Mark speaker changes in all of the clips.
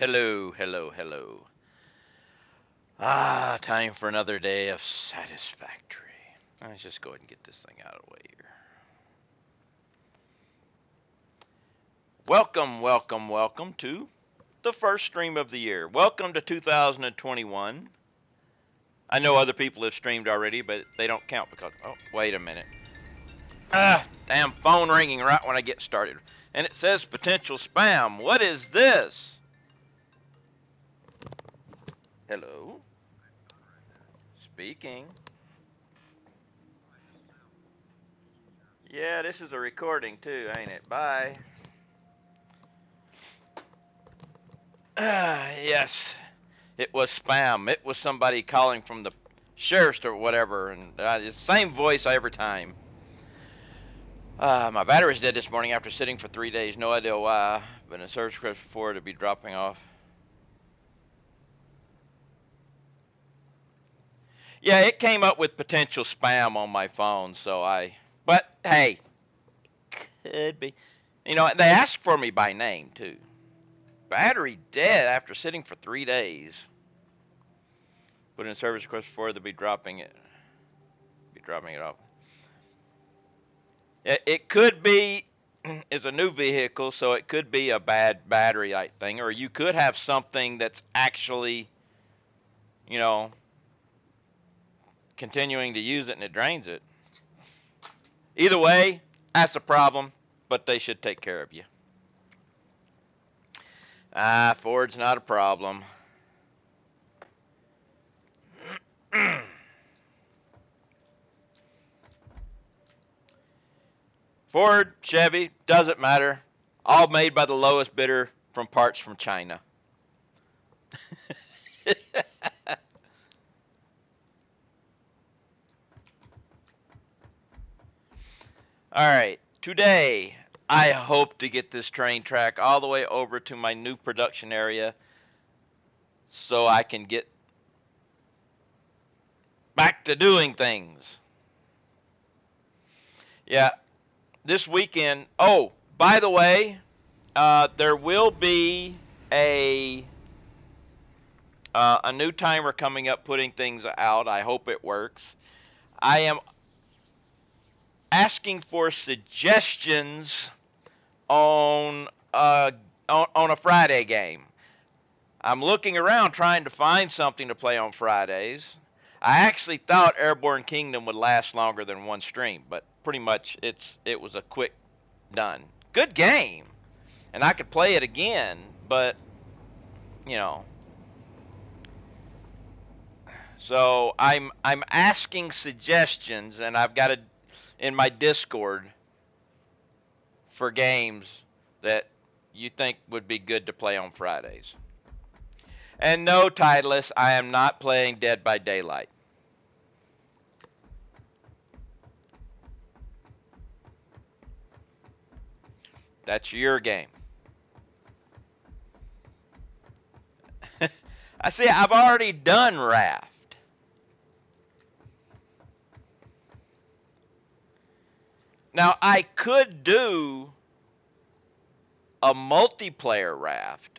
Speaker 1: Hello, hello, hello. Time for another day of satisfactory. Let's just go ahead and get this thing out of the way here. Welcome, welcome, welcome to the first stream of the year. Welcome to 2021. I know other people have streamed already, but they don't count because. Oh, wait a minute. Damn phone ringing right when I get started. And it says potential spam. What is this? Hello? Speaking. Yeah, this is a recording too, ain't it? Bye. Yes, it was spam. It was somebody calling from the sheriff's or whatever, and it's the same voice every time. My battery's dead this morning after sitting for 3 days. No idea why. Been in service request before to be dropping off. Yeah, it came up with potential spam on my phone, so I. But hey, could be. You know, they asked for me by name too. Battery dead after sitting for 3 days. Put in service request before to be dropping it. Be dropping it off. It could be is a new vehicle, so it could be a bad battery like thing, or you could have something that's actually, you know, continuing to use it and it drains it. Either way, that's a problem, but they should take care of you. Ford's not a problem. Ford, Chevy, doesn't matter. All made by the lowest bidder from parts from China. All right, today I hope to get this train track all the way over to my new production area so I can get back to doing things. Yeah, this weekend. Oh, by the way, there will be a new timer coming up putting things out. I hope it works. I am asking for suggestions on on a Friday game. I'm looking around trying to find something to play on Fridays. I actually thought Airborne Kingdom would last longer than one stream, but pretty much it was a quick done. Good game, and I could play it again, but you know. So I'm asking suggestions, and I've got it in my Discord for games that you think would be good to play on Fridays. And no, Titleist, I am not playing Dead by Daylight. That's your game. I see, I've already done Raft. Now, I could do a multiplayer Raft.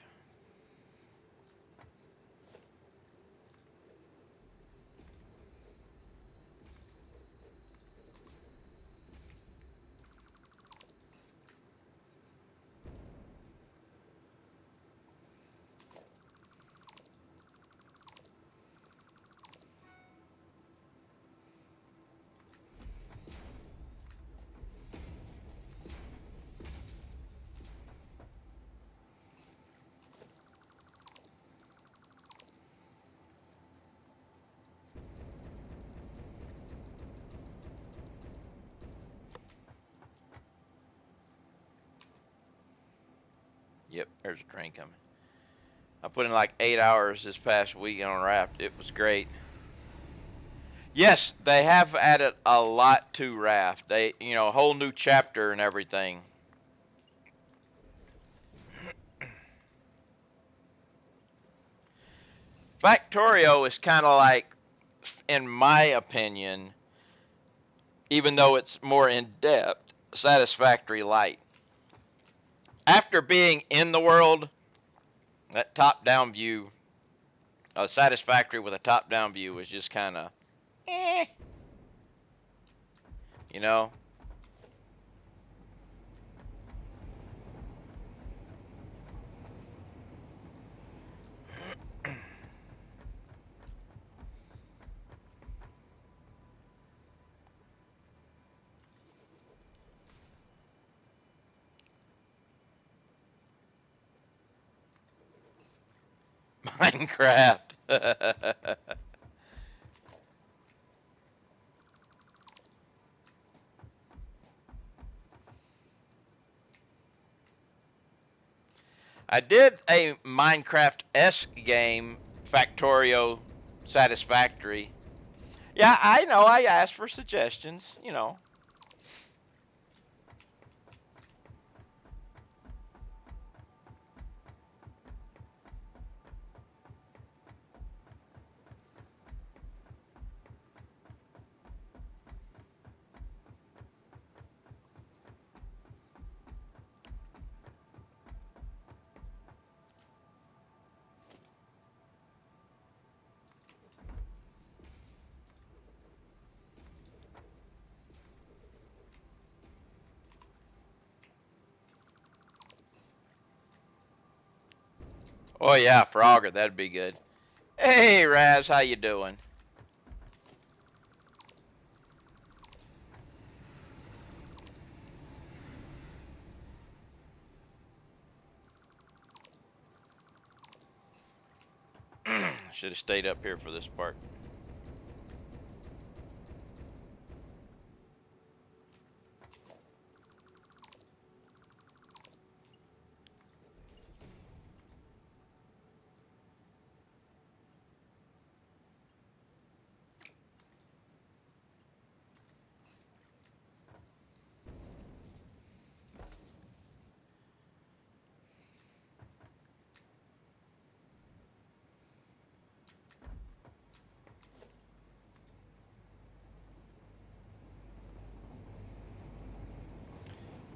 Speaker 1: Yep, there's a train coming. I put in like 8 hours this past week on Raft. It was great. Yes, they have added a lot to Raft. They, a whole new chapter and everything. Factorio is kind of like, in my opinion, even though it's more in depth, Satisfactory Light. After being in the world, That top-down view, Satisfactory with a top-down view was just kind of, eh, you know. Minecraft. I did a Minecraft-esque game, Factorio Satisfactory. Yeah, I know. I asked for suggestions. You know. Oh yeah, Frogger, that'd be good. Hey Raz, how you doing? Should have stayed up here for this part.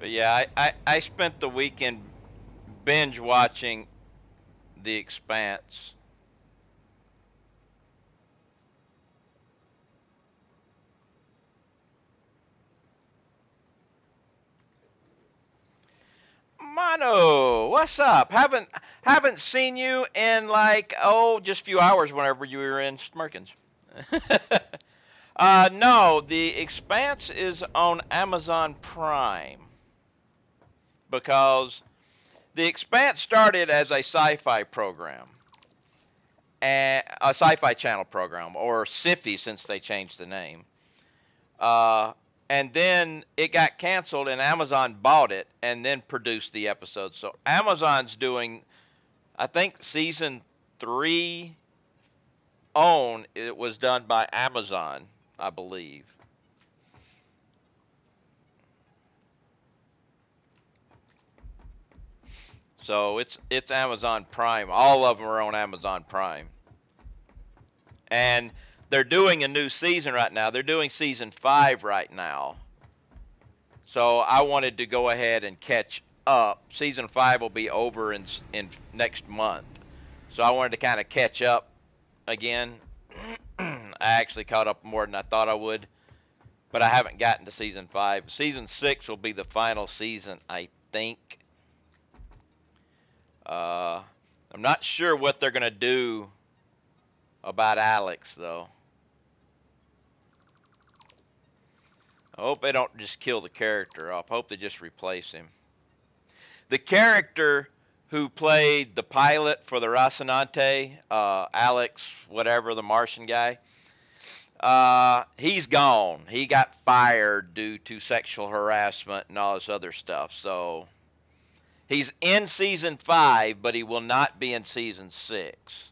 Speaker 1: But yeah, I spent the weekend binge watching The Expanse. Mano, what's up? Haven't seen you in like just a few hours whenever you were in Smirkins. No, The Expanse is on Amazon Prime because The Expanse started as a sci-fi program, and a sci-fi channel program, or Sci-Fi since they changed the name. Uh, and then it got canceled, and Amazon bought it and then produced the episodes. So Amazon's doing, I think, season three on it was done by Amazon, I believe. So it's Amazon Prime. All of them are on Amazon Prime. And they're doing a new season right now. They're doing season 5 right now. So I wanted to go ahead and catch up. Season 5 will be over in next month. So I wanted to kind of catch up again. I actually caught up more than I thought I would, but I haven't gotten to season 5. Season 6 will be the final season, I think. Uh, I'm not sure what they're going to do about Alex, though. I hope they don't just kill the character off. I hope they just replace him. The character who played the pilot for the Rocinante, Alex, whatever, the Martian guy, he's gone. He got fired due to sexual harassment and all this other stuff. So he's in season 5, but he will not be in season 6.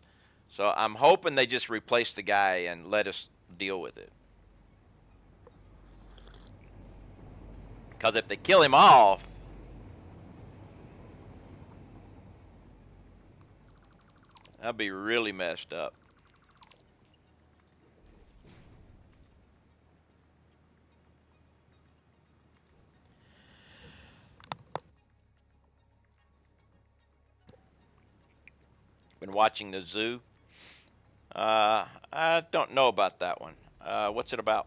Speaker 1: So I'm hoping they just replace the guy and let us deal with it. Because if they kill him off, that'd be really messed up. been watching the zoo. I don't know about that one. What's it about?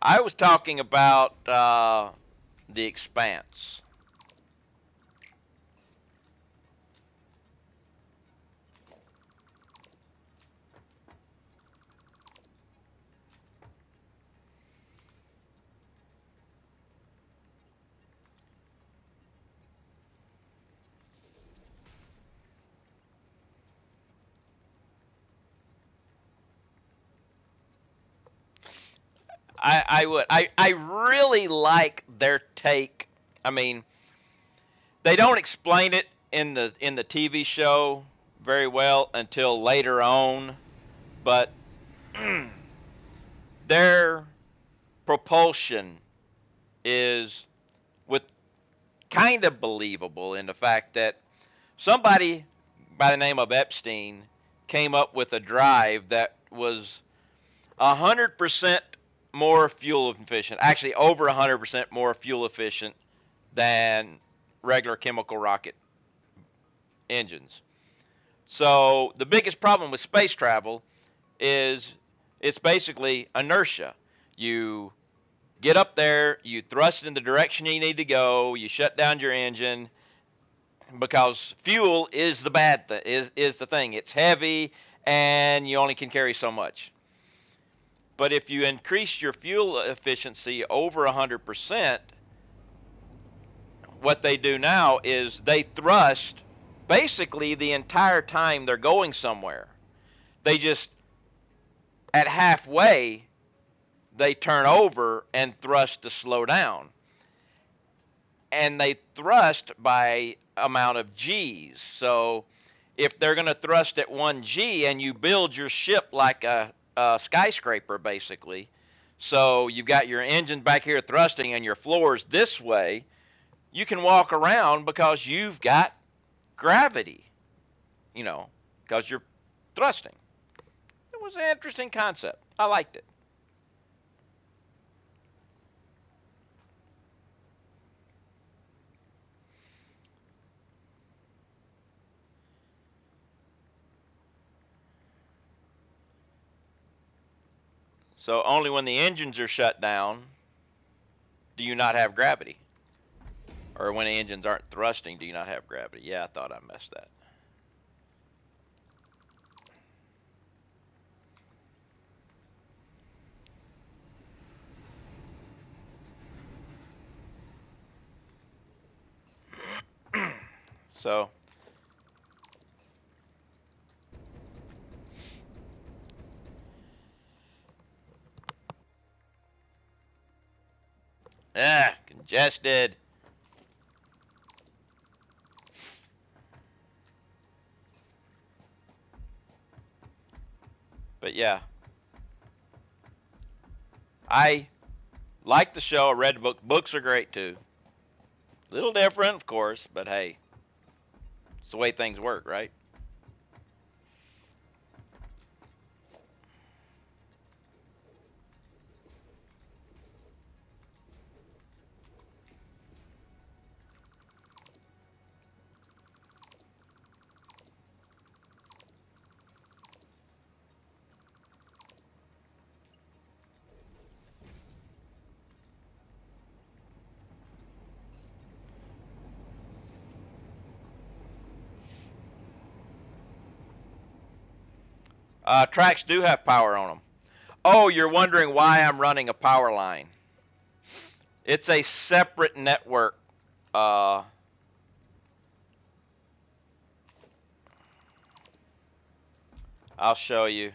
Speaker 1: I was talking about The Expanse. I would. I really like their take. I mean, they don't explain it in the TV show very well until later on, but their propulsion is with kind of believable in the fact that somebody by the name of Epstein came up with a drive that was 100% more fuel efficient, actually over 100% more fuel efficient than regular chemical rocket engines. So the biggest problem with space travel is it's basically inertia. You get up there, you thrust in the direction you need to go, you shut down your engine because fuel is the bad is the thing. It's heavy and you only can carry so much. But if you increase your fuel efficiency over 100%, what they do now is they thrust basically the entire time they're going somewhere. They just, at halfway, they turn over and thrust to slow down. And they thrust by amount of G's. So if they're going to thrust at 1 G and you build your ship like a skyscraper, basically, so you've got your engine back here thrusting and your floors this way, you can walk around because you've got gravity, you know, because you're thrusting. It was an interesting concept. I liked it. So only when the engines are shut down do you not have gravity. Or when the engines aren't thrusting, do you not have gravity? Yeah, I thought I messed that. So, congested. But yeah, I like the show. I read the book. Books are great too. A little different, of course, but hey, it's the way things work, right? Tracks do have power on them. Oh, you're wondering why I'm running a power line. It's a separate network. Uh, I'll show you.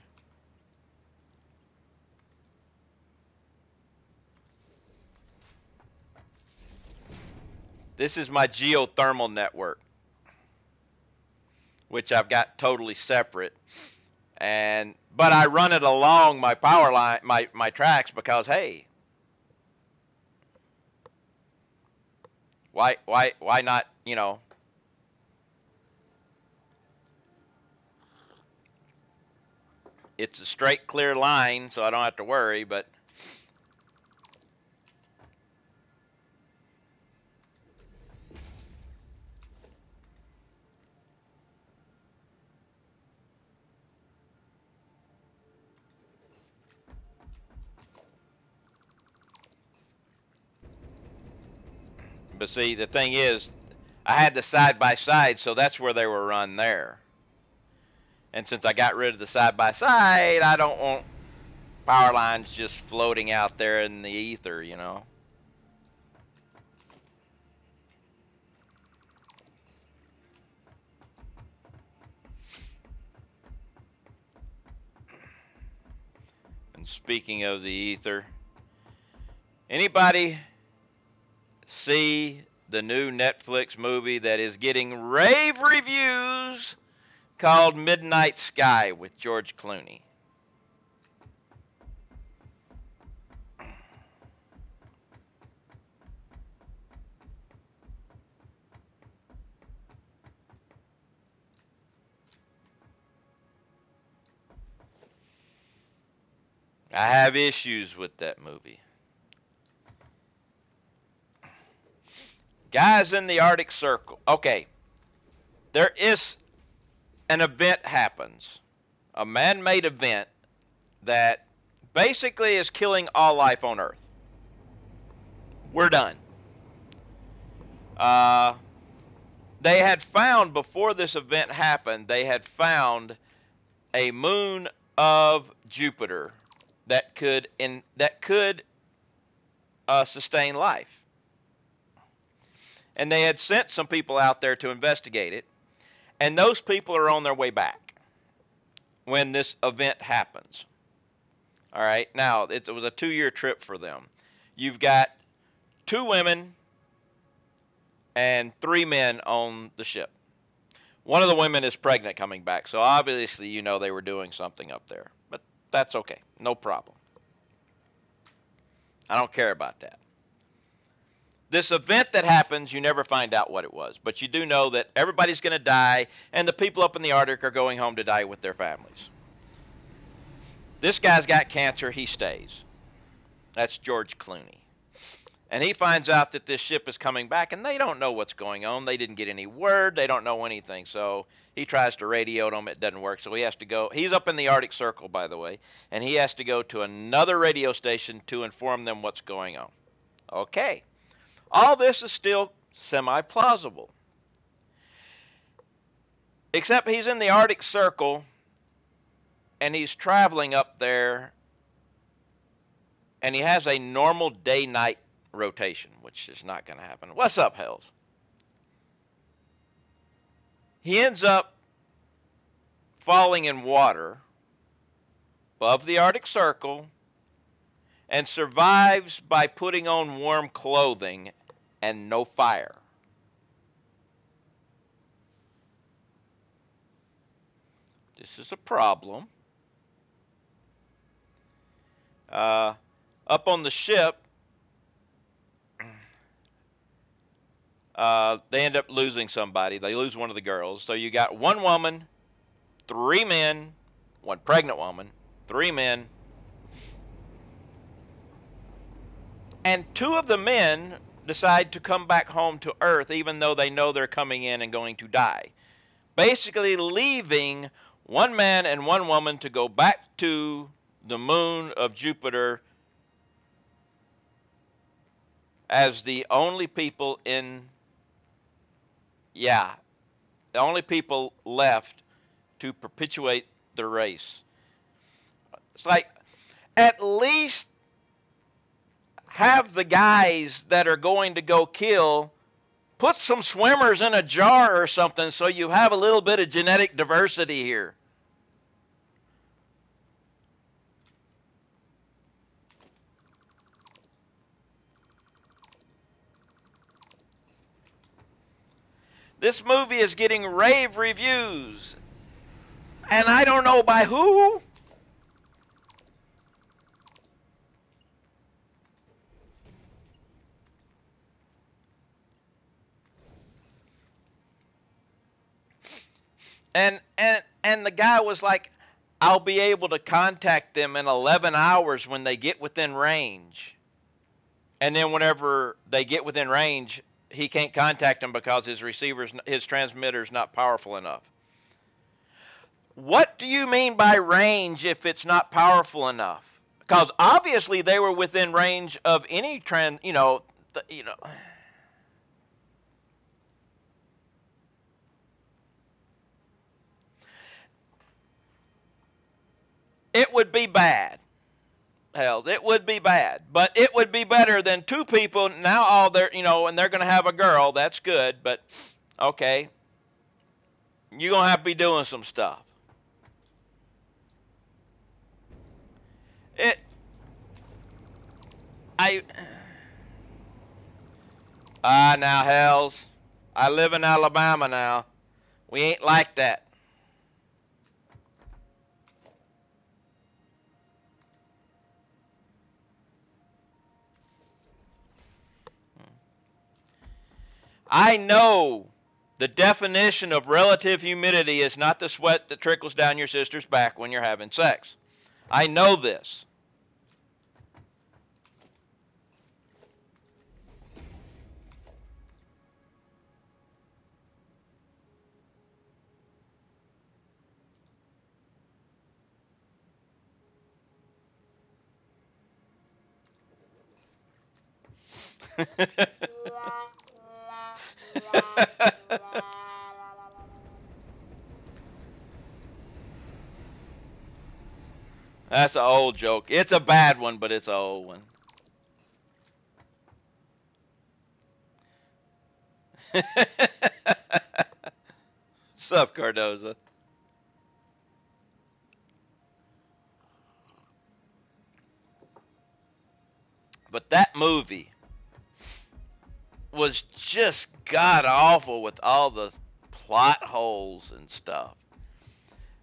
Speaker 1: This is my geothermal network, which I've got totally separate. But I run it along my power line, my tracks because hey, why not, you know, it's a straight clear line so I don't have to worry, but But see, the thing is, I had the side by side, so that's where they were run there. And since I got rid of the side by side, I don't want power lines just floating out there in the ether, you know. And speaking of the ether, anybody see the new Netflix movie that is getting rave reviews called Midnight Sky with George Clooney? I have issues with that movie. Guys in the Arctic Circle. Okay, there is an event happens, a man-made event that basically is killing all life on Earth. We're done. They had found, before this event happened, they had found a moon of Jupiter that could sustain life. And they had sent some people out there to investigate it, and those people are on their way back when this event happens. All right, now it was a 2-year trip for them. You've got 2 women and 3 men on the ship. One of the women is pregnant coming back, so obviously you know they were doing something up there. But that's okay, no problem. I don't care about that. This event that happens, you never find out what it was, but you do know that everybody's going to die, and the people up in the Arctic are going home to die with their families. This guy's got cancer, he stays. That's George Clooney. And he finds out that this ship is coming back, and they don't know what's going on. They didn't get any word. They don't know anything. So he tries to radio them. It doesn't work. So he has to go. He's up in the Arctic Circle, by the way, and he has to go to another radio station to inform them what's going on. Okay. All this is still semi-plausible. Except he's in the Arctic Circle, and he's traveling up there, and he has a normal day-night rotation, which is not going to happen. What's up, Hells? He ends up falling in water above the Arctic Circle and survives by putting on warm clothing and no fire. This is a problem. Up on the ship, they end up losing somebody. They lose one of the girls. So you got 1 woman, 3 men, 1 pregnant woman, 3 men, and 2 of the men decide to come back home to Earth even though they know they're coming in and going to die. Basically leaving 1 man and 1 woman to go back to the moon of Jupiter as the only people the only people left to perpetuate the race. It's like, at least have the guys that are going to go kill put some swimmers in a jar or something so you have a little bit of genetic diversity here. This movie is getting rave reviews, and I don't know by who. And the guy was like, I'll be able to contact them in 11 hours when they get within range. And then whenever they get within range, he can't contact them because his transmitter's not powerful enough. What do you mean by range if it's not powerful enough? Because obviously they were within range of any It would be bad. Hell, it would be bad, but it would be better than two people now. All they're and they're gonna have a girl. That's good, but okay, you're gonna have to be doing some stuff. It, I, now hells, I live in Alabama now. We ain't like that. I know the definition of relative humidity is not the sweat that trickles down your sister's back when you're having sex. I know this. That's an old joke. It's a bad one, but it's an old one. Sup, Cardoza? But that movie was just god awful with all the plot holes and stuff.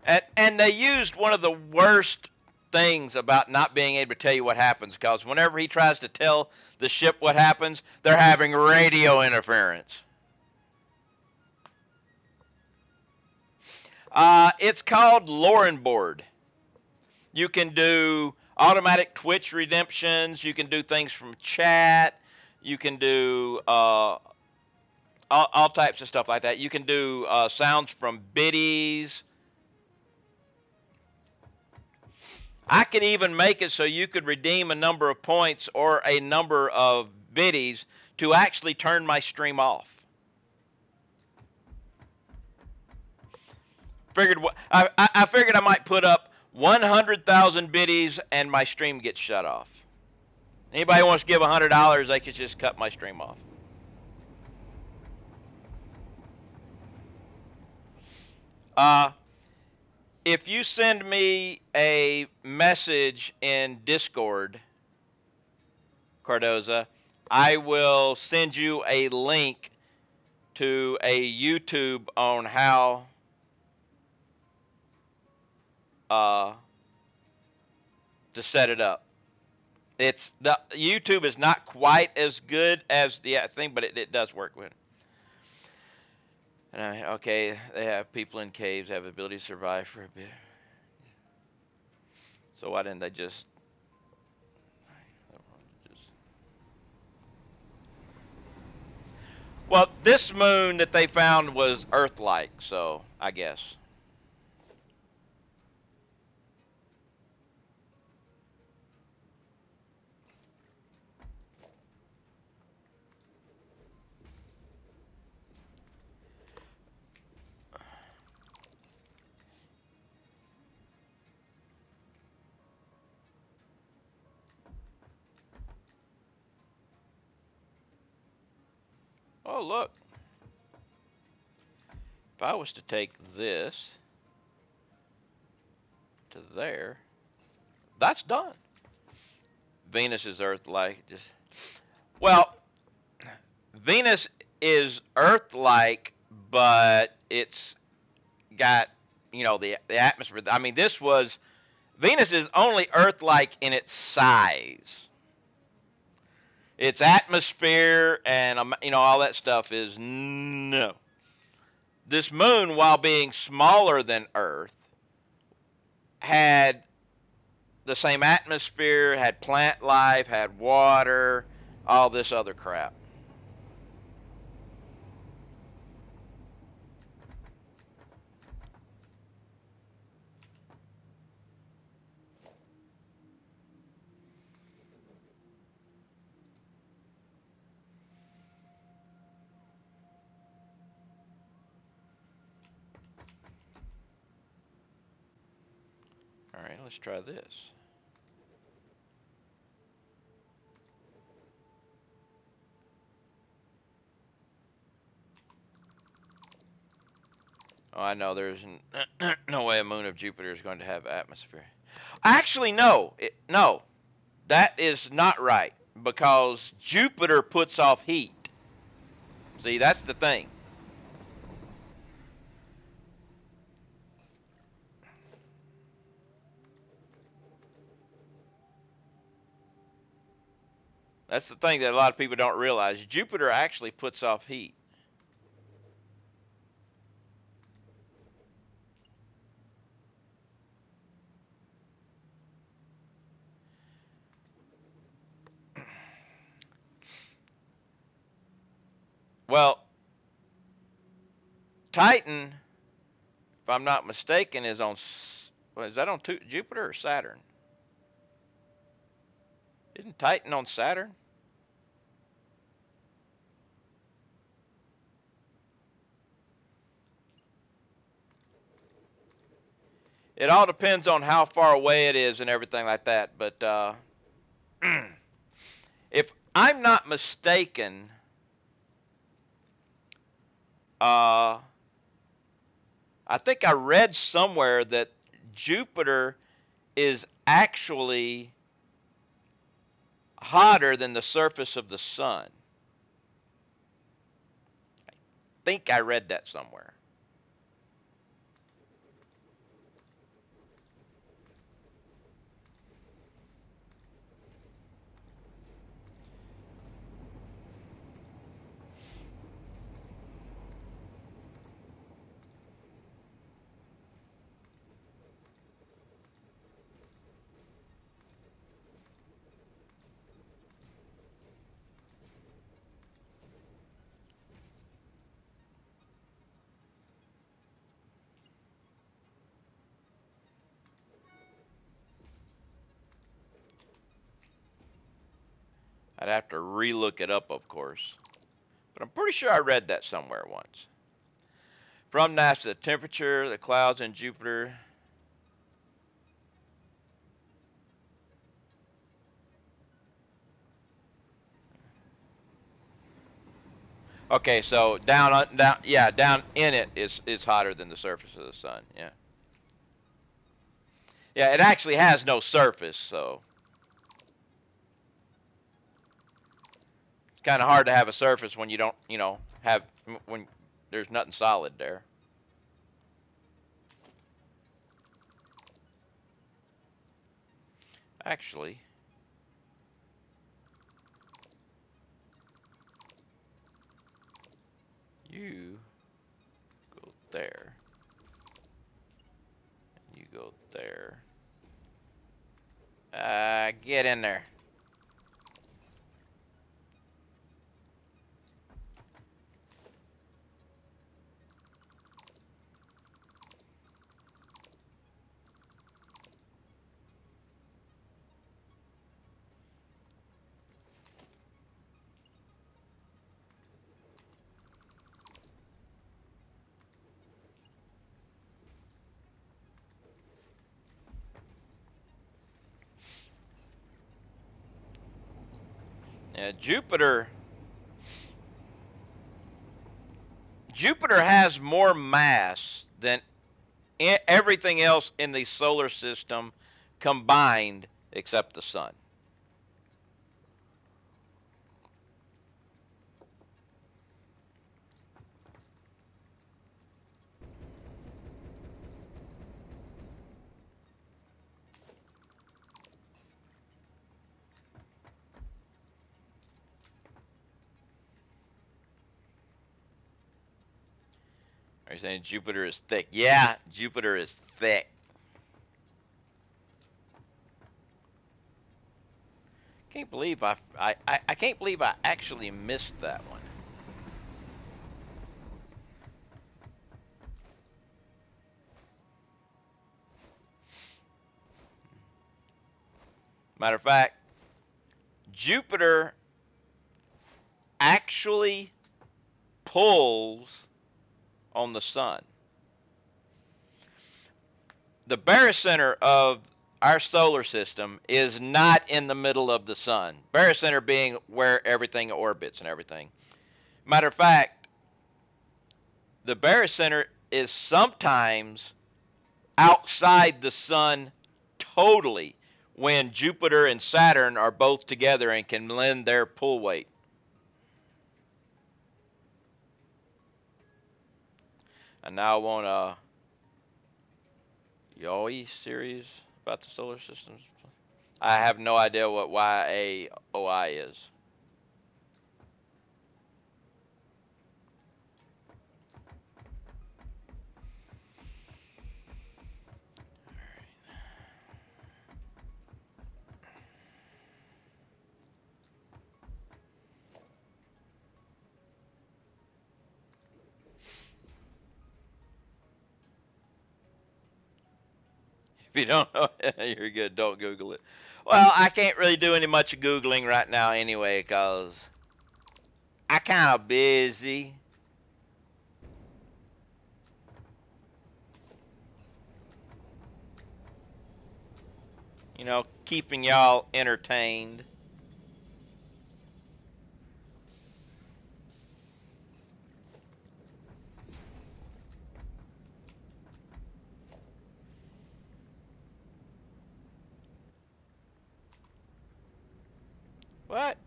Speaker 1: And they used one of the worst things about not being able to tell you what happens, because whenever he tries to tell the ship what happens, they're having radio interference. It's called Lauren Board. You can do automatic Twitch redemptions. You can do things from chat. You can do all types of stuff like that. You can do sounds from biddies. I could even make it so you could redeem a number of points or a number of biddies to actually turn my stream off. I figured I might put up 100,000 biddies and my stream gets shut off. Anybody wants to give $100, they could just cut my stream off. Uh, if you send me a message in Discord, Cardoza, I will send you a link to a YouTube on how to set it up. It's the YouTube is not quite as good as the thing, but it does work with it. Okay, they have people in caves have the ability to survive for a bit. So why didn't they just? Well, this moon that they found was Earth-like, so I guess. Oh, look. If I was to take this to there, that's done. Venus is Earth-like. Well, Venus is Earth-like, but it's got the atmosphere. I mean, Venus is only Earth-like in its size. Its atmosphere and all that stuff is no. This moon, while being smaller than Earth, had the same atmosphere, had plant life, had water, all this other crap. All right, let's try this. Oh, I know there's no way a moon of Jupiter is going to have atmosphere. Actually, no. No, that is not right because Jupiter puts off heat. See, that's the thing. That's the thing that a lot of people don't realize. Jupiter actually puts off heat. Well, Titan, if I'm not mistaken, is on. Well, is that on Jupiter or Saturn? Isn't Titan on Saturn? It all depends on how far away it is and everything like that. But if I'm not mistaken, I think I read somewhere that Jupiter is actually hotter than the surface of the sun. I think I read that somewhere. I'd have to relook it up, of course. But I'm pretty sure I read that somewhere once. From NASA, the temperature, the clouds in Jupiter. Okay, so down in it is hotter than the surface of the sun. Yeah. Yeah, it actually has no surface, so it's kind of hard to have a surface when you don't, have when there's nothing solid there. Actually, you go there. You go there. Get in there. Yeah, Jupiter has more mass than everything else in the solar system combined except the sun. Are you saying Jupiter is thick? Yeah, Jupiter is thick. Can't believe I can't believe I actually missed that one. Matter of fact, Jupiter actually pulls on the sun. The barycenter of our solar system is not in the middle of the sun. Barycenter being where everything orbits and everything. Matter of fact, the barycenter is sometimes outside the sun totally when Jupiter and Saturn are both together and can lend their pull weight. And now I want a YOI series about the solar systems. I have no idea what YAOI is. If you don't know, you're good. Don't Google it. Well, I can't really do any much Googling right now anyway, because I kind of busy. You know, keeping y'all entertained. What?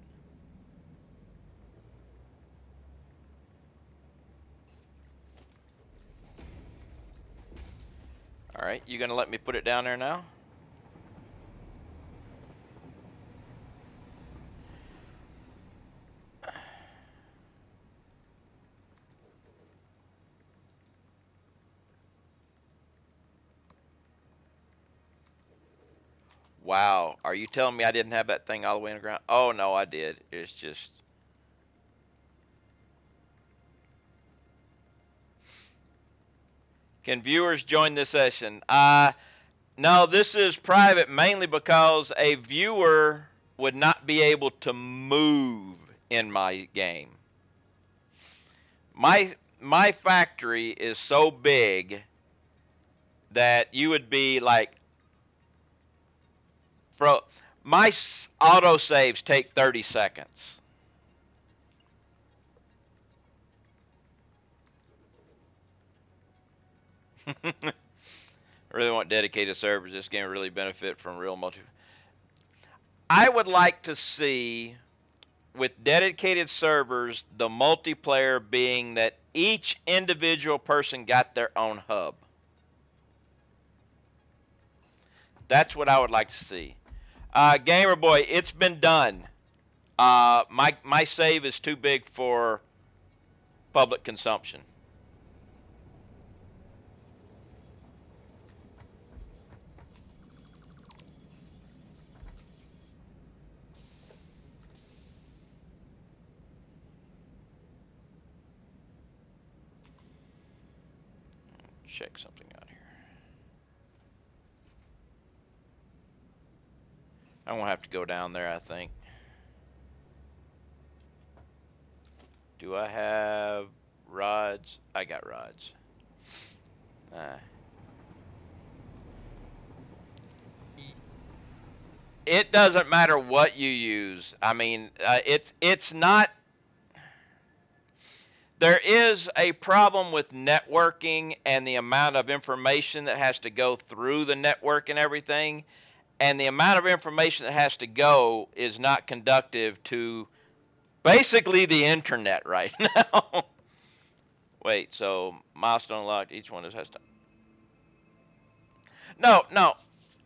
Speaker 1: All right, you gonna let me put it down there now? Wow, are you telling me I didn't have that thing all the way in the ground? Oh no, I did. It's just can viewers join this session? No, this is private mainly because a viewer would not be able to move in my game. My factory is so big that you would be like my auto saves take 30 seconds. I really want dedicated servers. This game really benefit from real multi. I would like to see with dedicated servers the multiplayer being that each individual person got their own hub. That's what I would like to see. Gamer Boy, it's been done. My save is too big for public consumption. Check something out here. I'm gonna have to go down there, I think. Do I have rods? I got rods. It doesn't matter what you use. I mean, it's not. There is a problem with networking and the amount of information that has to go through the network and everything, and the amount of information that has to go is not conductive to basically the internet right now. Wait, so milestone locked. Each one has to. No.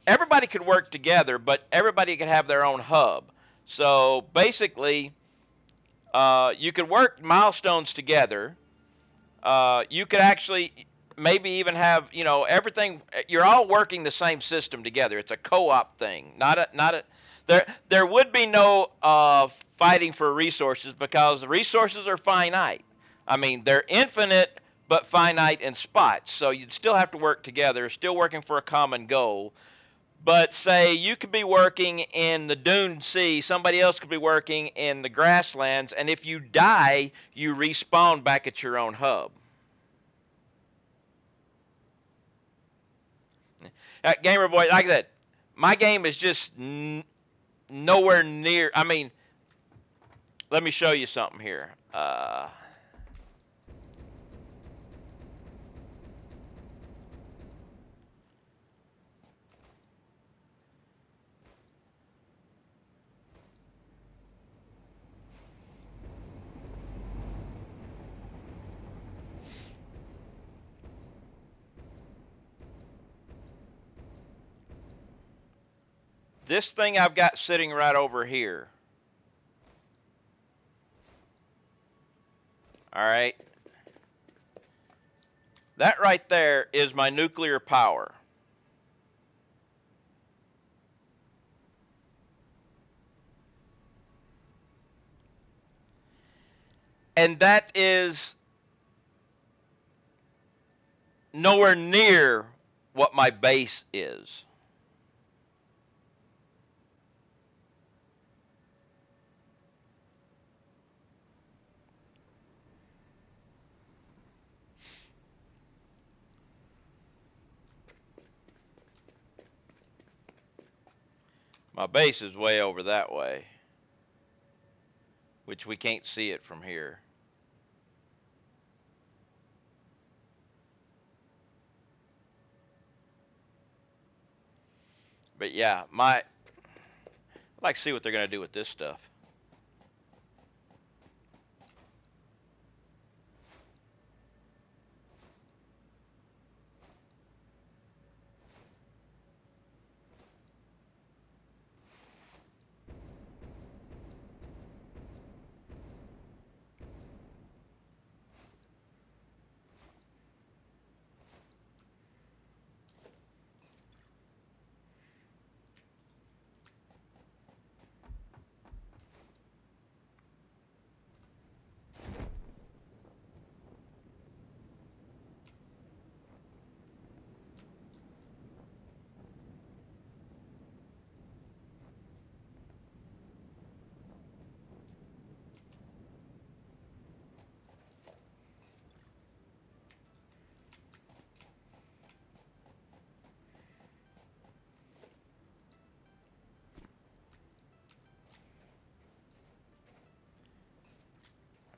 Speaker 1: Everybody could work together, but everybody could have their own hub. So basically, you could work milestones together. You could actually maybe even have everything. You're all working the same system together. It's a co-op thing, not a. There would be no fighting for resources because the resources are finite. I mean, they're infinite but finite in spots. So you'd still have to work together, still working for a common goal. But say you could be working in the Dune Sea, somebody else could be working in the grasslands, and if you die, you respawn back at your own hub. Gamer Boy, like I said, my game is just nowhere near. I mean, let me show you something here. This thing I've got sitting right over here. All right. That right there is my nuclear power. And that is nowhere near what my base is. My base is way over that way, which we can't see it from here. But yeah, I'd like to see what they're going to do with this stuff.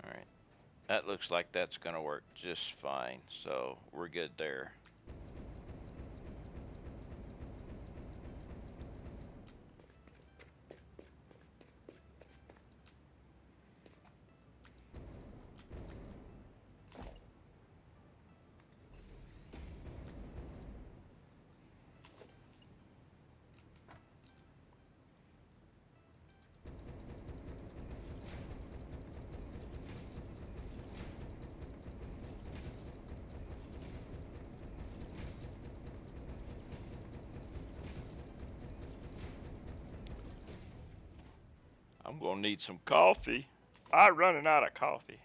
Speaker 1: All right. That looks like that's going to work just fine. So we're good there. I'm going to need some coffee. I'm running out of coffee.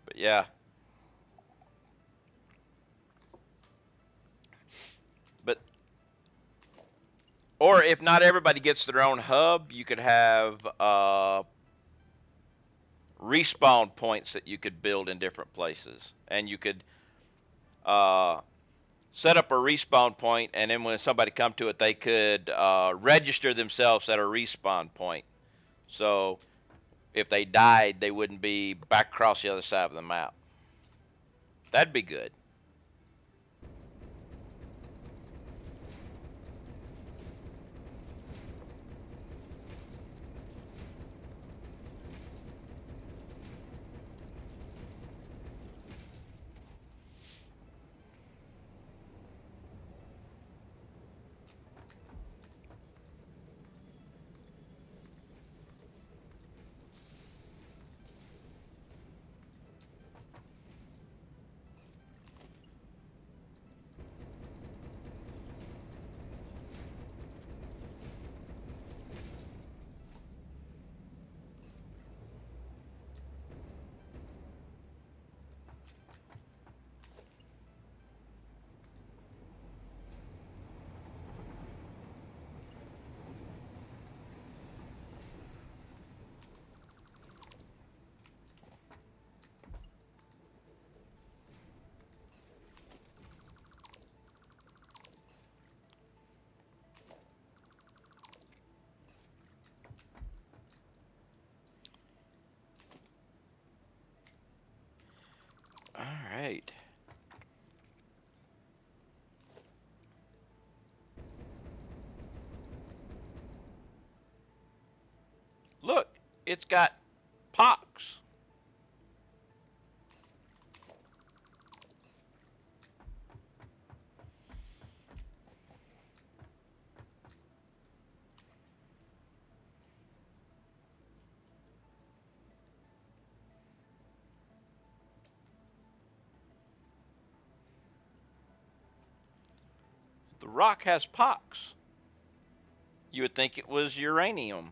Speaker 1: But yeah. But or if not everybody gets their own hub, you could have respawn points that you could build in different places, and you could uh, set up a respawn point, and then when somebody come to it, they could register themselves at a respawn point. So if they died, they wouldn't be back across the other side of the map. That'd be good. it's got pox. The rock has pox. You would think it was uranium.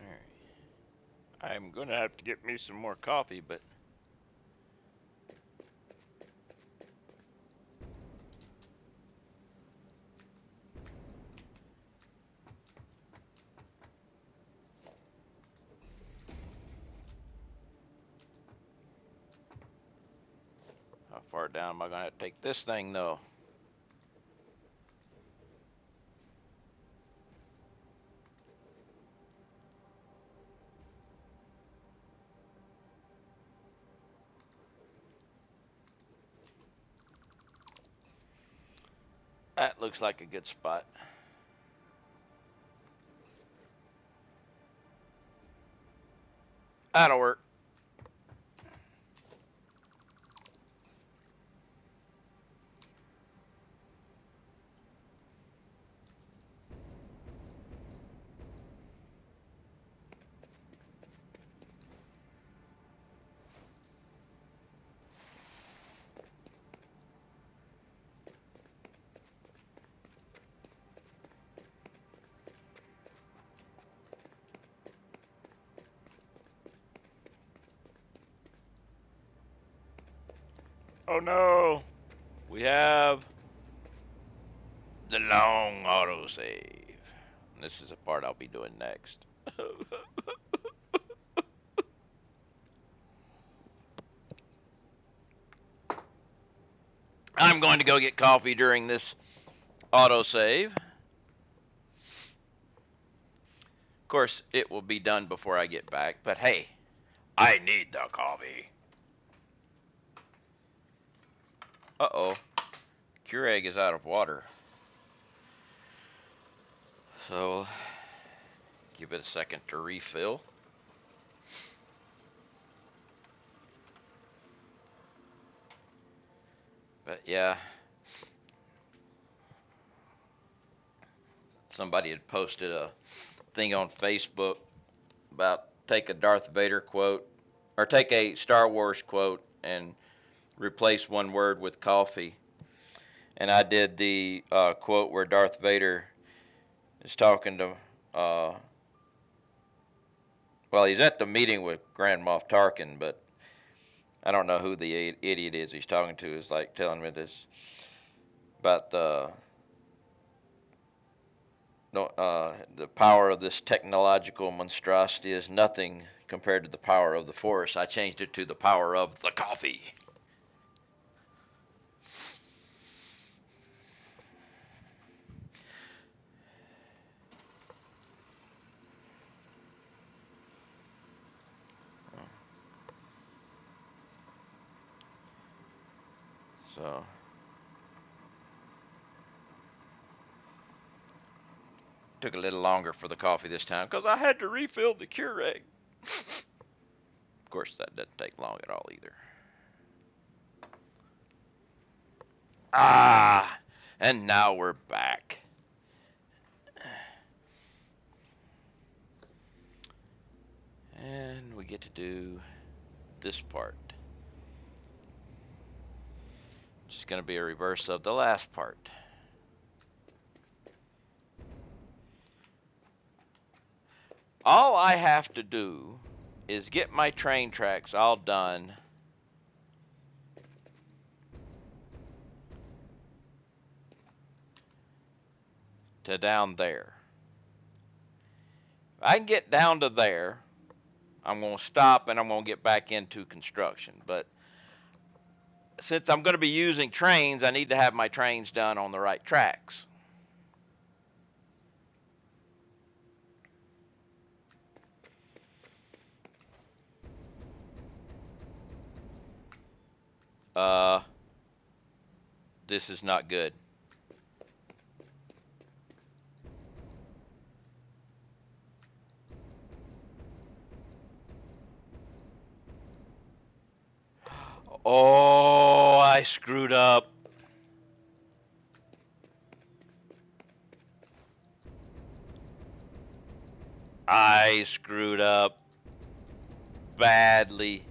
Speaker 1: All right. I'm going to have to get me some more coffee, but how far down am I going to take this thing, though? That looks like a good spot. That'll work. Oh no! We have the long autosave. This is the part I'll be doing next. I'm going to go get coffee during this autosave. Of course, it will be done before I get back, but hey, I need the coffee. Uh-oh. Keurig is out of water. So, give it a second to refill. But yeah, somebody had posted a thing on Facebook about take a Darth Vader quote, or take a Star Wars quote and replace one word with coffee. And I did the quote where Darth Vader is talking to, well, he's at the meeting with Grand Moff Tarkin, but I don't know who the idiot is he's talking to. Is like telling me this about the No, the power of this technological monstrosity is nothing compared to the power of the force. I changed it to the power of the coffee. So took a little longer for the coffee this time because I had to refill the Keurig. Of course, that doesn't take long at all either. Ah, and now we're back. And we get to do this part. It's going to be a reverse of the last part. All I have to do is get my train tracks all done to down there. If I can get down to there, I'm going to stop and I'm going to get back into construction. But since I'm going to be using trains, I need to have my trains done on the right tracks. Uh, this is not good. Oh, I screwed up. I screwed up badly.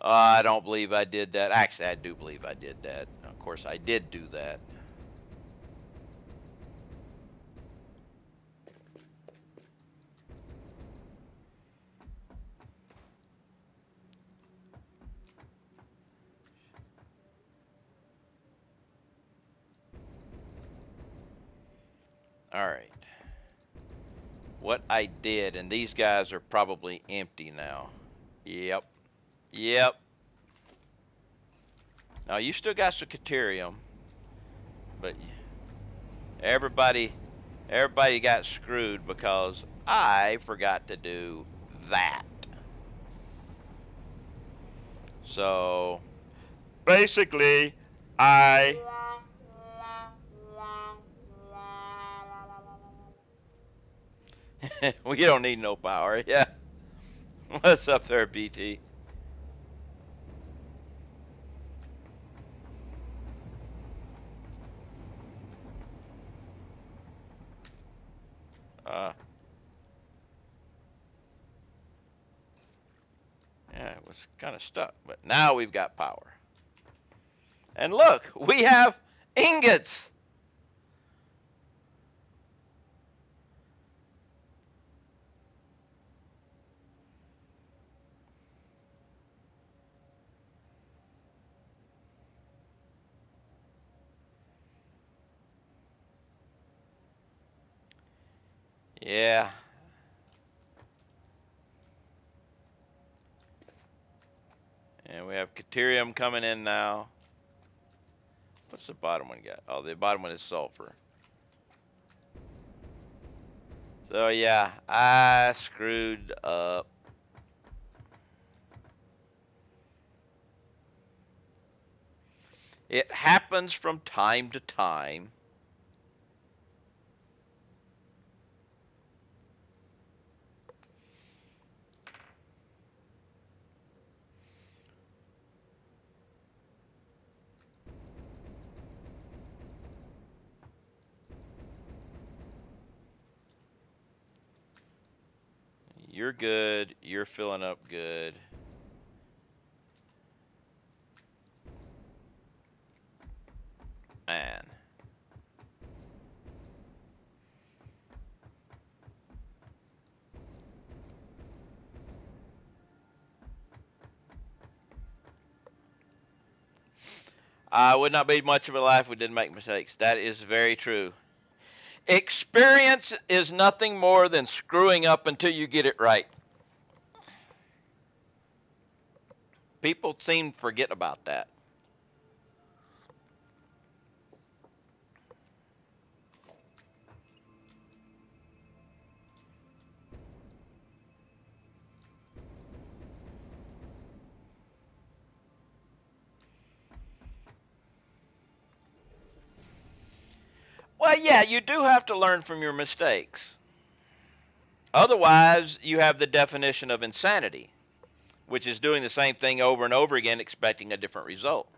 Speaker 1: I don't believe I did that. Actually, I do believe I did that. Of course, I did do that. All right. What I did, and these guys are probably empty now. Yep. Yep. Now you still got some Caterium, but everybody everybody got screwed because I forgot to do that. So basically, I we don't need no power. Yeah. What's up there, BT? Uh, yeah, it was kind of stuck, but now we've got power. And look, we have ingots. Yeah. And we have Caterium coming in now. What's the bottom one got? Oh, the bottom one is sulfur. So yeah, I screwed up. It happens from time to time. You're good. You're filling up good. Man. Would not be much of a life if we didn't make mistakes. That is very true. Experience is nothing more than screwing up until you get it right. People seem to forget about that. Well, yeah, you do have to learn from your mistakes. Otherwise, you have the definition of insanity, which is doing the same thing over and over again, expecting a different result.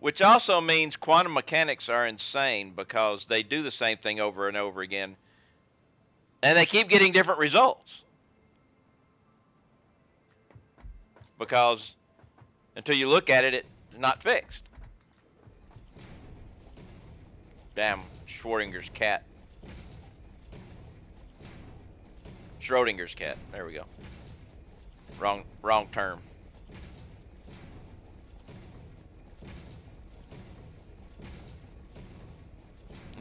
Speaker 1: Which also means quantum mechanics are insane because they do the same thing over and over again, and they keep getting different results. Because until you look at it, it's not fixed. Damn, Schrodinger's cat. Schrodinger's cat. There we go. Wrong term.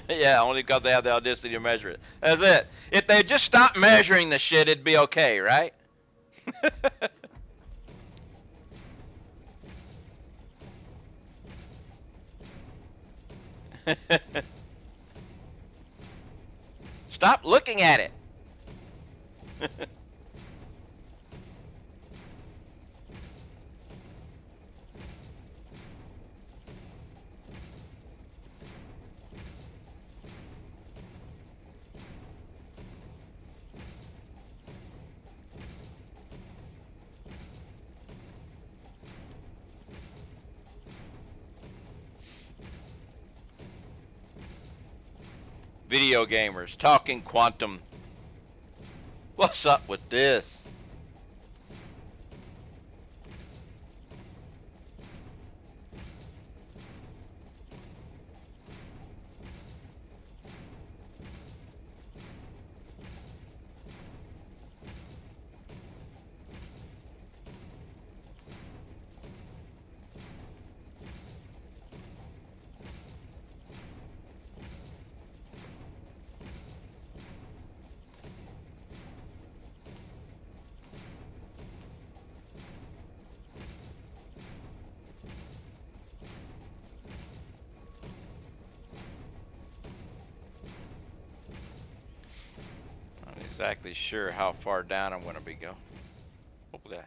Speaker 1: Yeah, only because they have the audacity to measure it. That's it. If they just stopped measuring the shit, it'd be okay, right? Stop looking at it. Video gamers talking quantum. What's up with this? Exactly sure how far down I'm going to be go. Hopefully,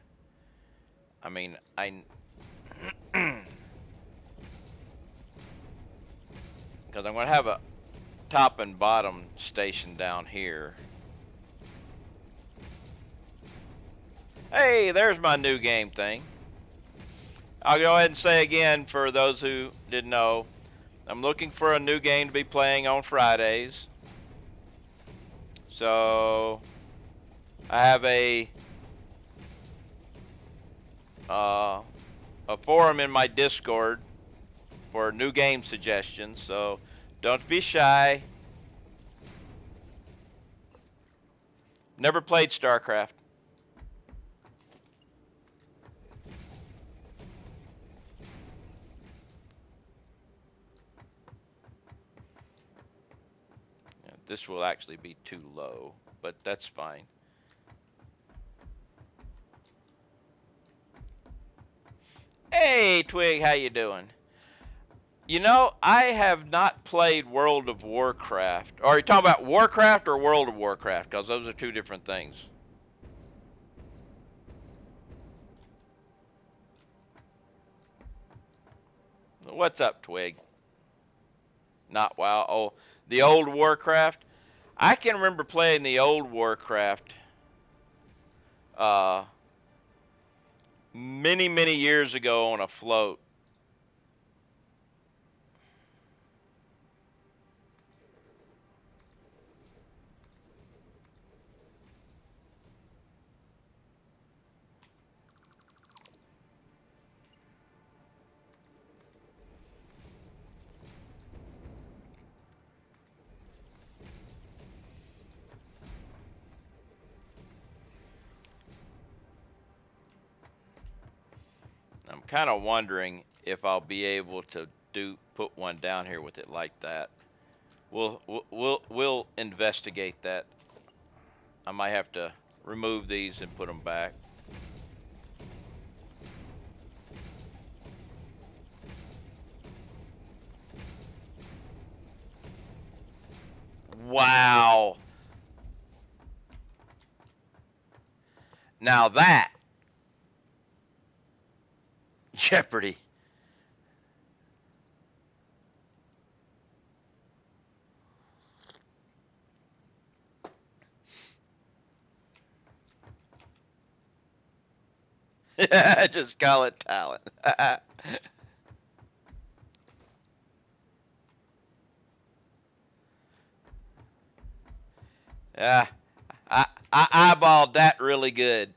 Speaker 1: I mean, because I'm going to have a top and bottom station down here. Hey, there's my new game thing. I'll go ahead and say again for those who didn't know, I'm looking for a new game to be playing on Fridays. So I have a forum in my Discord for new game suggestions. So don't be shy. Never played StarCraft. Yeah, this will actually be too low, but that's fine. Hey, Twig, how you doing? You know, I have not played World of Warcraft. Are you talking about Warcraft or World of Warcraft? Because those are two different things. What's up, Twig? Not WoW. Oh, the old Warcraft. I can remember playing the old Warcraft uh, many years ago on a float. I'm kind of wondering if I'll be able to put one down here with it like that. We'll investigate that. I might have to remove these and put them back. Wow. Now that Jeopardy. Just call it talent. Yeah, I eyeballed that really good.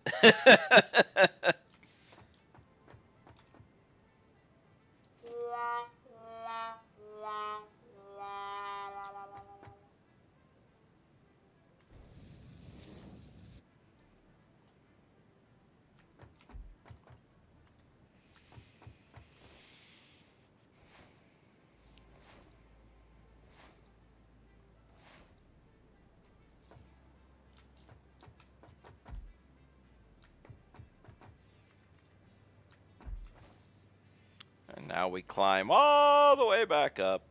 Speaker 1: And now we climb all the way back up.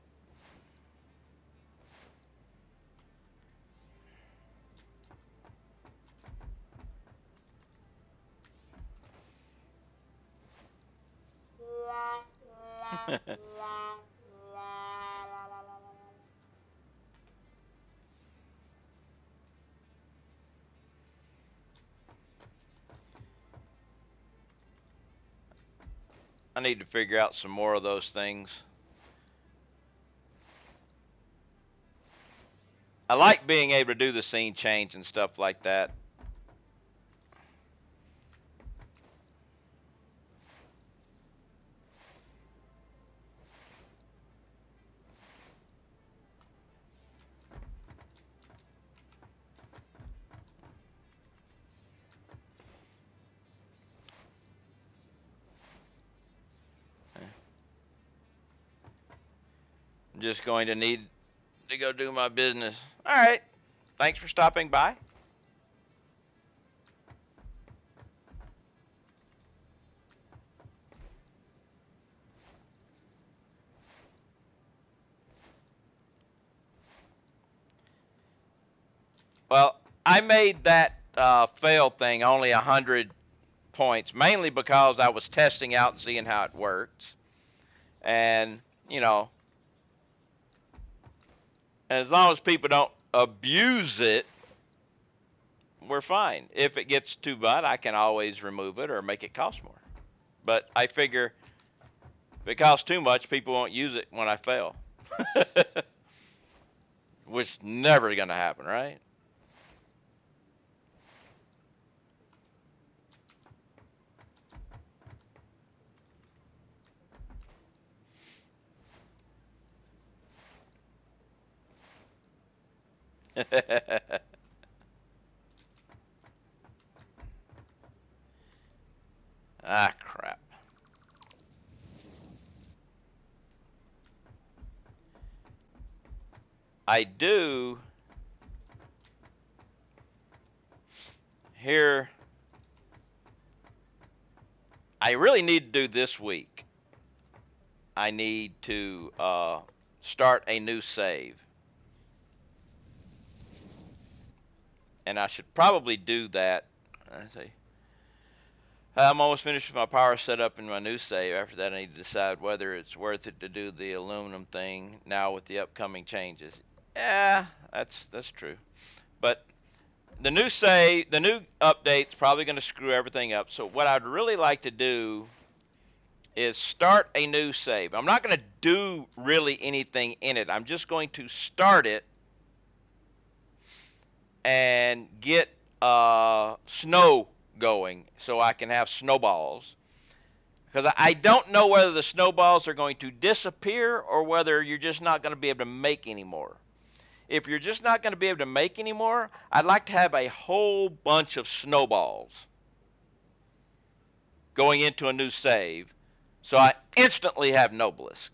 Speaker 1: I need to figure out some more of those things. I like being able to do the scene change and stuff like that. I'm just going to need to go do my business. All right. Thanks for stopping by. Well, I made that fail thing only 100 points, mainly because I was testing out and seeing how it works. And, you know, as long as people don't abuse it, we're fine. If it gets too bad, I can always remove it or make it cost more. But I figure if it costs too much, people won't use it when I fail. Which never going to happen, right? Ah, crap. I do here. I really need to do this week. I need to start a new save. And I should probably do that. Let's see. I'm almost finished with my power setup in my new save. After that, I need to decide whether it's worth it to do the aluminum thing now with the upcoming changes. Yeah, that's true. But the new save, the new update's probably going to screw everything up. So what I'd really like to do is start a new save. I'm not going to do really anything in it. I'm just going to start it and get snow going so I can have snowballs. Because I don't know whether the snowballs are going to disappear or whether you're just not going to be able to make any more. If you're just not going to be able to make any more, I'd like to have a whole bunch of snowballs going into a new save So I instantly have Noblisk.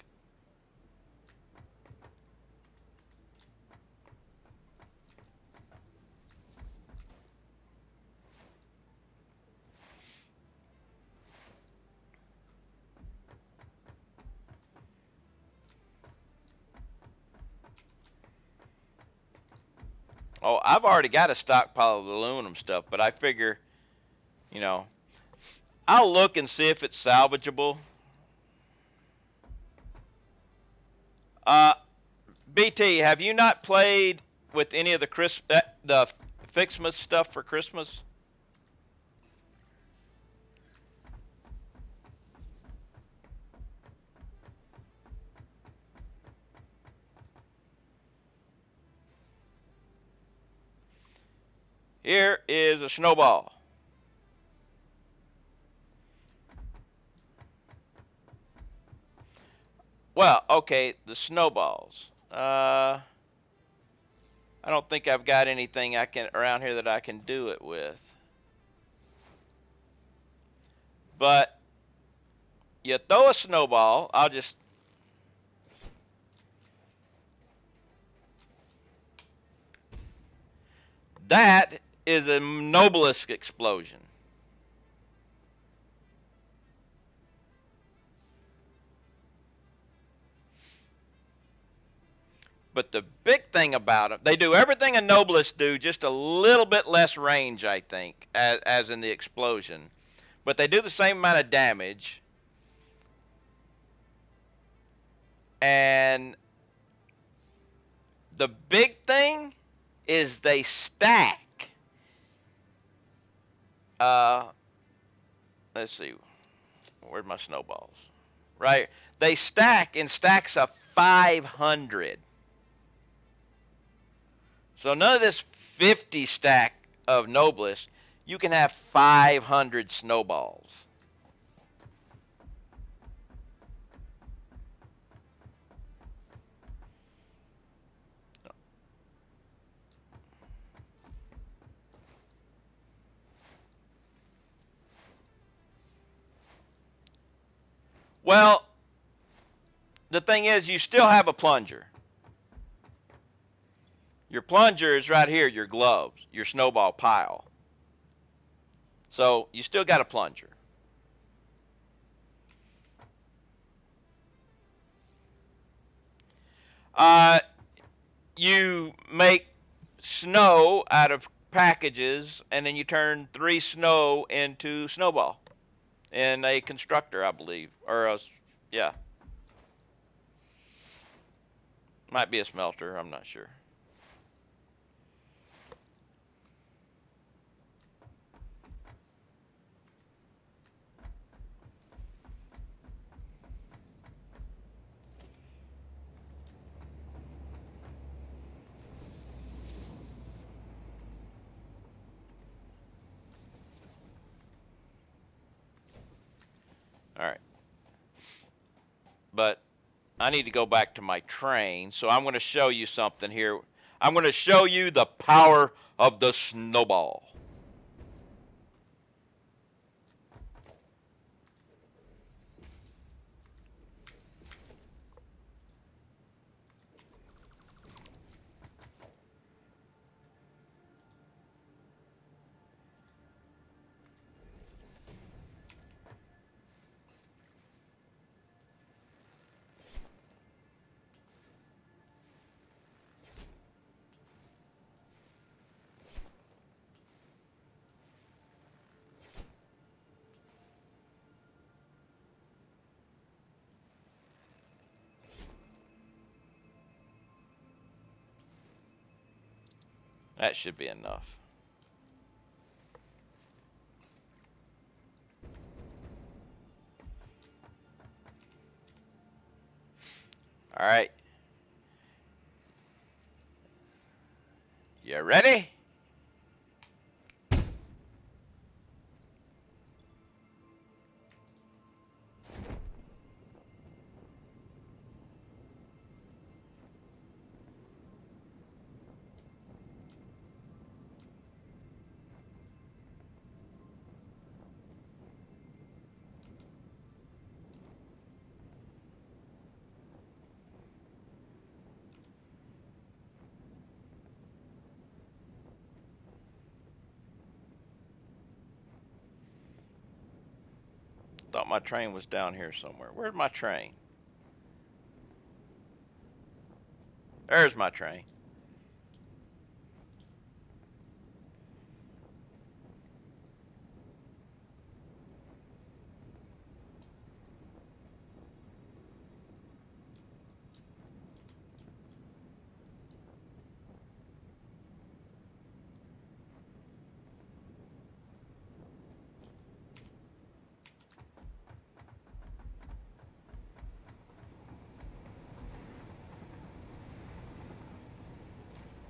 Speaker 1: Oh, I've already got a stockpile of aluminum stuff, but I figure, you know, I'll look and see if it's salvageable. Uh, BT, have you not played with any of the Fixmas stuff for Christmas? Here is a snowball. Well, okay, the snowballs. I don't think I've got anything I can around here that I can do it with. But you throw a snowball. I'll just that is a Noblisk explosion. But the big thing about them, they do everything a Noblisk do, just a little bit less range, I think, as in the explosion. But they do the same amount of damage. And the big thing is they stack. Uh, let's see, where's my snowballs? Right, they stack in stacks of 500. So none of this 50 stack of Noblisk. You can have 500 snowballs. Well, the thing is, you still have a plunger. Your plunger is right here, your gloves, your snowball pile. So you still got a plunger. Uh, you make snow out of packages, and then you turn 3 snow into snowball in a constructor, I believe, or a, yeah, might be a smelter. I'm not sure. All right, but I need to go back to my train, so I'm going to show you something here. I'm going to show you the power of the snowball. That should be enough. All right. You ready? thought my train was down here somewhere. Where's my train? There's my train.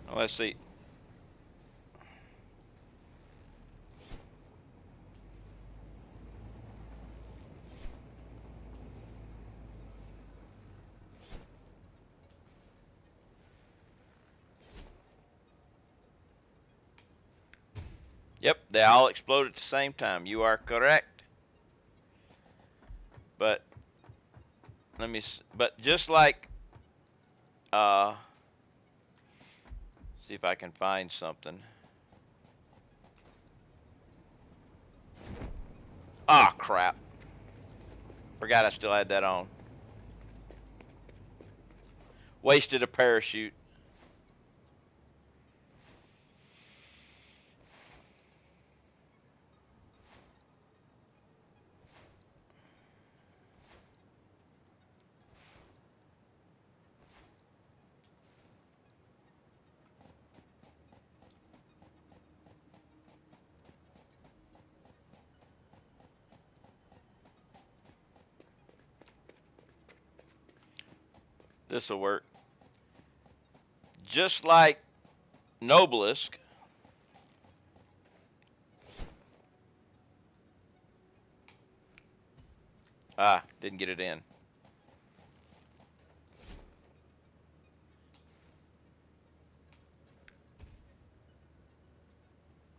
Speaker 1: Well, let's see. Yep, they all explode at the same time. You are correct. But let me. But just like, see if I can find something. Ah, crap. Forgot I still had that on. Wasted a parachute. This will work. Just like Noblisk, didn't get it in.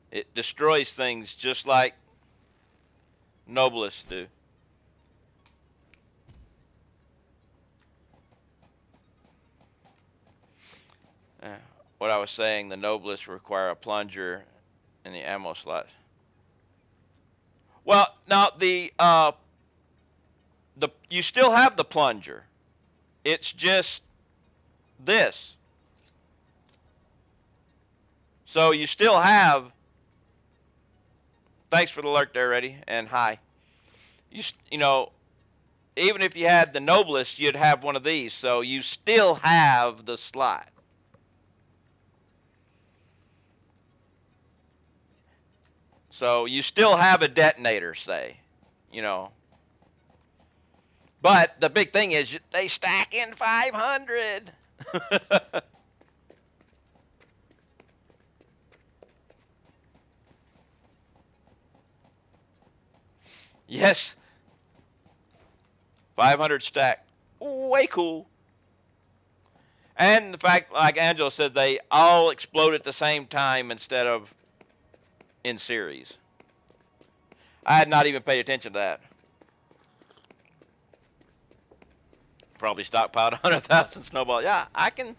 Speaker 1: It destroys things just like Noblisk do. What I was saying, the Noblisk require a plunger in the ammo slot. Well, now the you still have the plunger. It's just this. So you still have. Thanks for the alert there, Eddie, and hi. You know, even if you had the Noblisk, you'd have one of these. So you still have the slot. So you still have a detonator, say, you know. But the big thing is they stack in 500. Yes, 500 stack. Way cool. And the fact, like Angela said, they all explode at the same time instead of in series. I had not even paid attention to that. Probably stockpiled 100,000 snowballs. Yeah, I can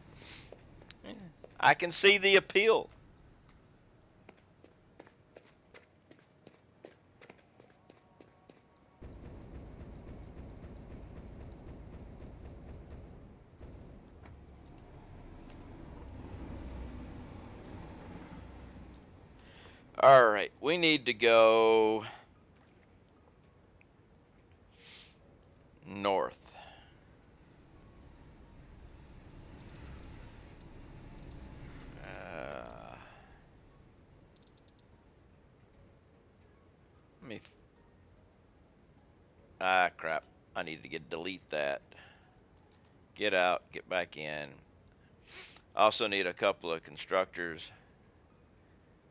Speaker 1: see the appeal. All right, we need to go north. Let me. Crap. I need to delete that. Get out, get back in. Also need a couple of constructors.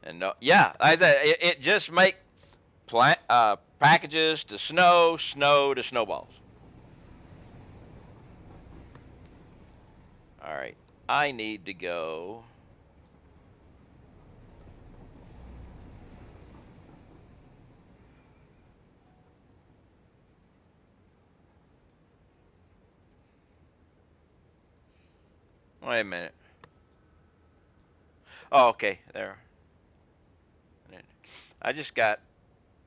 Speaker 1: And no, yeah, I said it just make packages to snow to snowballs. All right, I need to go. Wait a minute. Oh, okay, there. I just got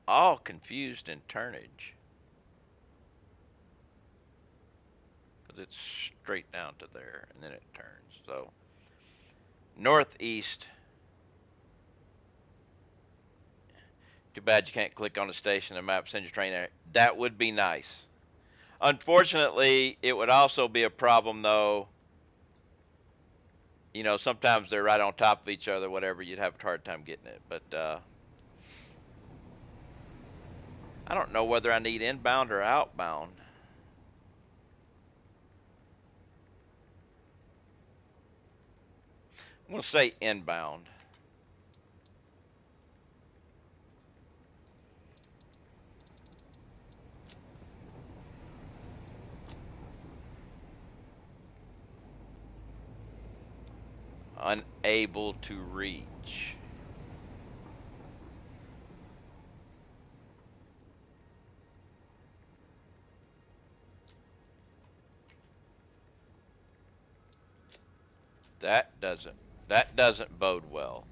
Speaker 1: all confused in turnage. it's straight down to there, and then it turns. So northeast. Too bad you can't click on the station and map, send your train there. That would be nice. Unfortunately, it would also be a problem though. You know, sometimes they're right on top of each other, whatever. You'd have a hard time getting it. But I don't know whether I need inbound or outbound. I'm going to say inbound. Unable to reach. That doesn't bode well.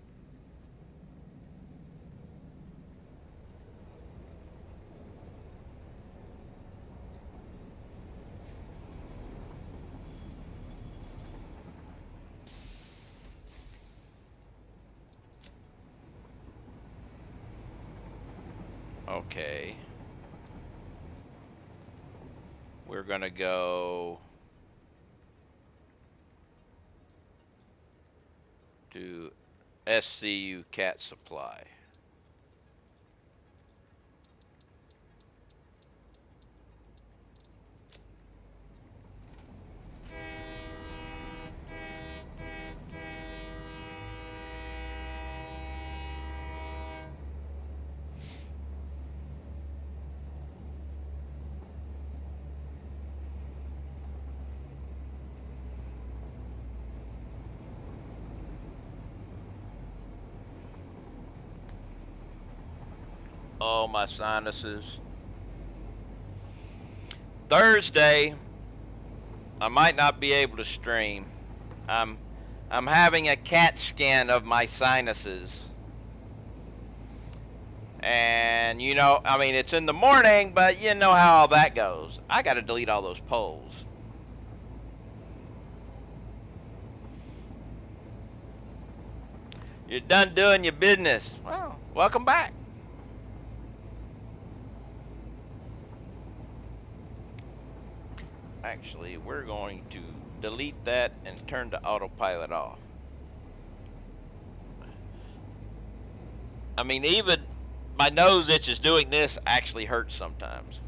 Speaker 1: Okay. We're going to go to SCU Cat Supply. Oh, my sinuses. Thursday, I might not be able to stream. I'm having a CAT scan of my sinuses. And you know, I mean, it's in the morning, but you know how all that goes. I got to delete all those polls. You're done doing your business. Well, welcome back. Actually, we're going to delete that and turn the autopilot off. I mean, even my nose itches doing this actually hurts sometimes.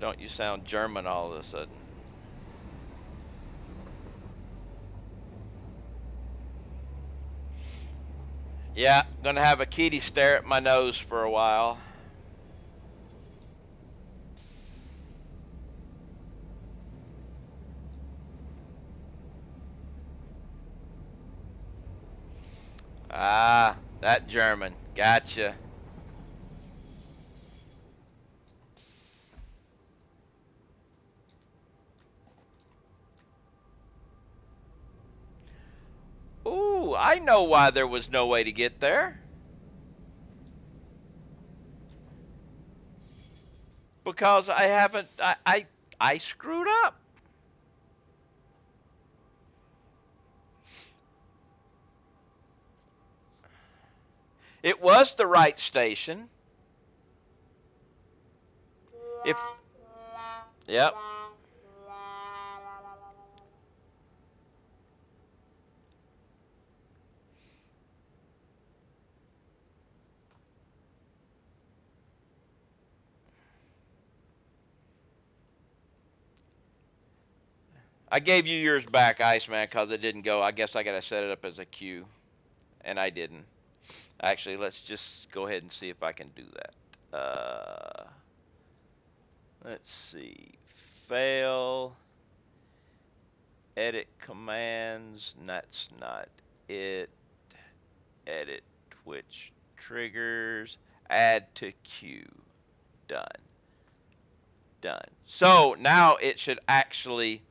Speaker 1: Don't you sound German all of a sudden? Yeah, gonna have a kitty stare at my nose for a while. Ah, that German. Gotcha. Ooh, I know why there was no way to get there. Because I haven't, I screwed up. It was the right station. If, yep. I gave you yours back, Iceman, because it didn't go. I guess I got to set it up as a queue, and I didn't. Actually, let's just go ahead and see if I can do that. Let's see. Fail. Edit commands. That's not it. Edit Twitch triggers. Add to queue. Done. Done. So now it should actually,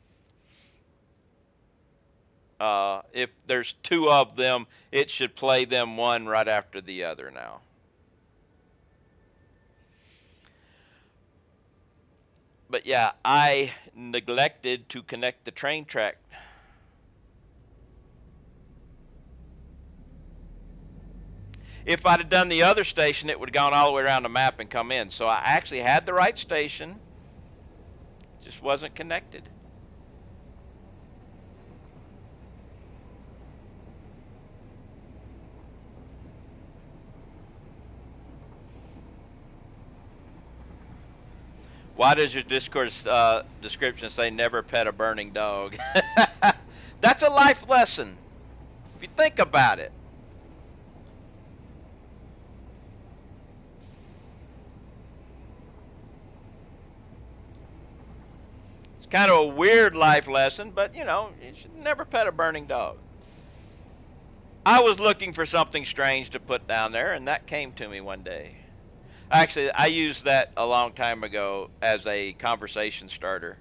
Speaker 1: if there's two of them, it should play them one right after the other now. But yeah, I neglected to connect the train track. If I'd have done the other station, it would have gone all the way around the map and come in. So I actually had the right station, just wasn't connected. Why does your Discord description say never pet a burning dog? That's a life lesson. If you think about it. It's kind of a weird life lesson, but you know, you should never pet a burning dog. I was looking for something strange to put down there, and that came to me one day. Actually, I used that a long time ago as a conversation starter.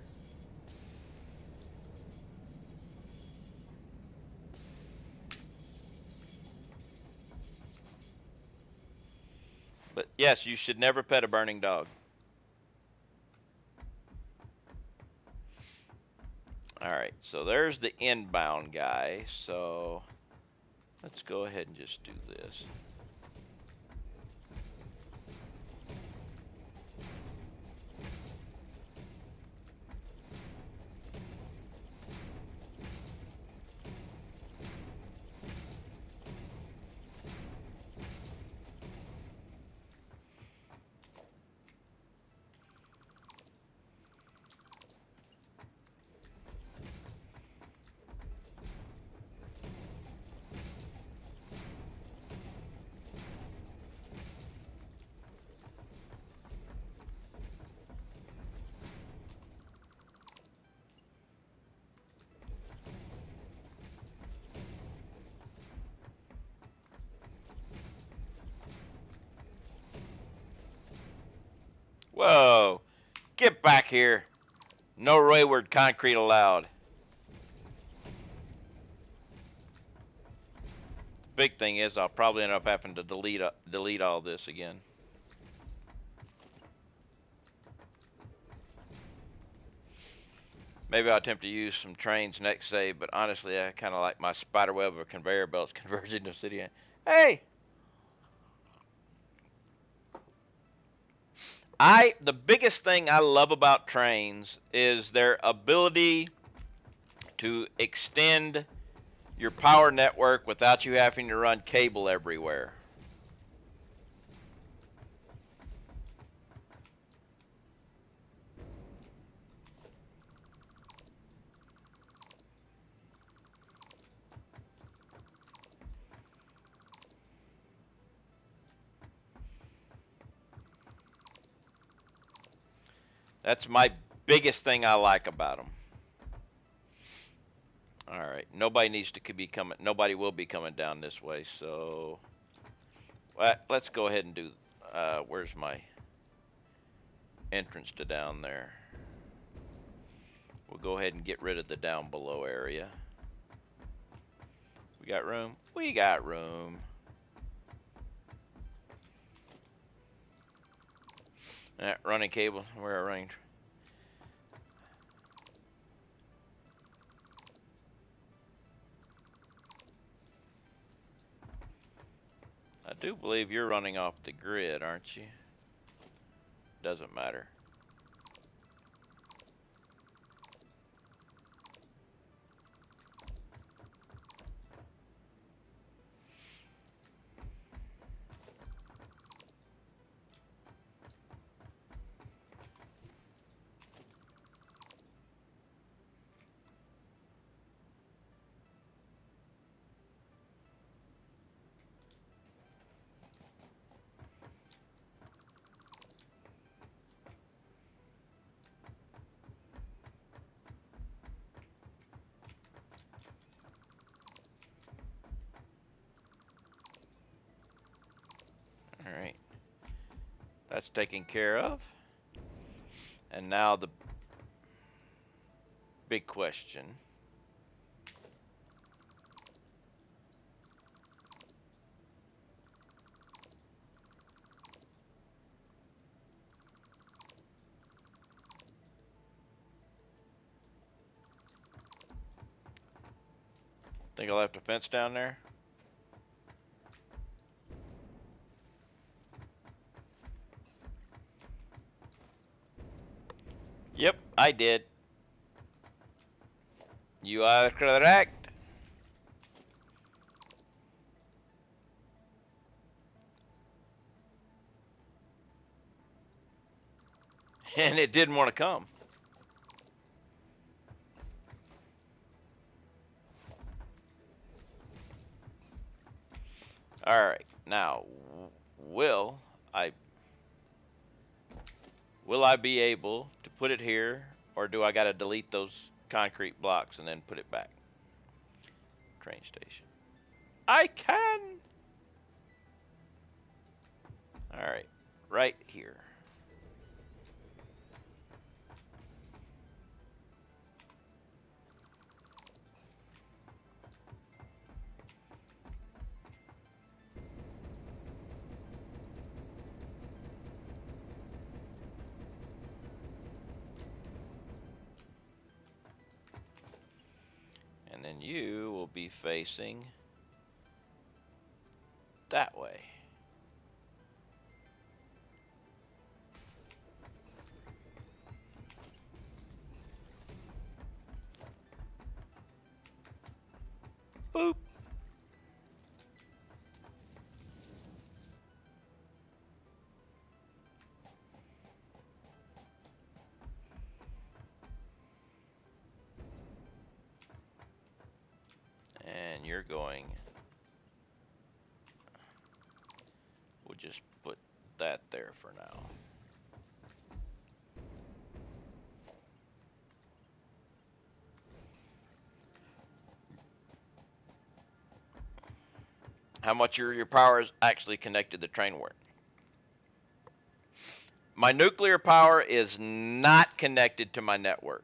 Speaker 1: But yes, you should never pet a burning dog. Alright, so there's the inbound guy. So let's go ahead and just do this. Whoa! Get back here! No wayward concrete allowed. Big thing is I'll probably end up having to delete all this again. Maybe I'll attempt to use some trains next save, but honestly, I kind of like my spider web of conveyor belts converging to city. Hey! The biggest thing I love about trains is their ability to extend your power network without you having to run cable everywhere. That's my biggest thing I like about them. All right, nobody needs to be coming. Nobody will be coming down this way. So let's go ahead and do. Where's my entrance to down there? We'll go ahead and get rid of the down below area. We got room? We got room. Running cable. We're arranged. I do believe you're running off the grid, aren't you? Doesn't matter. Alright. That's taken care of. And now the big question. Think I left a fence down there? Yep, I did. You are correct. And it didn't want to come. All right, now will I be able to put it here, or do I got to delete those concrete blocks and then put it back? Train station. I can. All right, right here. And then you will be facing that way. Boop. And you're going, we'll just put that there for now. How much your power is actually connected to train work? My nuclear power is not connected to my network.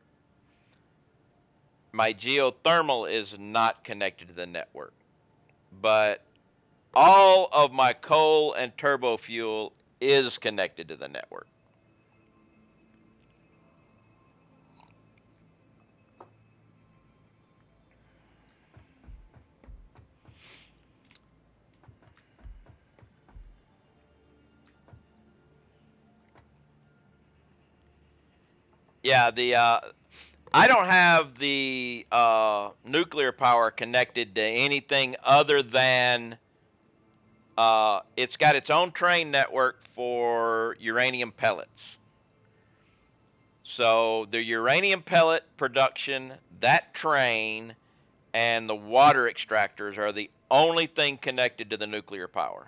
Speaker 1: My geothermal is not connected to the network. But all of my coal and turbo fuel is connected to the network. Yeah, I don't have the nuclear power connected to anything other than it's got its own train network for uranium pellets. So the uranium pellet production, that train, and the water extractors are the only thing connected to the nuclear power.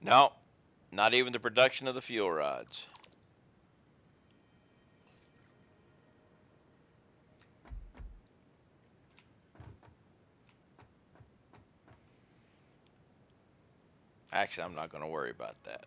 Speaker 1: No, not even the production of the fuel rods. Actually, I'm not going to worry about that.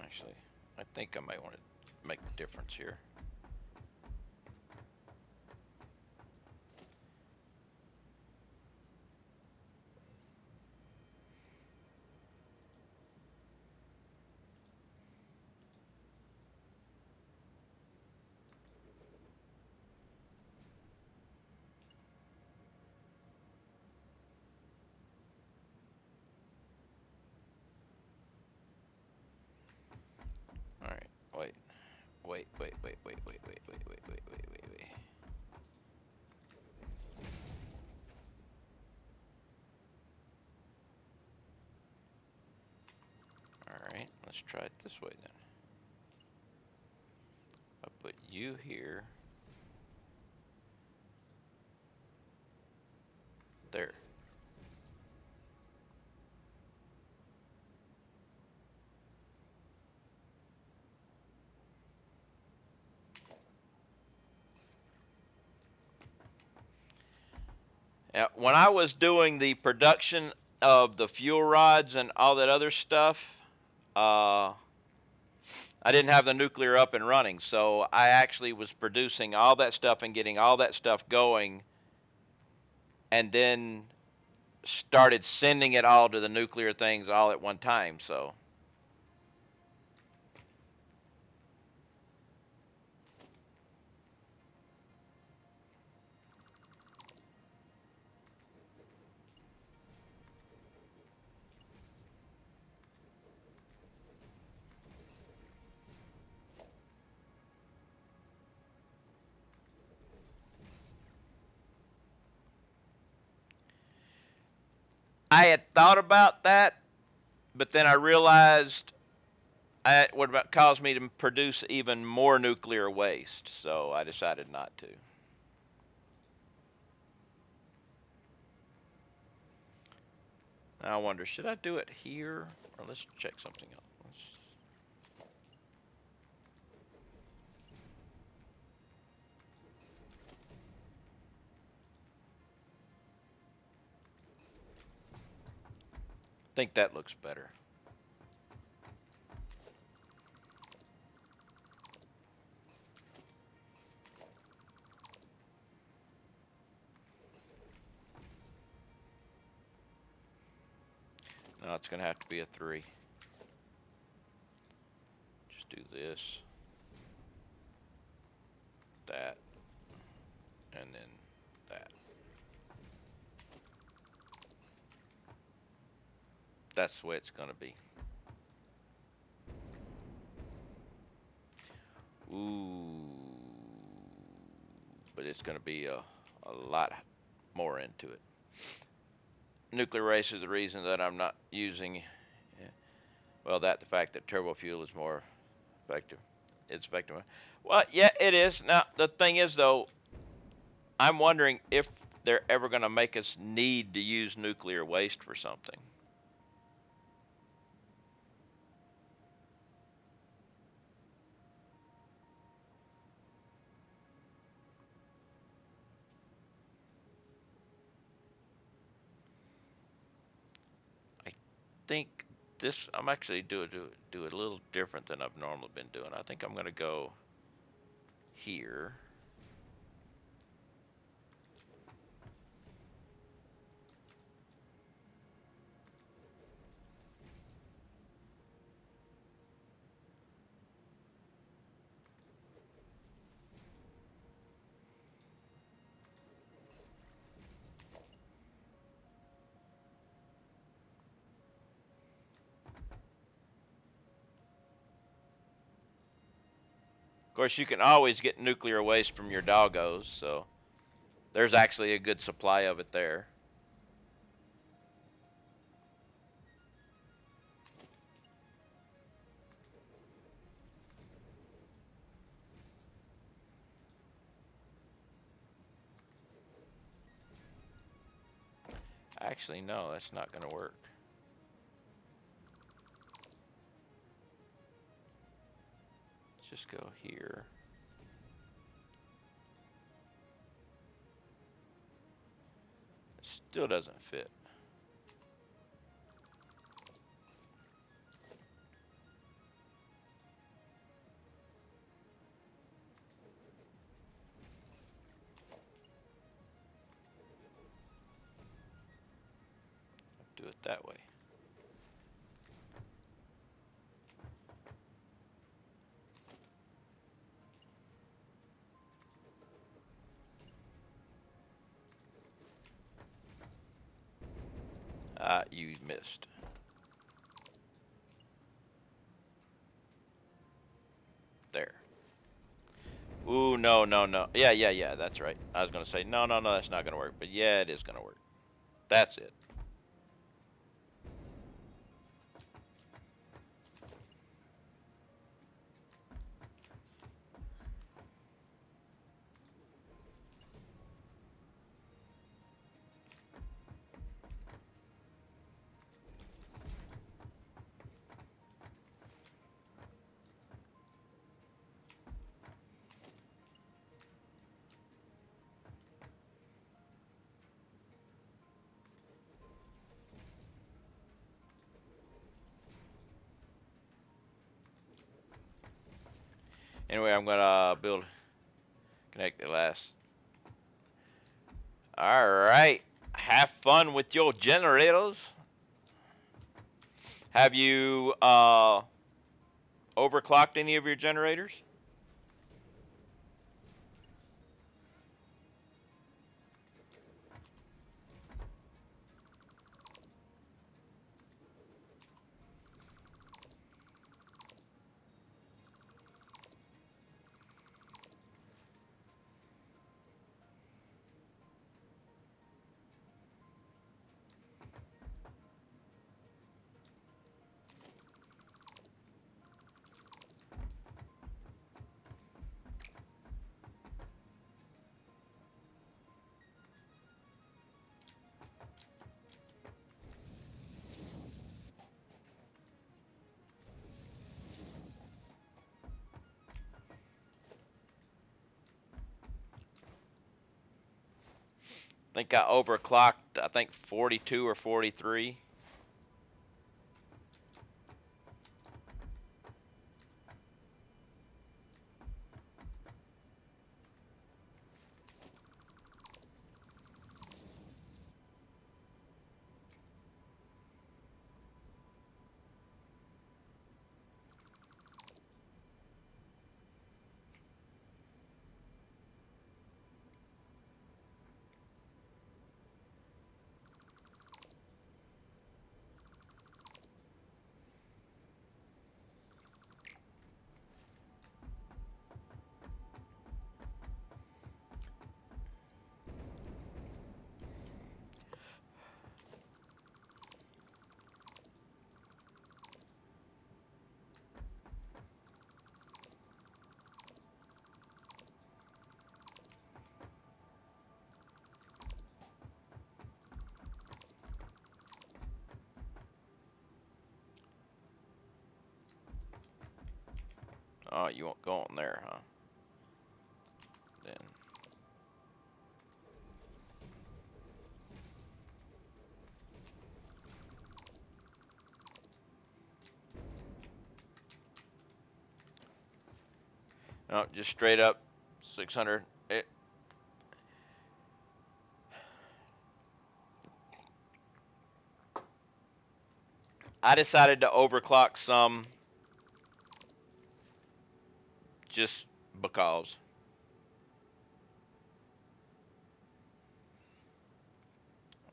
Speaker 1: Actually, I think I might want to make a difference here. Wait. Alright, let's try it this way then. I'll put you here. There. Now, when I was doing the production of the fuel rods and all that other stuff, I didn't have the nuclear up and running, so I actually was producing all that stuff and getting all that stuff going, and then started sending it all to the nuclear things all at one time. So I had thought about that, but then I realized it would cause me to produce even more nuclear waste, so I decided not to. Now I wonder, should I do it here? Or let's check something else. I think that looks better. No, it's going to have to be a 3. Just do this, that, and then that. That's the way it's going to be. Ooh. But it's going to be a lot more into it. Nuclear waste is the reason that I'm not using, well, the fact that turbo fuel is more effective. It's effective. Well, yeah, it is. Now, the thing is, though, I'm wondering if they're ever going to make us need to use nuclear waste for something. I think this, I'm actually do it a little different than I've normally been doing. I think I'm going to go here. Of course, you can always get nuclear waste from your doggos, so there's actually a good supply of it there. Actually, no, that's not going to work. Let's just go here. It still doesn't fit. Do it that way. You missed. There. no. Yeah. That's right. I was gonna say no. That's not gonna work. But yeah, it is gonna work. That's it. Anyway, I'm gonna connect the last. All right. Have fun with your generators. Have you overclocked any of your generators? I think I overclocked. I think 42 or 43. Oh, you won't go on there, huh? Then. No, just straight up 600. I decided to overclock some just because.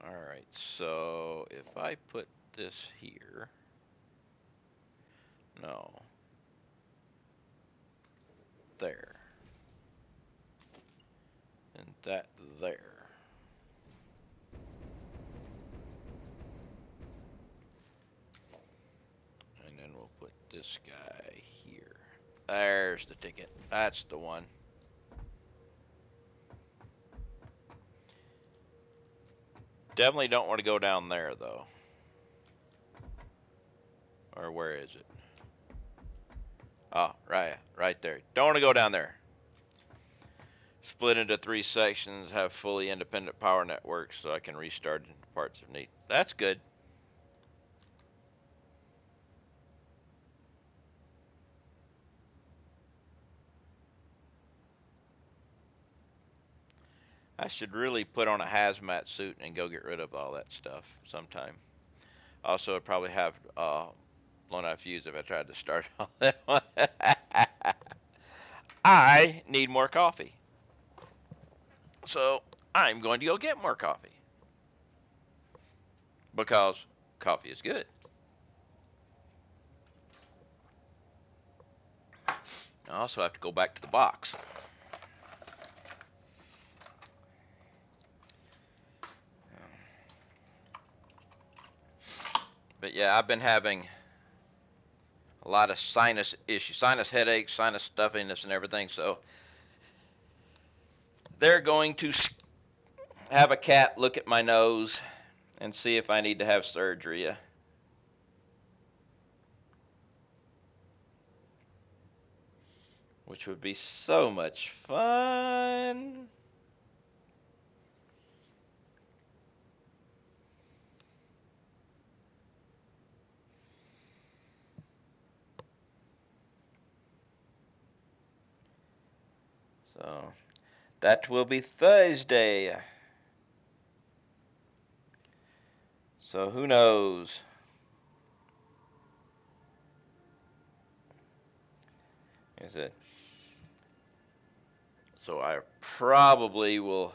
Speaker 1: Alright, so if I put this here. No. There. And that there. And then we'll put this guy here. There's the ticket. That's the one. Definitely don't want to go down there, though. Or where is it? Oh, right there. Don't want to go down there. Split into 3 sections, have fully independent power networks so I can restart into parts if need. That's good. I should really put on a hazmat suit and go get rid of all that stuff sometime. Also, I'd probably have blown out fuse if I tried to start all that one. I need more coffee. So I'm going to go get more coffee. Because coffee is good. I also have to go back to the box. But yeah, I've been having a lot of sinus issues, sinus headaches, sinus stuffiness, and everything. So they're going to have a cat look at my nose and see if I need to have surgery. Which would be so much fun. So that will be Thursday. So who knows? Is it? So I probably will,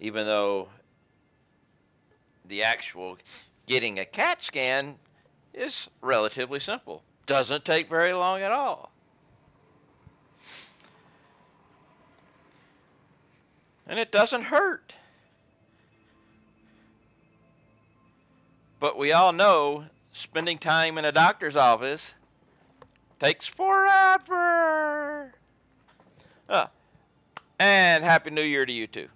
Speaker 1: even though the actual getting a CAT scan is relatively simple. Doesn't take very long at all. And it doesn't hurt. But we all know spending time in a doctor's office takes forever. Uh, and Happy New Year to you too.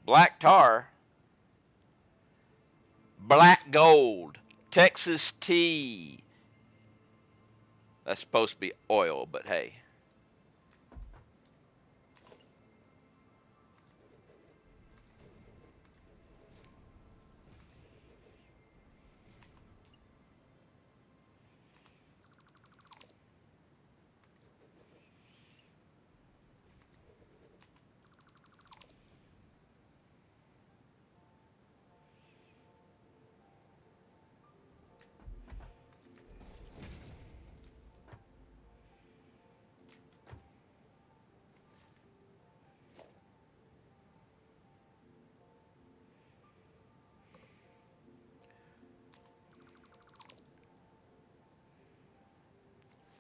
Speaker 1: Black tar, black gold, Texas tea. That's supposed to be oil, but hey.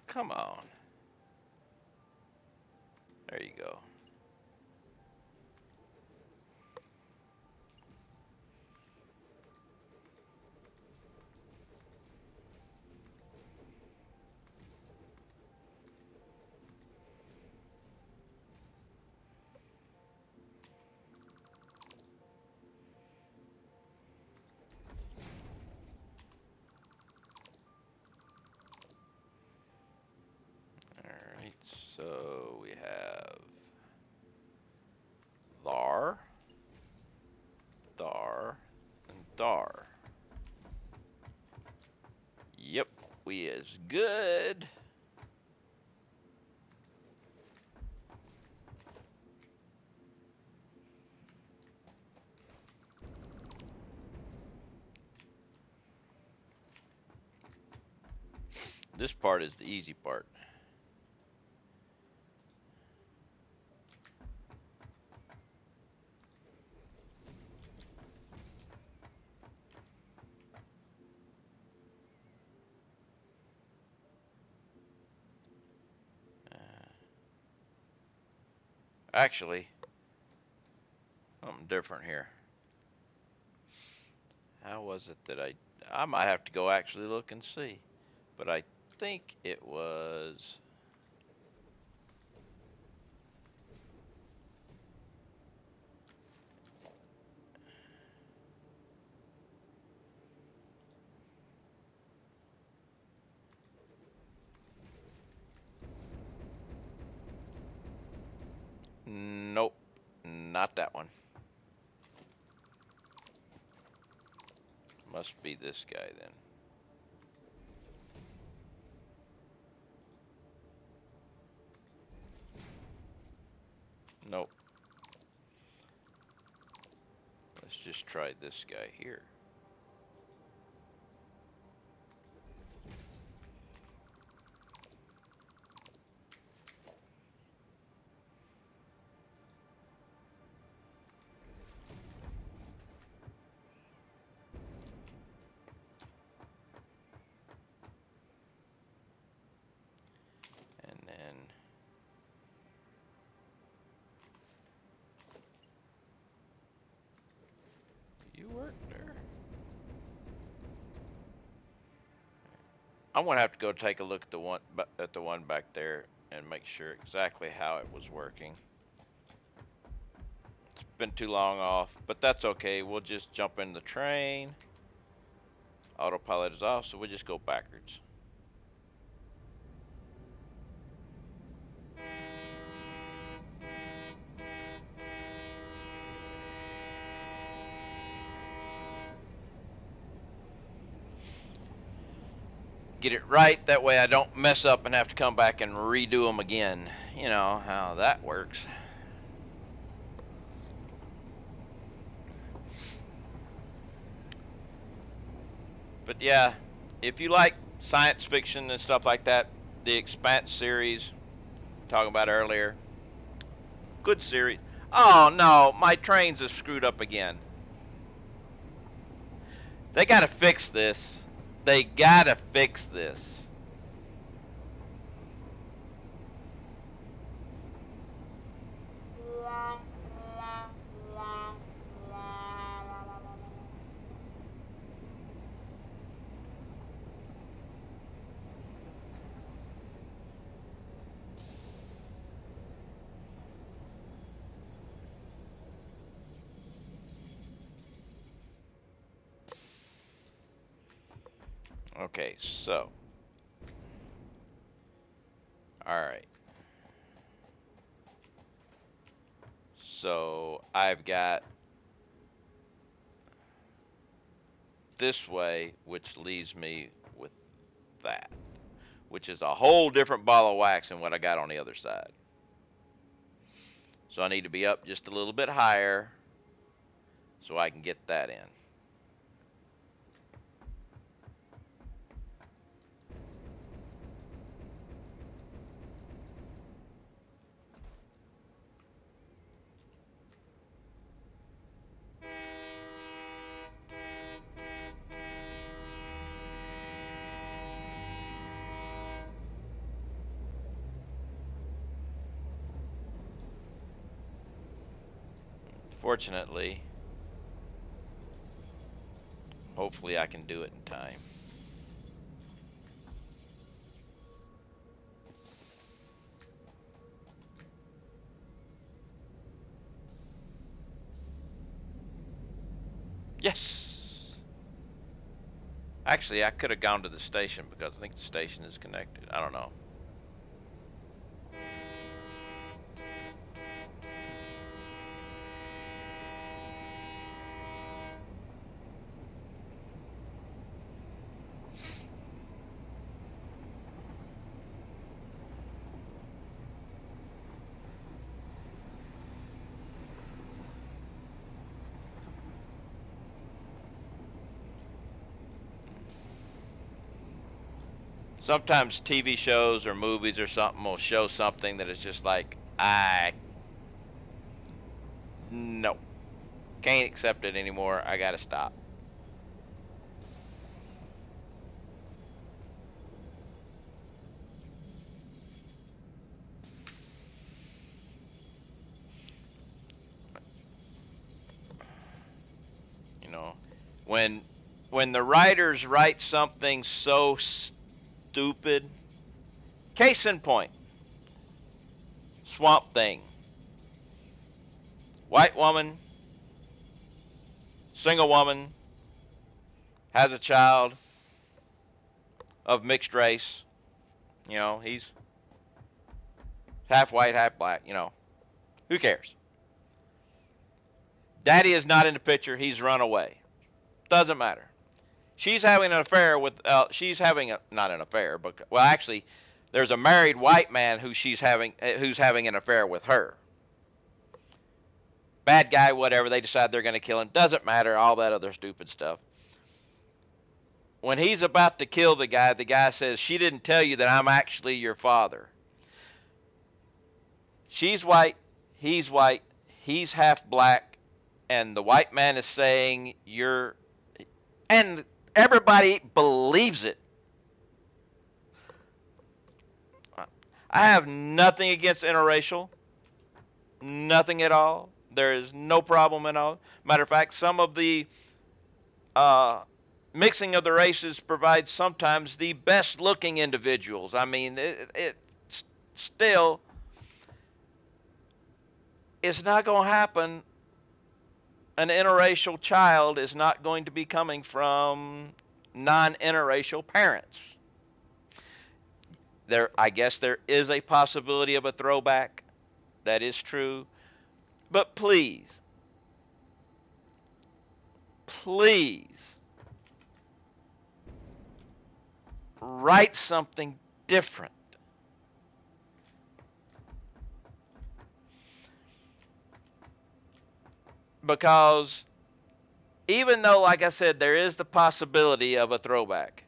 Speaker 1: Come on. There you go. Alright, so we have Thar, Thar, and Thar. Yep, we is good. This part is the easy part. Actually, something different here. How was it that I might have to go actually look and see, but I think it was. Nope, not that one. Must be this guy then. Nope. Let's just try this guy here. And then I'm gonna have to go take a look at the one back there and make sure exactly how it was working. It's been too long off, but that's okay. We'll just jump in the train. Autopilot is off, so we'll just go backwards. Get it right, that way I don't mess up and have to come back and redo them again. You know how that works. But yeah, if you like science fiction and stuff like that, the Expanse series, talking about earlier, good series. Oh no, my trains are screwed up again. They gotta fix this. They gotta fix this. Okay, so. Alright. So I've got this way, which leaves me with that, which is a whole different ball of wax than what I got on the other side. So I need to be up just a little bit higher so I can get that in. Fortunately, hopefully I can do it in time. Yes! Actually, I could have gone to the station because I think the station is connected. I don't know. Sometimes TV shows or movies or something will show something that is just like, no, can't accept it anymore. I gotta stop. You know, when when the writers write something so stupid, case in point, Swamp Thing, white woman, single woman, has a child of mixed race. You know, he's half white, half black. You know, who cares? Daddy is not in the picture. He's run away. Doesn't matter. She's having an affair with. She's having not an affair, but well, actually, there's a married white man who's having an affair with her. Bad guy, whatever. They decide they're going to kill him. Doesn't matter. All that other stupid stuff. When he's about to kill the guy says, "She didn't tell you that I'm actually your father." She's white. He's half black, and the white man is saying, "You're," and everybody believes it. I have nothing against interracial, nothing at all. There is no problem at all. Matter of fact, some of the uh, mixing of the races provides sometimes the best looking individuals. I mean, it still, it's not going to happen. An interracial child is not going to be coming from non-interracial parents. I guess there is a possibility of a throwback. That is true. But please, please write something different. Because even though, like I said, there is the possibility of a throwback,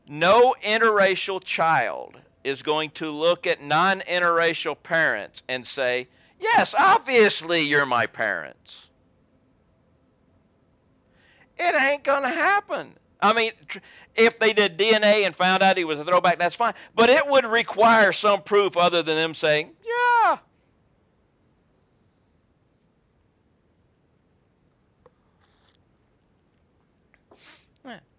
Speaker 1: no interracial child is going to look at non-interracial parents and say, yes, obviously you're my parents. It ain't going to happen. I mean, if they did DNA and found out he was a throwback, that's fine. But it would require some proof other than them saying, yeah.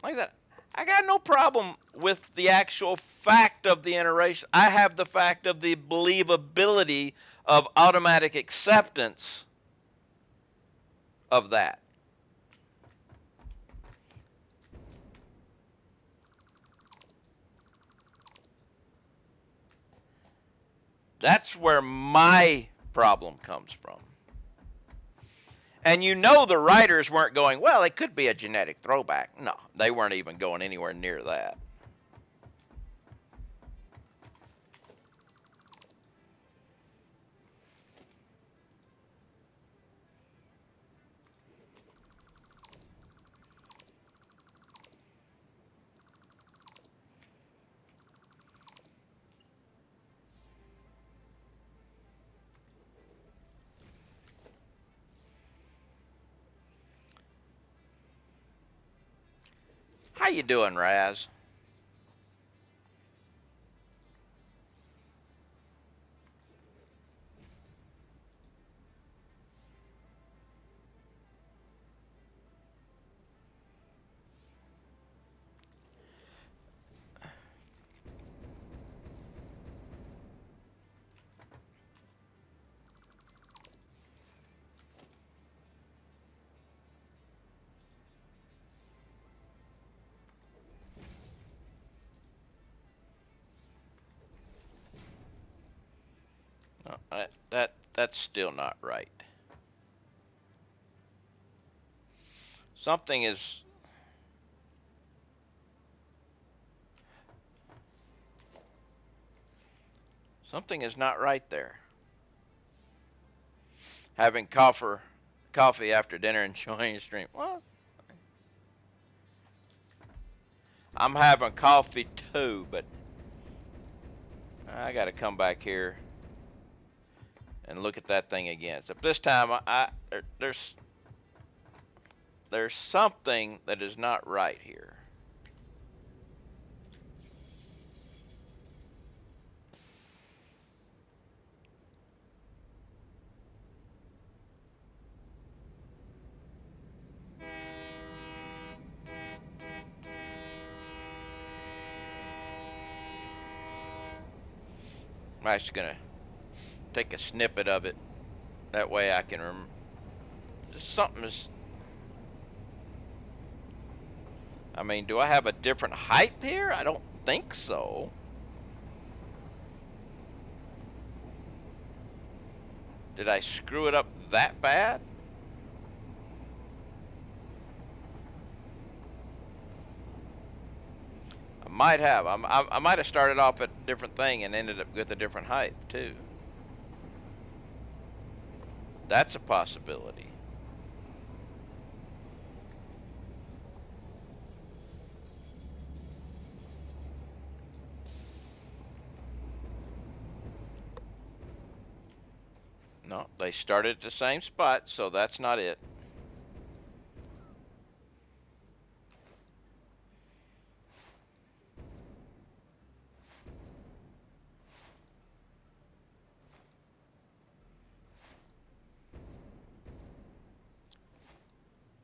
Speaker 1: Like that. I got no problem with the actual fact of the interracial. I have the fact of the believability of automatic acceptance of that. That's where my problem comes from. And you know the writers weren't going, well, it could be a genetic throwback. No, they weren't even going anywhere near that. How you doing, Raz? No, that's still not right. Something is something is not right there. Having coffee after dinner and enjoying your stream. Well, I'm having coffee too, but I got to come back here and look at that thing again. So this time, there's something that is not right here. I'm actually gonna take a snippet of it. That way I can remember. Something is. I mean, do I have a different height here? I don't think so. Did I screw it up that bad? I might have. I might have started off at a different thing and ended up with a different height too. That's a possibility. No, they started at the same spot, so that's not it.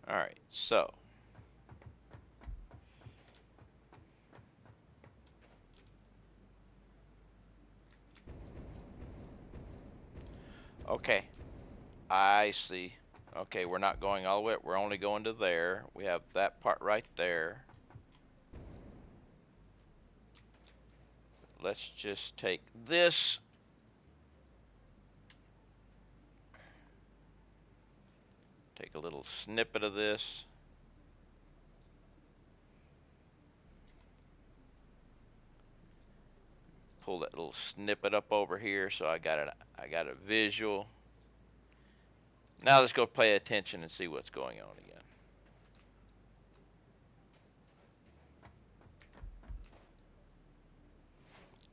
Speaker 1: All right, so Okay, I see. Okay, we're not going all the way up. We're only going to there. We have that part right there. Let's just take this. Take a little snippet of this. Pull that little snippet up over here so I got a visual. Now let's go pay attention and see what's going on again.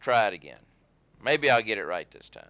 Speaker 1: Try it again. Maybe I'll get it right this time.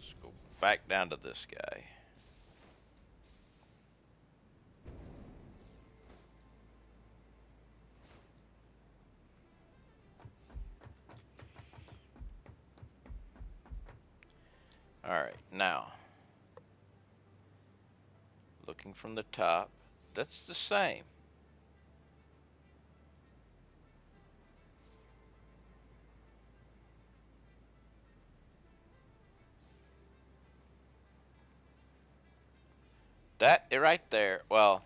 Speaker 1: Let's go back down to this guy. All right, now looking from the top, that's the same. That right there, well,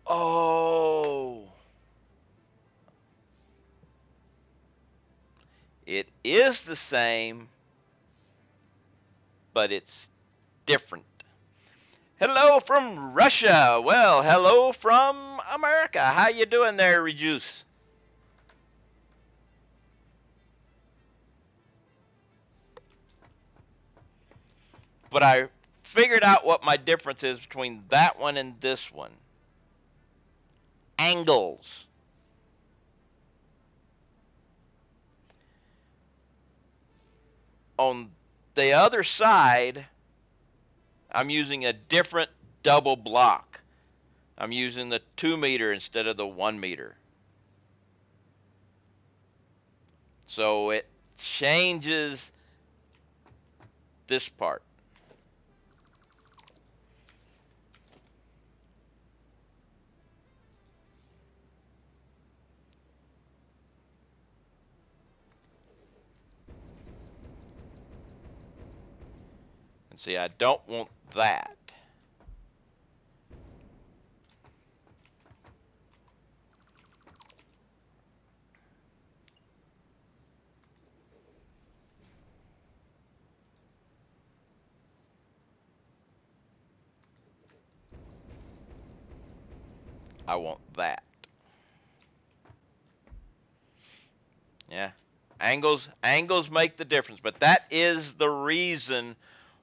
Speaker 1: oh, it is the same, but it's different. Hello from Russia. Well, hello from America. How you doing there, Rejuice? But I figured out what my difference is between that one and this one. Angles. On the other side, I'm using a different double block. I'm using the 2 meter instead of the 1 meter. So it changes this part. And see, I don't want that. I want that. Yeah. Angles make the difference, but that is the reason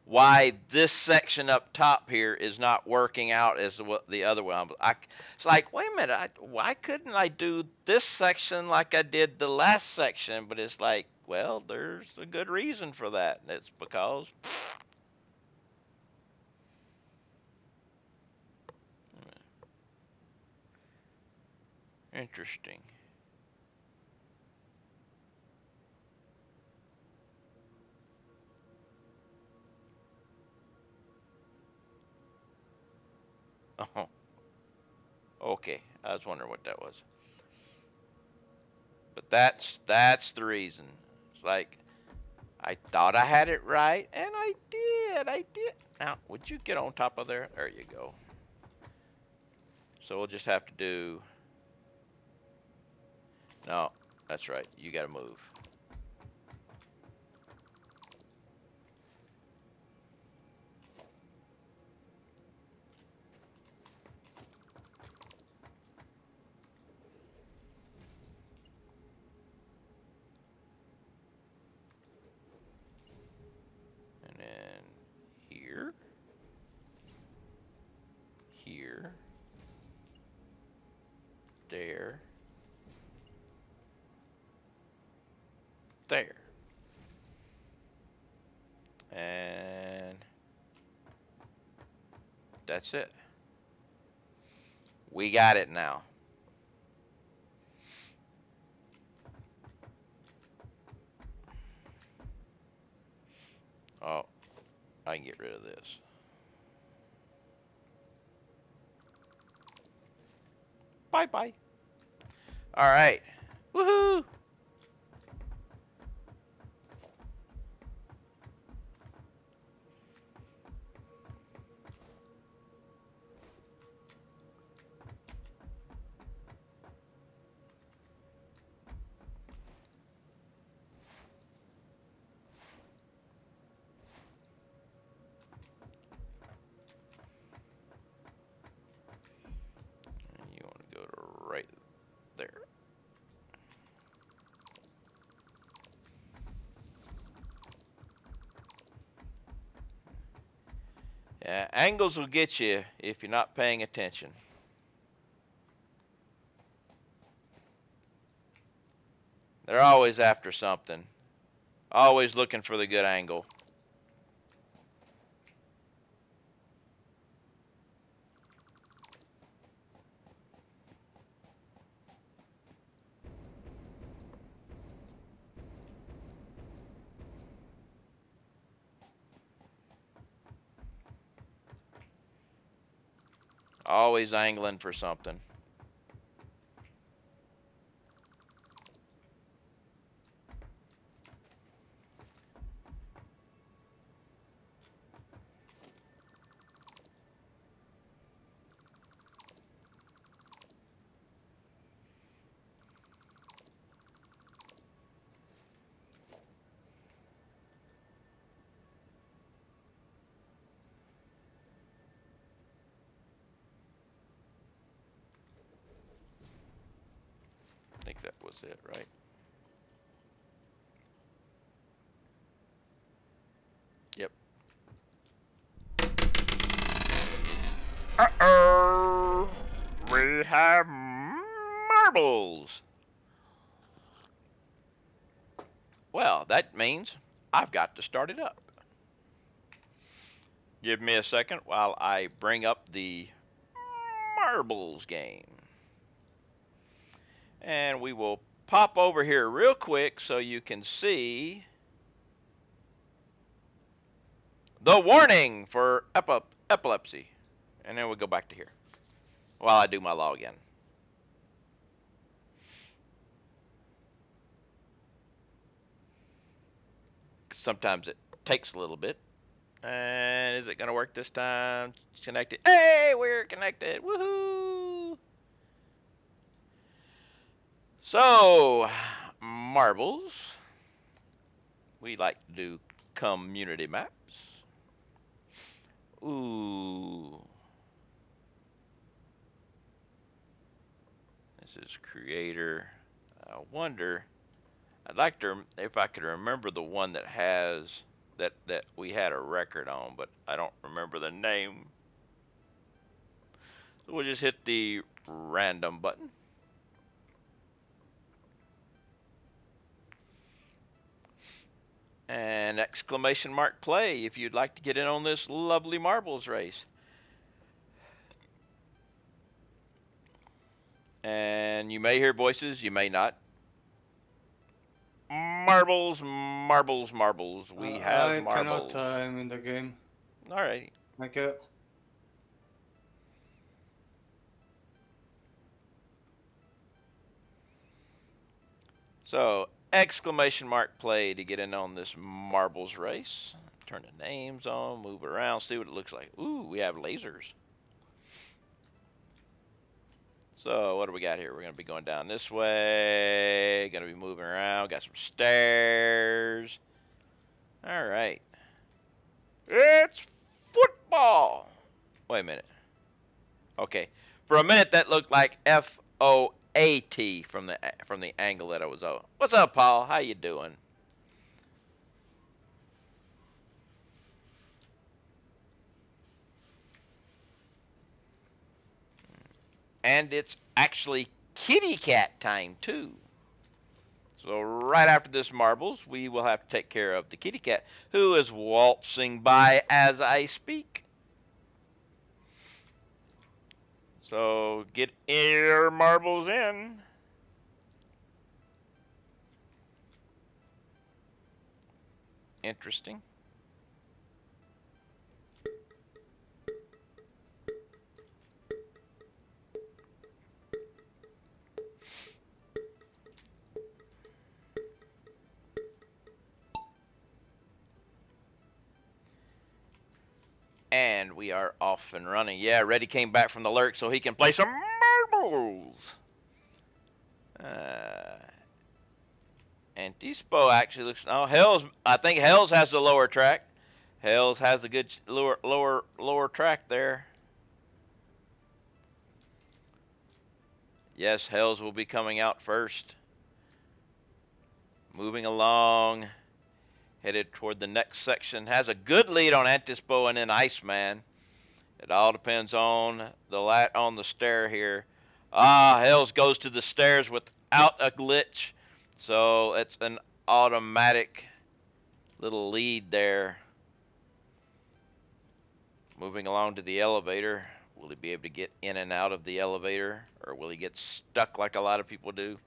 Speaker 1: why this section up top here is not working out as the other one. It's like, wait a minute, why couldn't I do this section like I did the last section? But it's like, well, there's a good reason for that. It's because interesting. Oh, okay. I was wondering what that was. But that's the reason. It's like I thought I had it right, and I did. I did. Now, would you get on top of there? There you go. So we'll just have to do. No, That's right. You got to move. And then here, here, there, there. And that's it. We got it now. Oh, I can get rid of this. Bye-bye. All right. Woohoo! And you want to go to right there. Yeah, angles will get you if you're not paying attention. They're always after something. Always looking for the good angle. Always angling for something. I think that was it, right? Yep. Uh-oh. We have marbles. Well, that means I've got to start it up. Give me a second while I bring up the marbles game. And we will pop over here real quick so you can see the warning for epilepsy. And then we'll go back to here while I do my login. Sometimes it takes a little bit. And is it going to work this time? It's connected. Hey, we're connected. Woohoo! So, marbles. We like to do community maps. Ooh. This is creator. I wonder. I'd like to if I could remember the one that has that we had a record on, but I don't remember the name. So we'll just hit the random button. And exclamation mark play if you'd like to get in on this lovely marbles race. And you may hear voices, you may not. Marbles, marbles, marbles. We have
Speaker 2: I
Speaker 1: marbles.
Speaker 2: cannot. I'm in the game.
Speaker 1: Alright.
Speaker 2: Thank you.
Speaker 1: So, exclamation mark play to get in on this marbles race. Turn the names on, move around, see what it looks like. Ooh, we have lasers. So what do we got here? We're going to be going down this way. Going to be moving around. Got some stairs. All right. It's football. Wait a minute. Okay. For a minute, that looked like FOAT from the angle that I was on. What's up, Paul? How you doing? And it's actually kitty cat time too. So right after this marbles, we will have to take care of the kitty cat, who is waltzing by as I speak. So get your marbles in. Interesting. And we are off and running. Yeah, Reddy came back from the lurk so he can play some marbles. And Dispo actually looks. Oh, Hells. I think Hells has the lower track. Hells has a good lower track there. Yes, Hells will be coming out first. Moving along, headed toward the next section. Has a good lead on Antispo and then Iceman. It all depends on the stair here. Hells goes to the stairs without a glitch, so it's an automatic little lead there. Moving along to the elevator. Will he be able to get in and out of the elevator, or will he get stuck like a lot of people do?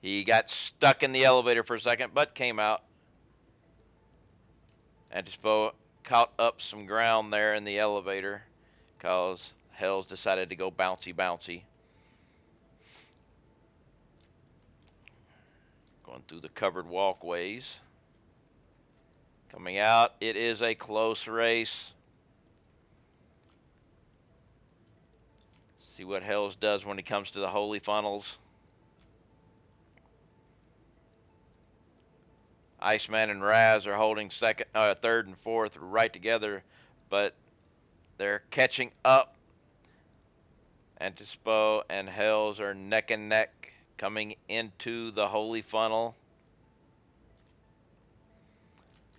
Speaker 1: He got stuck in the elevator for a second, but came out. Antispo caught up some ground there in the elevator because Hells decided to go bouncy bouncy. Going through the covered walkways. Coming out, it is a close race. See what Hells does when it comes to the holy funnels. Iceman and Raz are holding third and fourth right together, but they're catching up. Antispo and Hells are neck and neck coming into the holy funnel.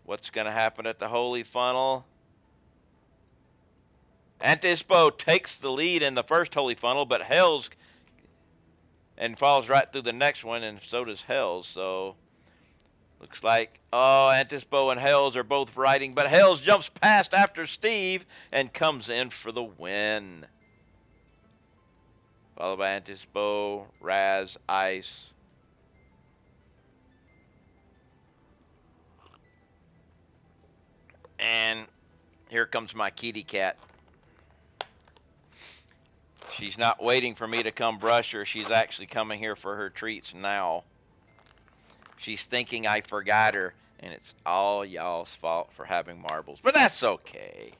Speaker 1: What's going to happen at the holy funnel? Antispo takes the lead in the first holy funnel, but Hells and falls right through the next one, and so does Hells. So looks like Antispo and Hells are both riding, but Hells jumps past after Steve and comes in for the win. Followed by Antispo, Raz, Ice. And here comes my kitty cat. She's not waiting for me to come brush her. She's actually coming here for her treats now. She's thinking I forgot her, and it's all y'all's fault for having marbles. But that's okay.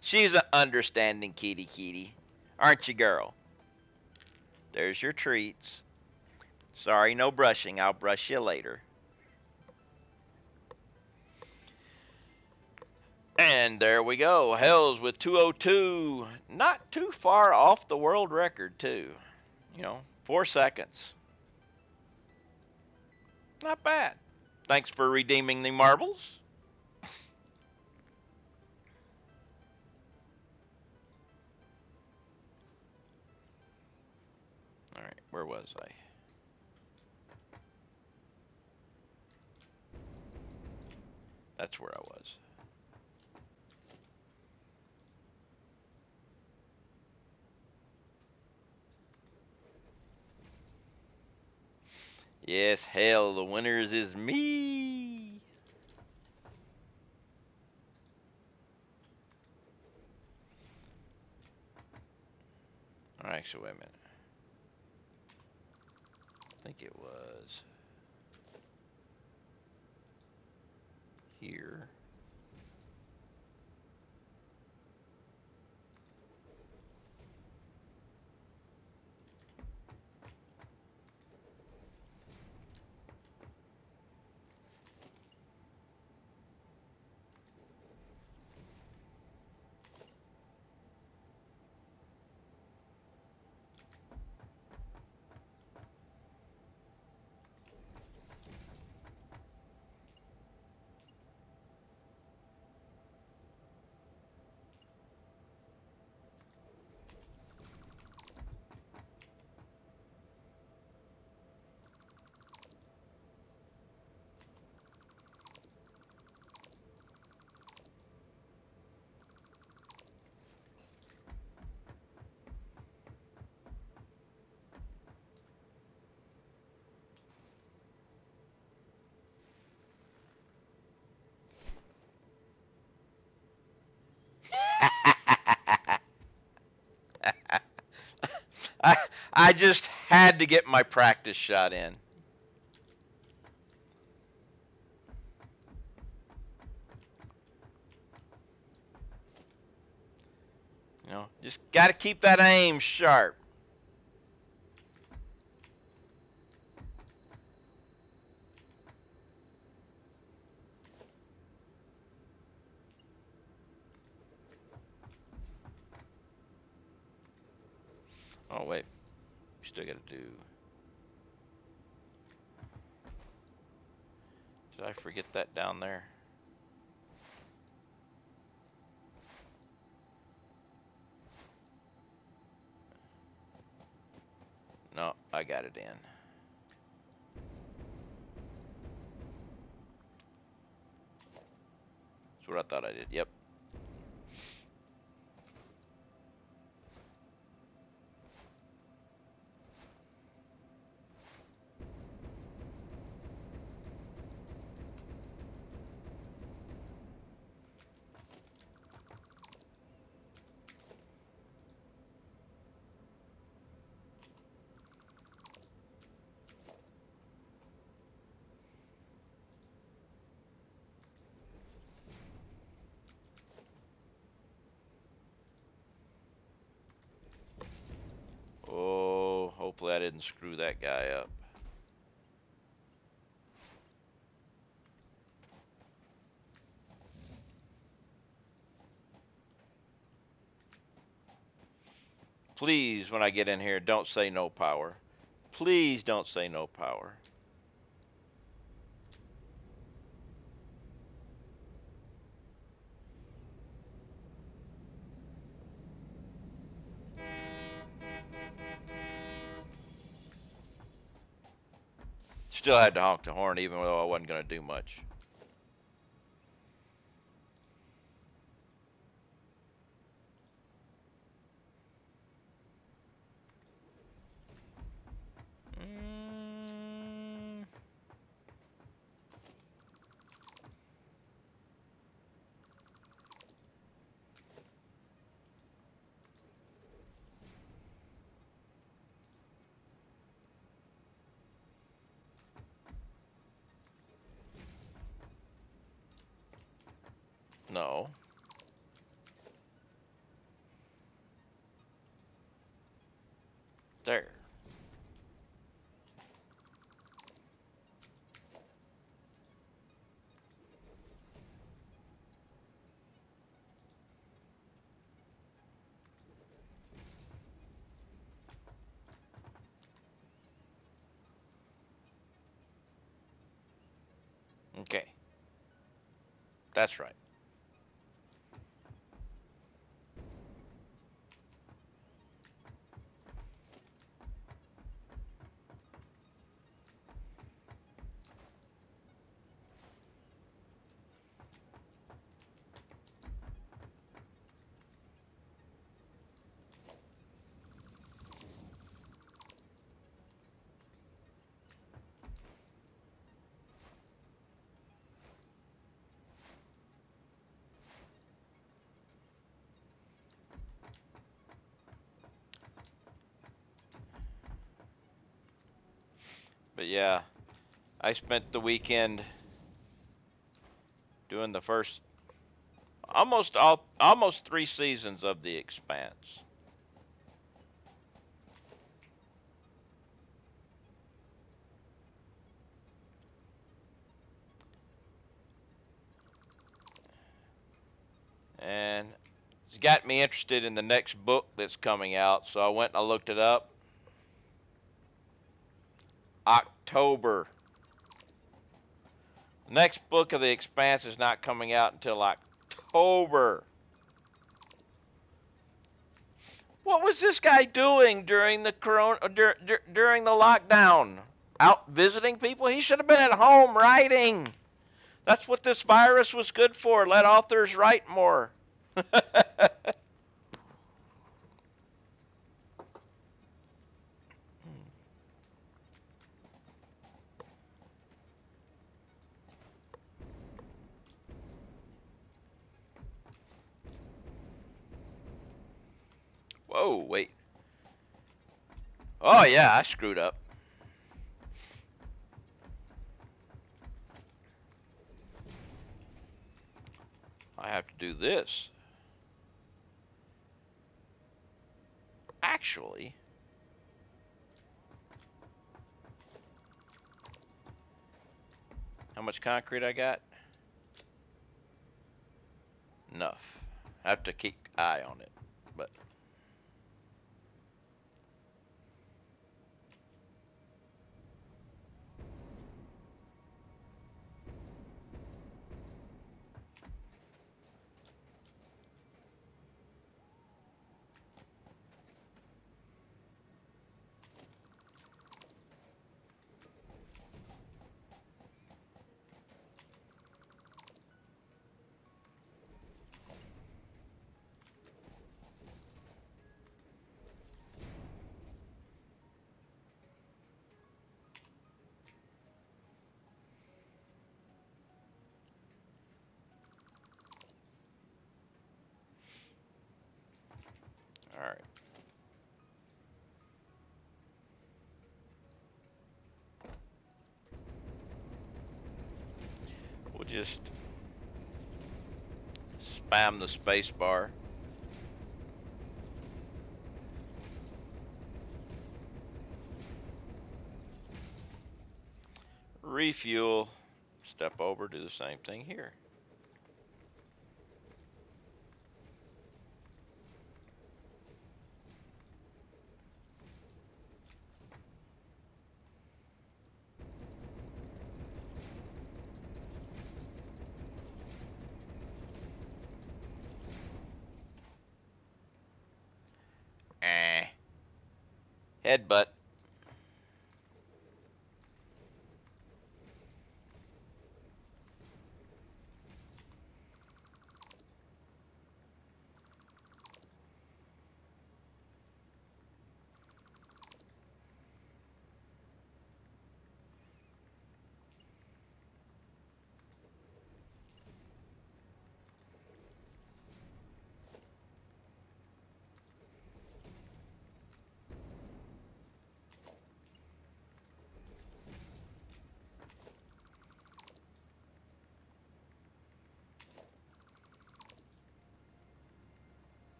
Speaker 1: She's an understanding kitty. Aren't you, girl? There's your treats. Sorry, no brushing. I'll brush you later. And there we go. Hells with 2:02. Not too far off the world record, too. 4 seconds. Not bad. Thanks for redeeming the marbles. All right, where was I? That's where I was. Yes, hell, the winners is me. All right, actually, wait a minute. I think it was here. I, I just had to get my practice shot in. You know, just got to keep that aim sharp. Oh, wait. We still got to do. Did I forget that down there? No, I got it in. That's what I thought I did. Yep. Oh, hopefully I didn't screw that guy up. Please, when I get in here, don't say no power. Please don't say no power. Still had to honk the horn even though I wasn't going to do much. Mm. No. There. Okay. That's right. But yeah, I spent the weekend doing the first almost 3 seasons of The Expanse. And it's got me interested in the next book that's coming out, so I went and I looked it up. October. The next book of The Expanse is not coming out until October. What was this guy doing during the during the lockdown? Out visiting people? He should have been at home writing. That's what this virus was good for. Let authors write more. Oh, wait. Oh, yeah, I screwed up. I have to do this. Actually, how much concrete I got? Enough. I have to keep eye on it, but all right. We'll just spam the space bar. Refuel. Step over, do the same thing here. Headbutt.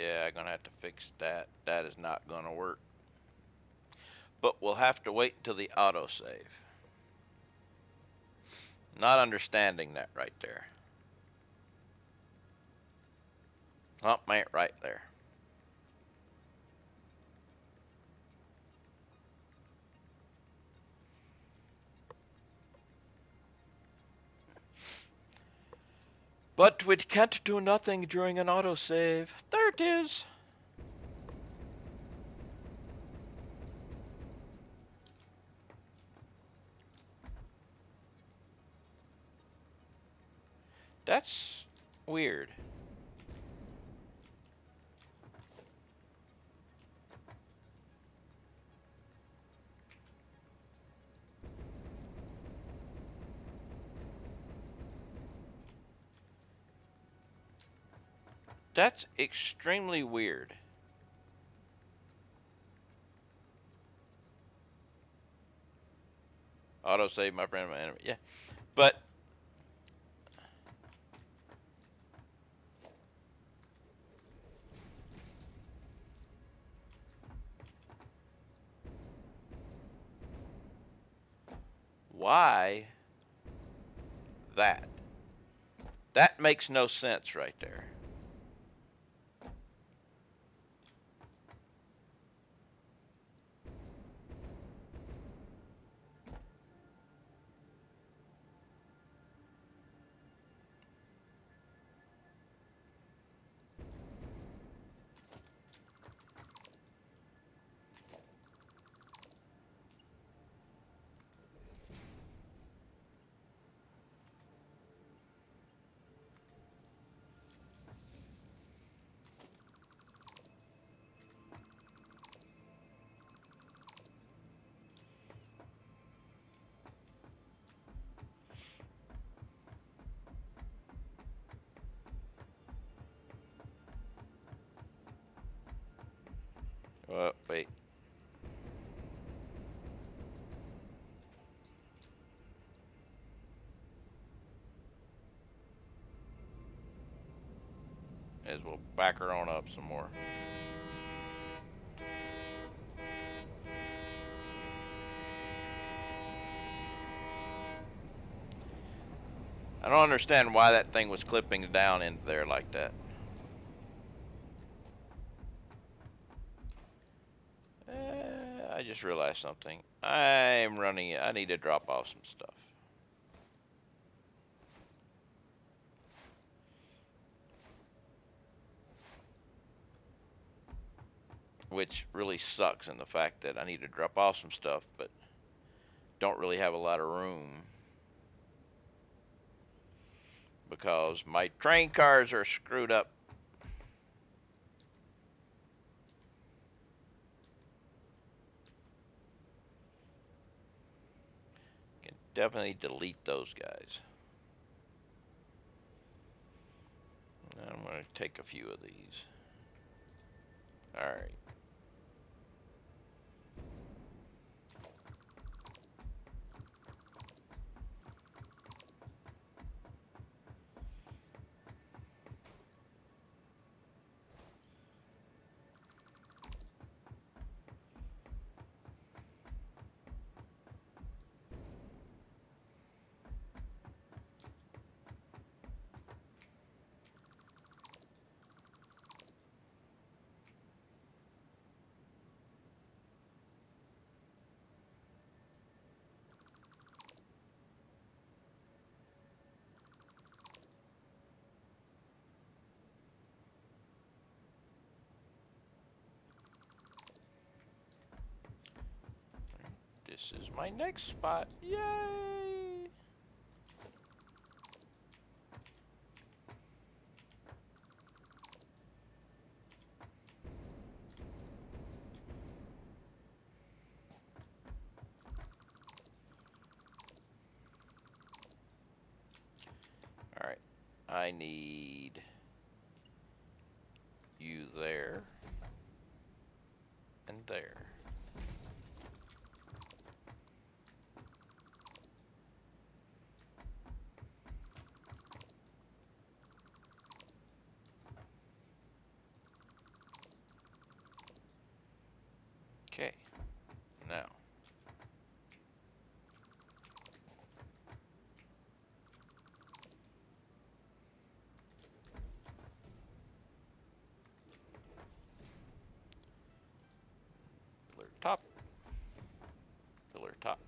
Speaker 1: Yeah, I'm gonna have to fix that. That is not gonna work. But we'll have to wait until the autosave. Not understanding that right there. Oh, ain't right there. But we can't do nothing during an autosave. There it is. That's weird. That's extremely weird. Autosave, my friend, my enemy. Yeah. But why that? That makes no sense right there. Wait. As we'll back her on up some more. I don't understand why that thing was clipping down into there like that. I just realized something. I'm running it. I need to drop off some stuff. Which really sucks in the fact that I need to drop off some stuff, but don't really have a lot of room because my train cars are screwed up. Can definitely delete those guys. I'm going to take a few of these. Alright. This is my next spot. Yay! Alright. I need you there and there. Okay. Now. Pillar top. Pillar top.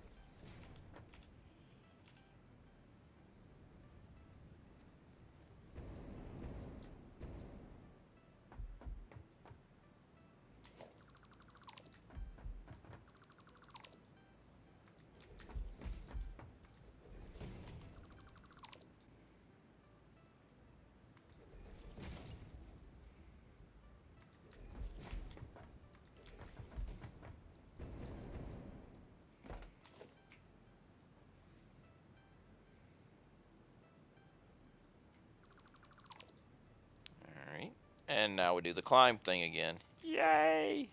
Speaker 1: Alright. And now we do the climb thing again. Yay!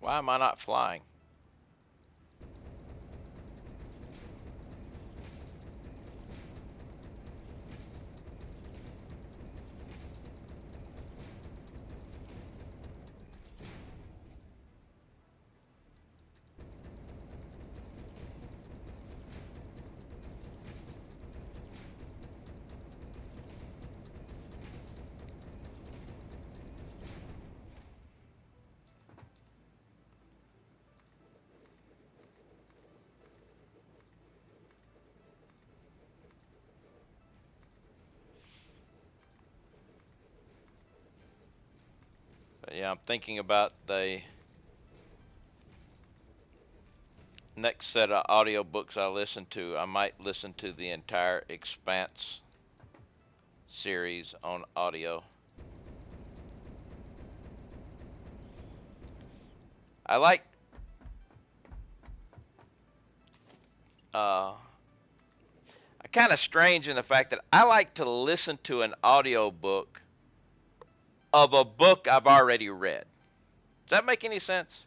Speaker 1: Why am I not flying? But yeah, I'm thinking about the next set of audiobooks I listen to. I might listen to the entire Expanse series on audio. I like uh, kind of strange in the fact that I like to listen to an audio book of a book I've already read. Does that make any sense?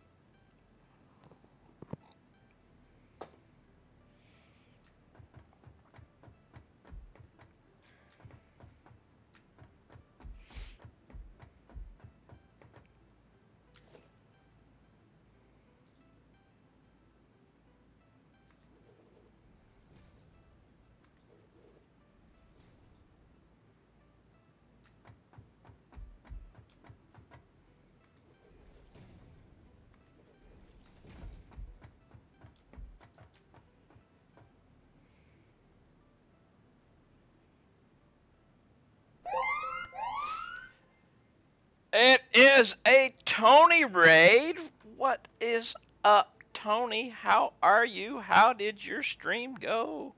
Speaker 1: It is a Tony raid. What is up, Tony? How are you? How did your stream go?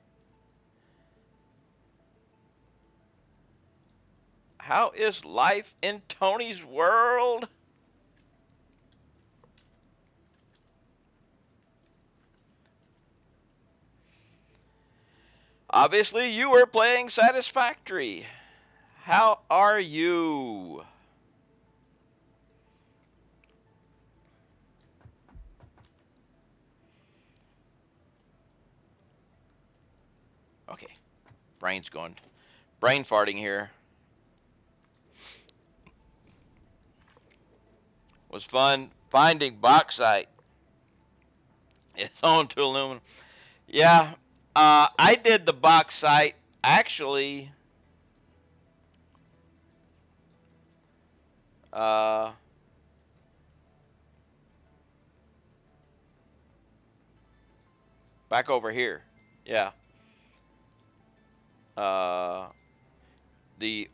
Speaker 1: How is life in Tony's world? Obviously, you were playing Satisfactory. How are you? Okay, brain's going. Brain farting here. Was fun finding bauxite. It's on to aluminum. Yeah, I did the bauxite actually. Uh, Back over here. Yeah. Uh, the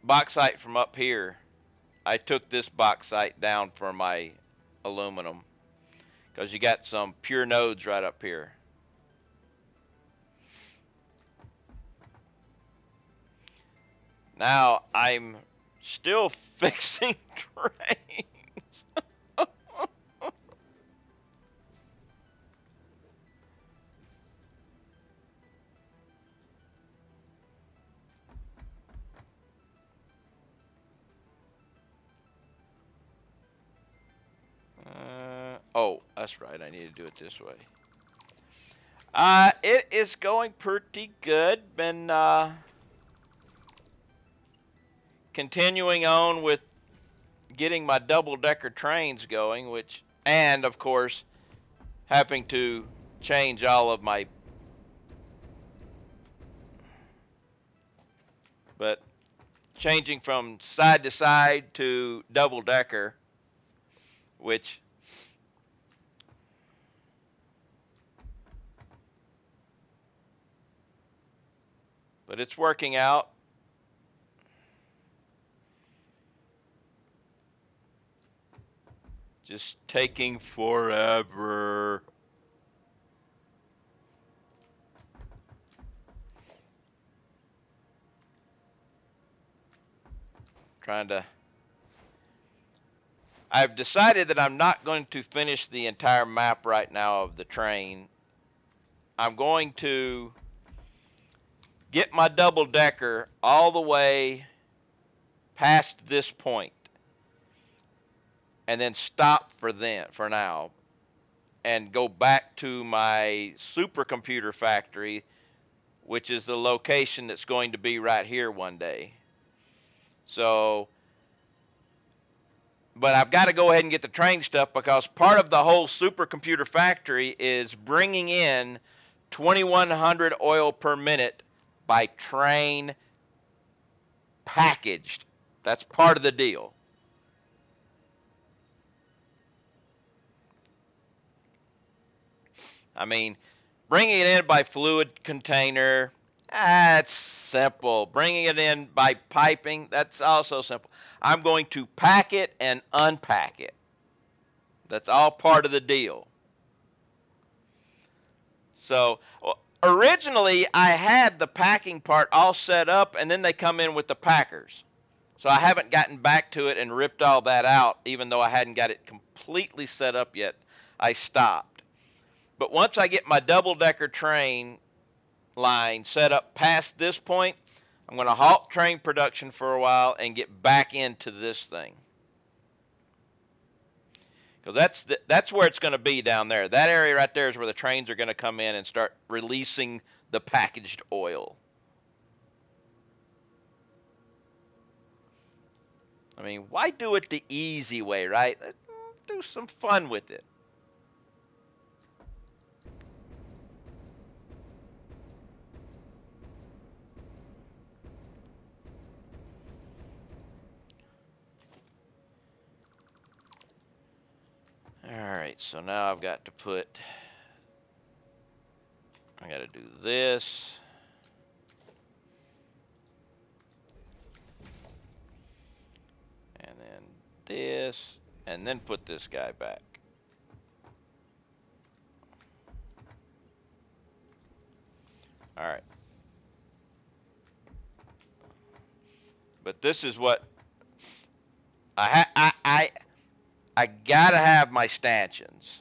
Speaker 1: bauxite from up here. I took this bauxite down for my aluminum because you got some pure nodes right up here. Now I'm still fixing trains. Oh, that's right. I need to do it this way. It is going pretty good. Been continuing on with getting my double-decker trains going, and of course, having to change all of my, but changing from side to side to double-decker, which but it's working out. Just taking forever. I've decided that I'm not going to finish the entire map right now of the train. I'm going to get my double decker all the way past this point and then stop for now and go back to my supercomputer factory, which is the location that's going to be right here one day. So, but I've got to go ahead and get the train stuff because part of the whole supercomputer factory is bringing in 2,100 oil per minute by train packaged. That's part of the deal. I mean, bringing it in by fluid container, that's simple. Bringing it in by piping, that's also simple. I'm going to pack it and unpack it. That's all part of the deal. So originally I had the packing part all set up and then they come in with the packers. So I haven't gotten back to it and ripped all that out even though I hadn't got it completely set up yet. I stopped. But once I get my double-decker train line set up past this point, I'm going to halt train production for a while and get back into this thing. Because that's where it's going to be down there. That area right there is where the trains are going to come in and start releasing the packaged oil. I mean, why do it the easy way, right? Do some fun with it. Alright, so now I've got to I got to do this. And then this. And then put this guy back. Alright. But this is what I gotta have my stanchions.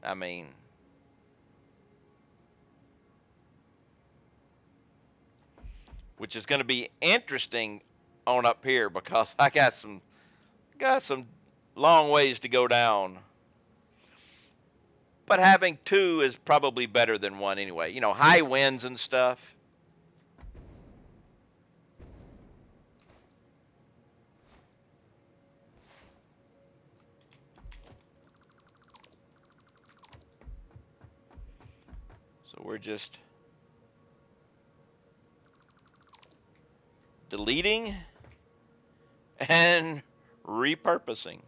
Speaker 1: I mean, which is going to be interesting on up here because I got some long ways to go down. But having two is probably better than one anyway. You know, high winds and stuff. So we're just deleting and repurposing.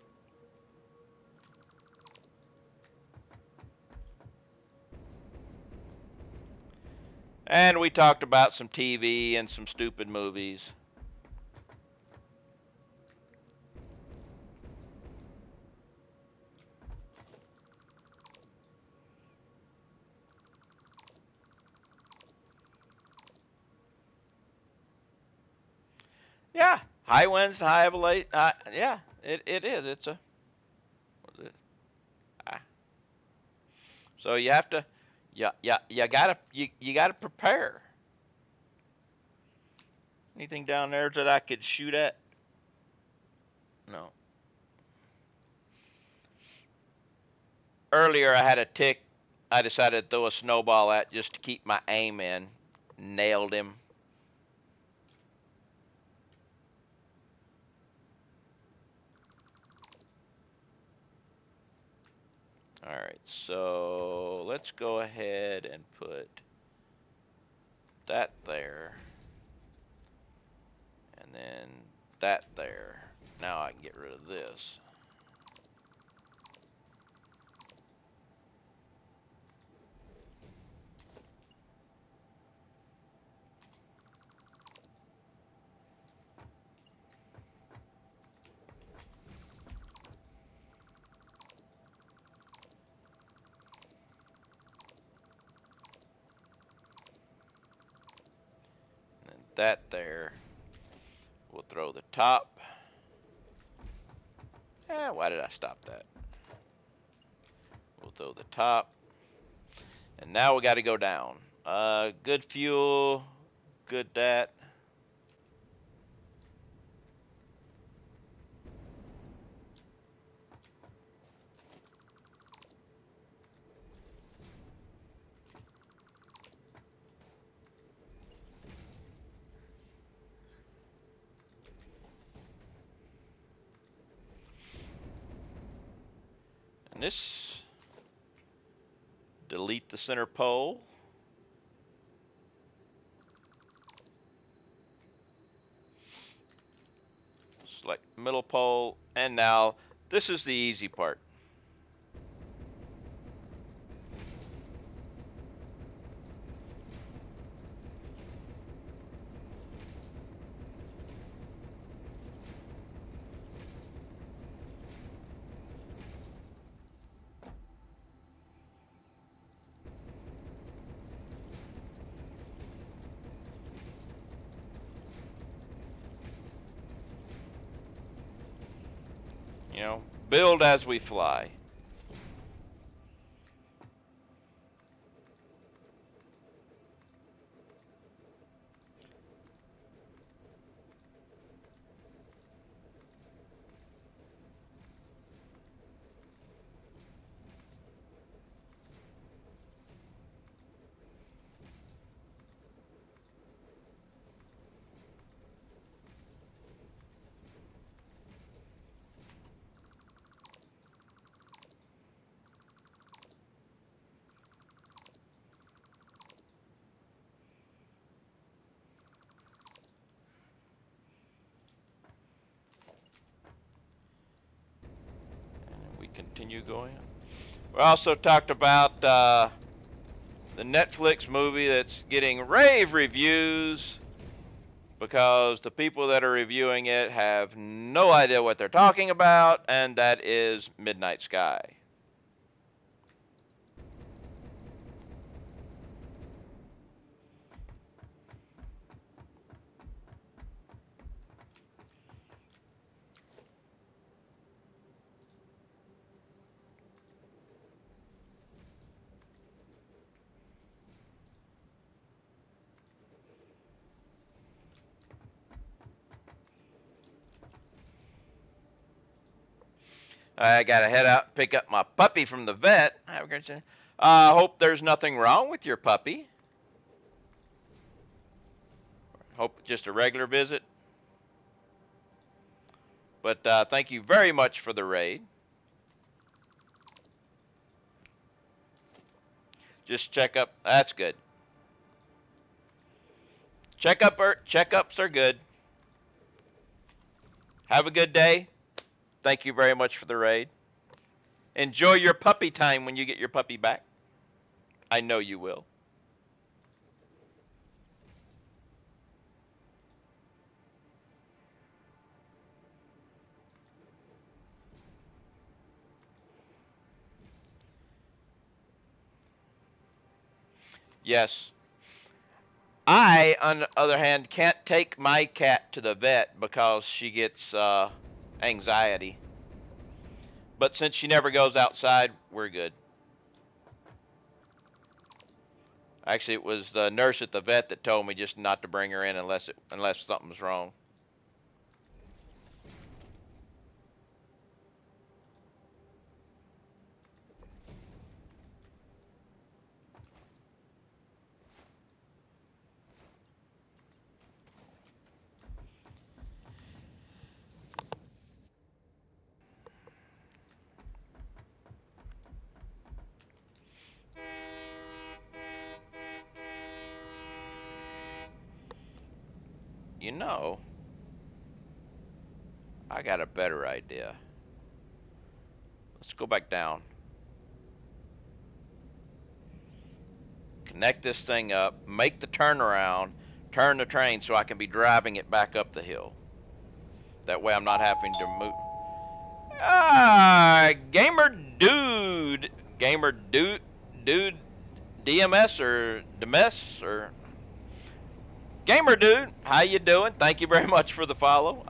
Speaker 1: And we talked about some TV and some stupid movies. Yeah, high winds, high elevation. Yeah, it is. It's a. What is it? So you have to, you gotta prepare. Anything down there that I could shoot at? No. Earlier I had a tick I decided to throw a snowball at just to keep my aim in. Nailed him. Alright, so let's go ahead and put that there. And then that there. Now I can get rid of this. And then that there. We'll throw the top. Why did I stop that? We'll throw the top. And now we got to go down. Good fuel. Good that. And this, delete the center pole. Select middle pole, and now this is the easy part. You know, build as we fly. continue going. We also talked about the Netflix movie that's getting rave reviews because the people that are reviewing it have no idea what they're talking about, and that is Midnight Sky. I gotta head out and pick up my puppy from the vet. Have a great day. Hope there's nothing wrong with your puppy. Hope just a regular visit. But thank you very much for the raid. Just check up. That's good. Checkups are good. Have a good day. Thank you very much for the raid. Enjoy your puppy time when you get your puppy back. I know you will. Yes. I, on the other hand, can't take my cat to the vet because she gets anxiety. But since she never goes outside, we're good. Actually, it was the nurse at the vet that told me just not to bring her in unless something's wrong. You know, I got a better idea. Let's go back down. Connect this thing up, make the turnaround, turn the train so I can be driving it back up the hill. That way I'm not having to move. Gamer dude, DMS or Demes or Gamer dude, how you doing? Thank you very much for the follow.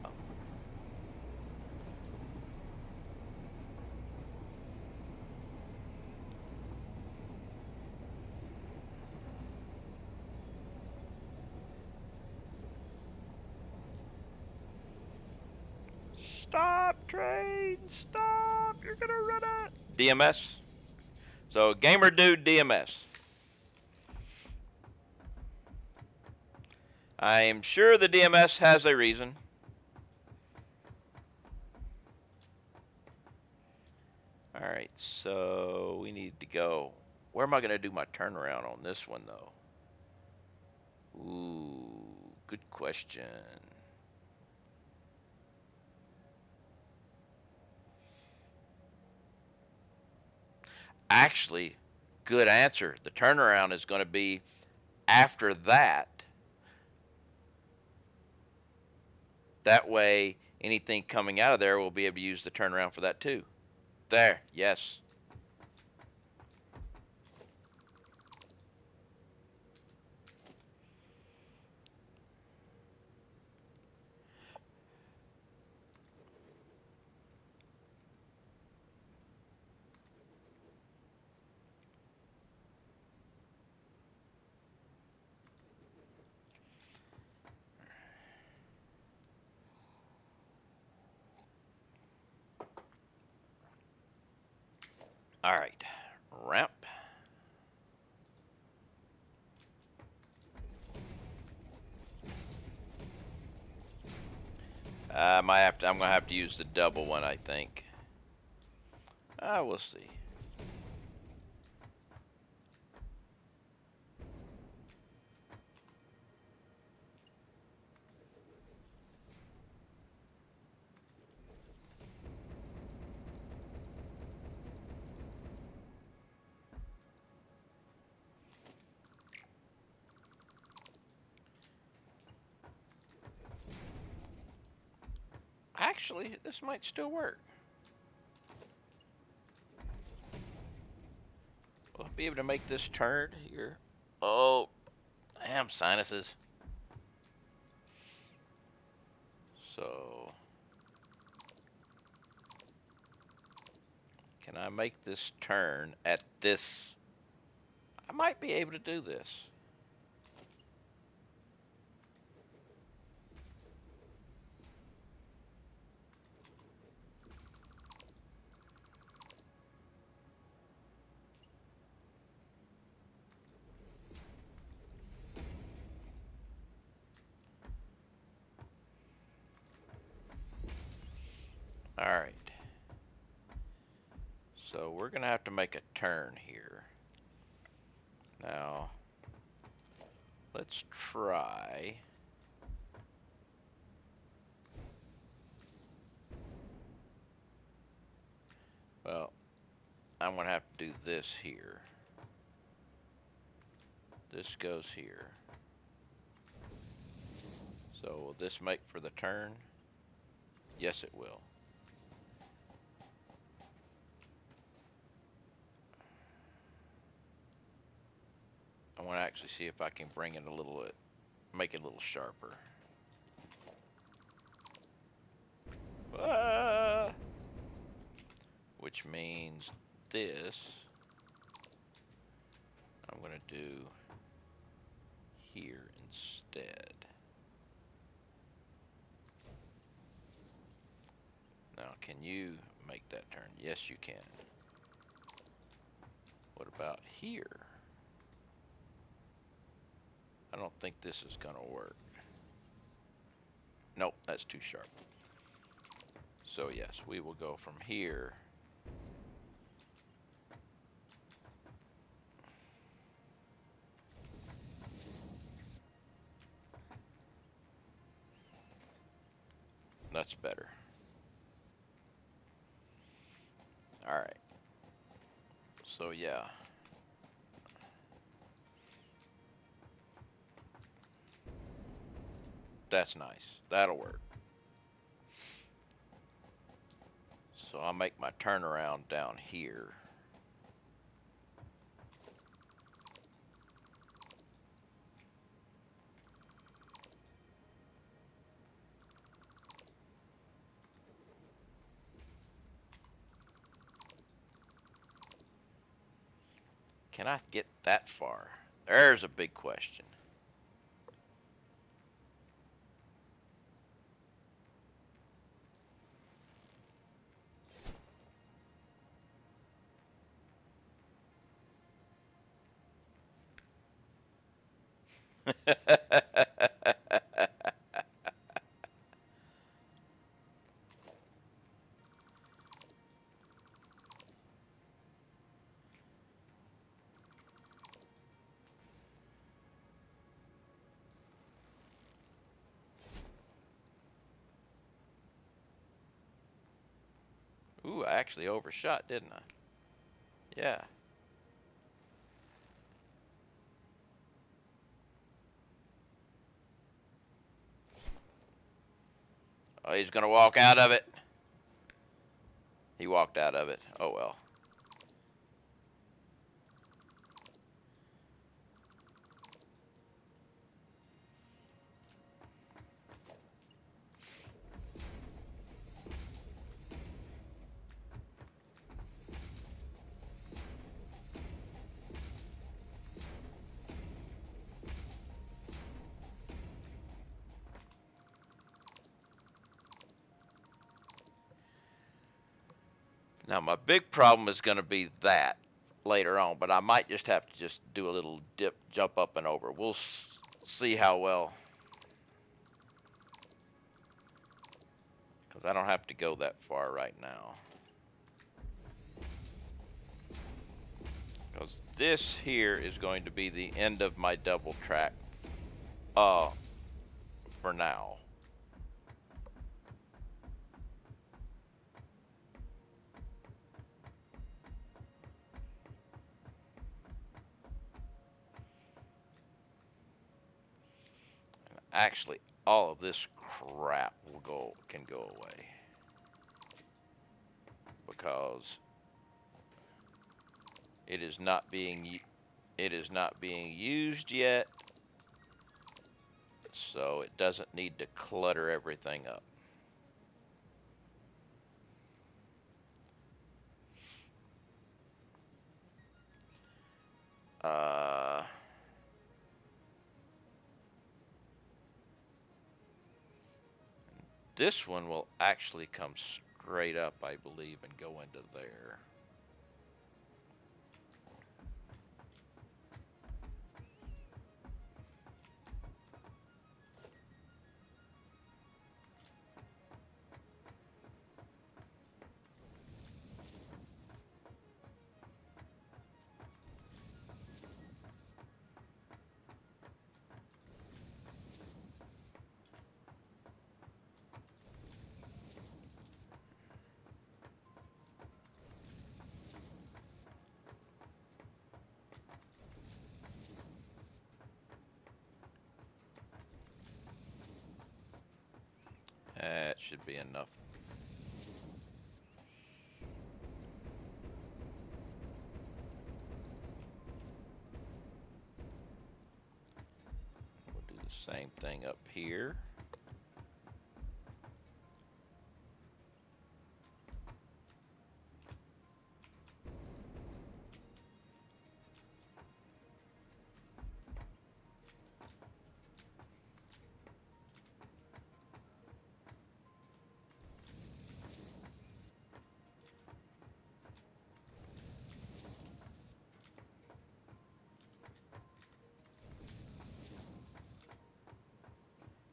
Speaker 1: Stop, train, stop, you're gonna run it. DMS. So Gamer dude DMS. I am sure the DMS has a reason. Alright, so we need to go. Where am I going to do my turnaround on this one, though? Ooh, good question. Actually, good answer. The turnaround is going to be after that. That way, anything coming out of there will be able to use the turnaround for that too. There, yes. All right, ramp. I'm gonna have to use the double one, I think. We'll see. actually, this might still work. Will I be able to make this turn here? Oh, damn sinuses. So, can I make this turn at this? I might be able to do this. All right. So we're going to have to make a turn here. Now, let's try. Well, I'm going to have to do this here. This goes here. So will this make for the turn? Yes, it will. I want to actually see if I can bring it a little, make it a little sharper. Ah! Which means this I'm going to do here instead. Now, can you make that turn? Yes, you can. What about here? I don't think this is going to work. Nope, that's too sharp. So yes, we will go from here. That's better. All right. So yeah. That's nice. That'll work. So I'll make my turnaround down here. Can I get that far? There's a big question. Ooh, I actually overshot, didn't I? Yeah. Oh, he's gonna walk out of it. He walked out of it. Oh well. Now my big problem is gonna be that later on, but I might just have to just do a little dip, jump up and over. We'll see how well. Because I don't have to go that far right now. Because this here is going to be the end of my double track for now. And actually, all of this crap can go away. because it is not being used yet, so it doesn't need to clutter everything up. This one will actually come straight up, I believe, and go into there. That should be enough. We'll do the same thing up here.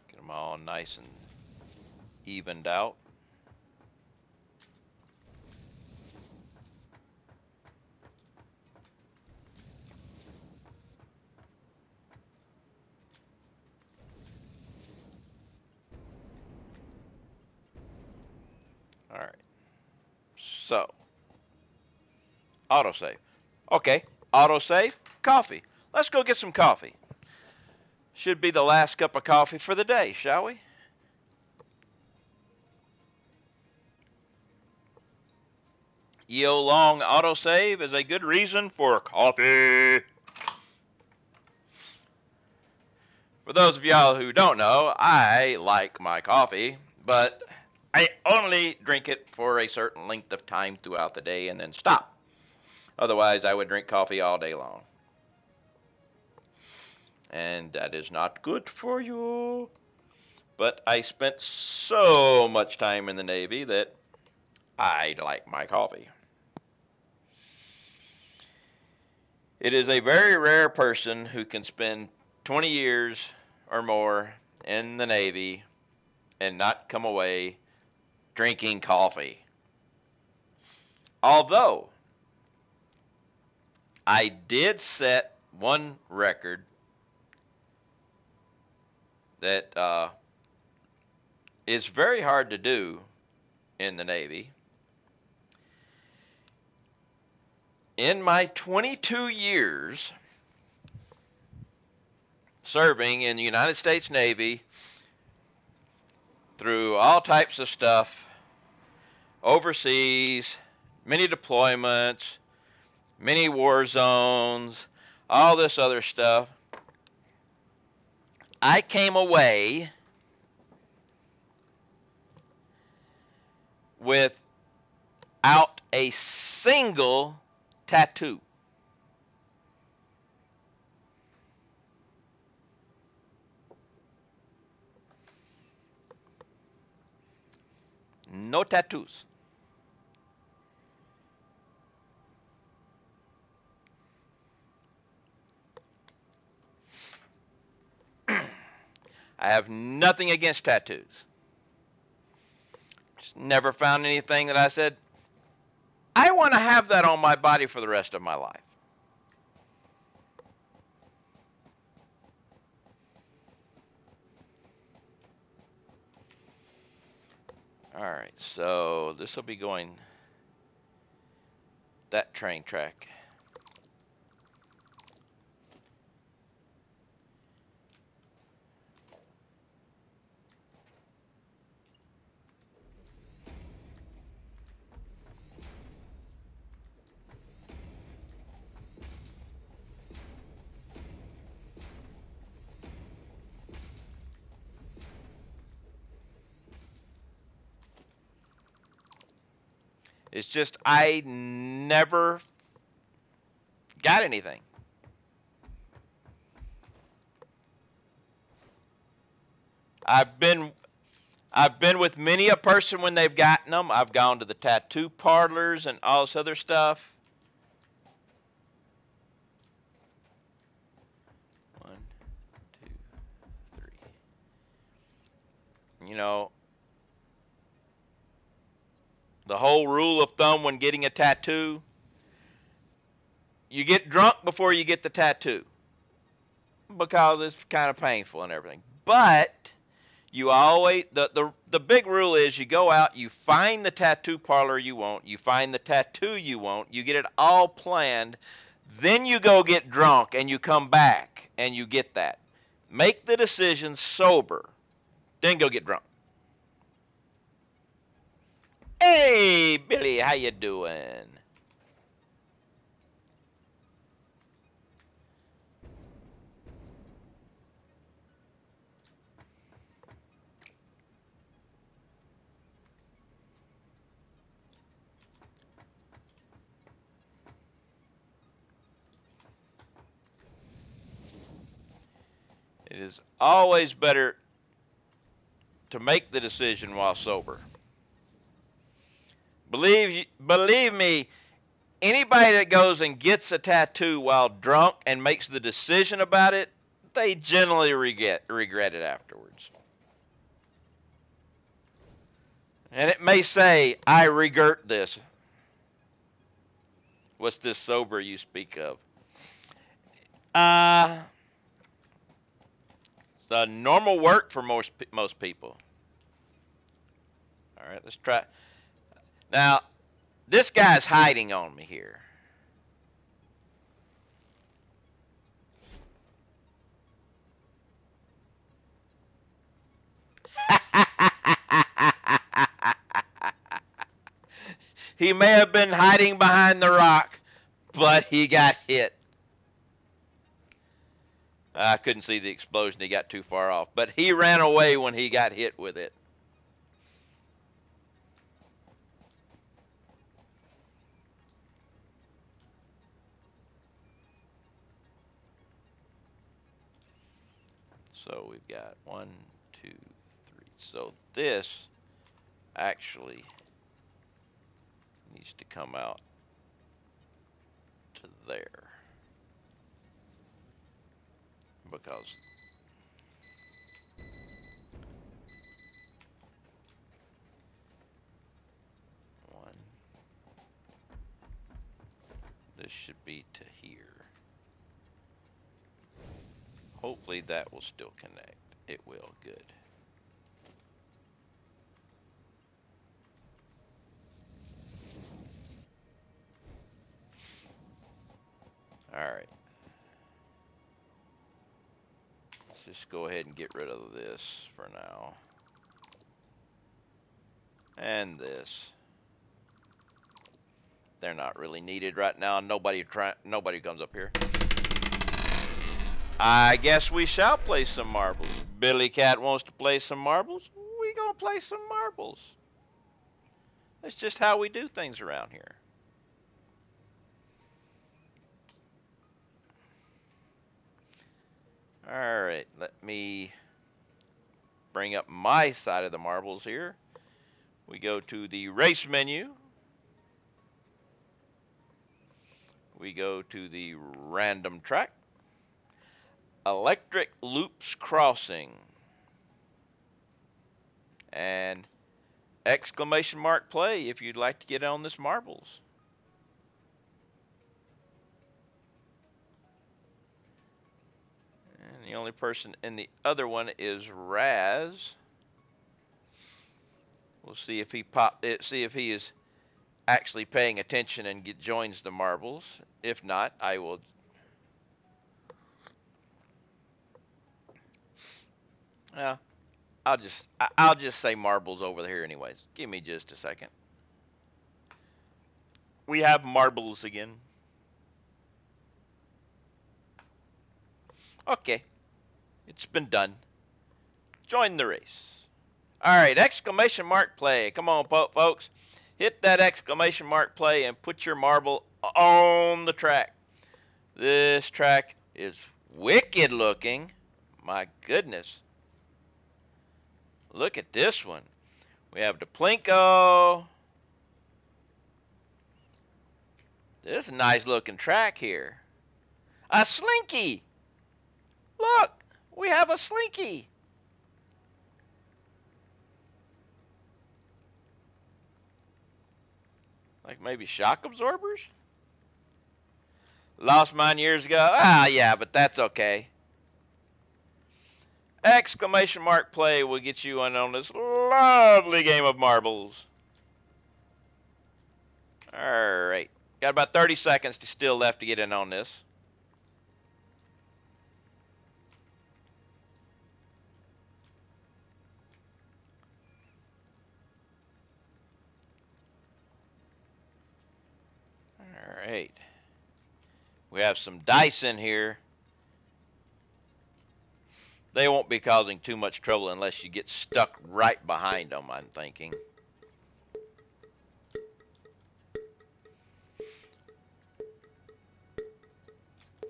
Speaker 1: Get them all nice and evened out. All right. So, autosave. Okay, autosave, coffee. Let's go get some coffee. Should be the last cup of coffee for the day, shall we? EO long autosave is a good reason for coffee. For those of y'all who don't know, I like my coffee, but I only drink it for a certain length of time throughout the day and then stop. Otherwise, I would drink coffee all day long. And that is not good for you. But I spent so much time in the Navy that I like my coffee. It is a very rare person who can spend 20 years or more in the Navy and not come away drinking coffee. Although I did set one record that is very hard to do in the Navy. In my 22 years serving in the United States Navy through all types of stuff, overseas, many deployments, many war zones, all this other stuff, I came away without a single tattoo. No tattoos. I have nothing against tattoos. Just never found anything that I said, I want to have that on my body for the rest of my life. All right, so this will be going that train track. It's just I never got anything. I've been with many a person when they've gotten them. I've gone to the tattoo parlors and all this other stuff. One, two, three. You know, the whole rule of thumb when getting a tattoo, you get drunk before you get the tattoo because it's kind of painful and everything. But you always the big rule is you go out, you find the tattoo parlor you want, you find the tattoo you want, you get it all planned, then you go get drunk and you come back and you get that. Make the decision sober, then go get drunk. Hey, Billy, how you doing? It is always better to make the decision while sober. Believe me, anybody that goes and gets a tattoo while drunk and makes the decision about it, they generally regret it afterwards. And it may say, I regret this. What's this sober you speak of? It's a normal work for most people. All right, let's try. Now, this guy's hiding on me here. He may have been hiding behind the rock, but he got hit. I couldn't see the explosion. He got too far off. But he ran away when he got hit with it. So we've got 1, 2, 3. So this actually needs to come out to there. Because one, this should be to here. Hopefully that will still connect. It will. Good. All right. Let's just go ahead and get rid of this for now. And this. They're not really needed right now. Nobody comes up here. I guess we shall play some marbles. Billy Cat wants to play some marbles. We gonna play some marbles. That's just how we do things around here. All right, let me bring up my side of the marbles here. We go to the race menu. We go to the random track. Electric Loops Crossing. And exclamation mark play if you'd like to get on this marbles. And the only person in the other one is Raz. We'll see if he is actually paying attention and joins the marbles. If not, I will. I'll just say marbles over here anyways. Give me just a second. We have marbles again. Okay. It's been done. Join the race. All right, exclamation mark play. Come on, folks. Hit that exclamation mark play and put your marble on the track. This track is wicked looking. My goodness. Look at this one. We have the Plinko. This is a nice looking track here. A slinky. Look, we have a slinky. Like maybe shock absorbers? Lost mine years ago. Ah, yeah, but that's okay. Exclamation mark play will get you in on this lovely game of marbles. Alright. Got about 30 seconds still left to get in on this. Alright. We have some dice in here. They won't be causing too much trouble unless you get stuck right behind them, I'm thinking.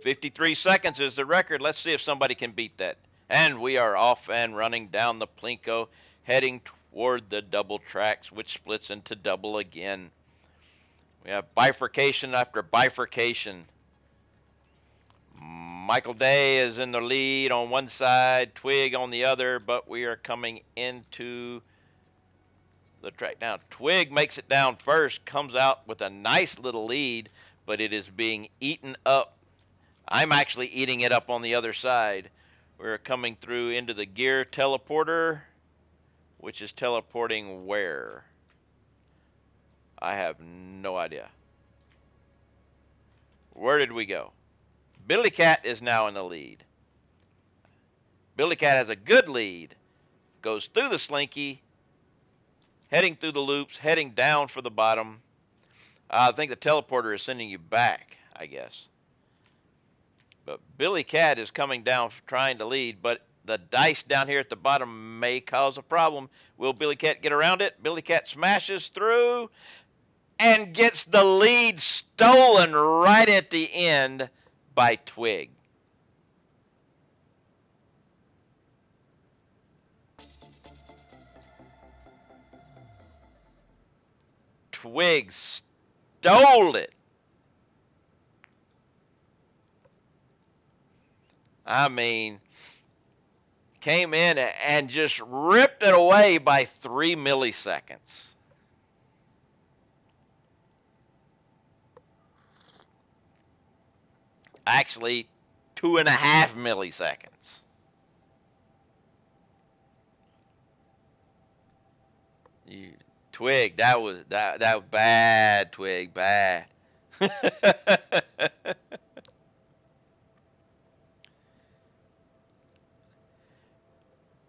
Speaker 1: "53 seconds is the record. Let's see if somebody can beat that." And we are off and running down the Plinko, heading toward the double tracks, which splits into double again. We have bifurcation after bifurcation. Michael Day is in the lead on one side, Twig on the other, but we are coming into the track now. Twig makes it down first, comes out with a nice little lead, but it is being eaten up. I'm actually eating it up on the other side. We're coming through into the gear teleporter, which is teleporting where? I have no idea. Where did we go? Billy Cat is now in the lead. Billy Cat has a good lead. Goes through the slinky, heading through the loops, heading down for the bottom. I think the teleporter is sending you back, I guess. But Billy Cat is coming down trying to lead, but the dice down here at the bottom may cause a problem. Will Billy Cat get around it? Billy Cat smashes through and gets the lead stolen right at the end by Twig. Twig stole it. I mean, came in and just ripped it away by 3 milliseconds. Actually, 2.5 milliseconds. Twig, that was bad, Twig, bad.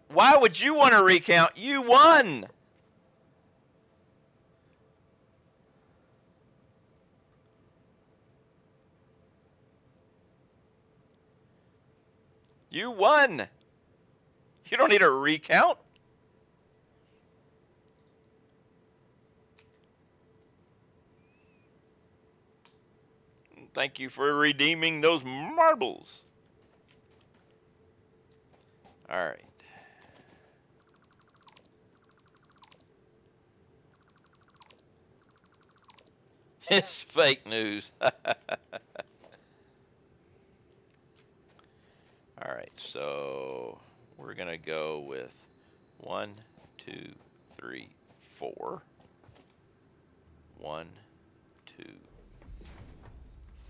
Speaker 1: Why would you want to recount? You won. You won. You don't need a recount. Thank you for redeeming those marbles. All right. It's fake news. All right, so we're gonna go with 1, 2, 3, 4. 1, 2,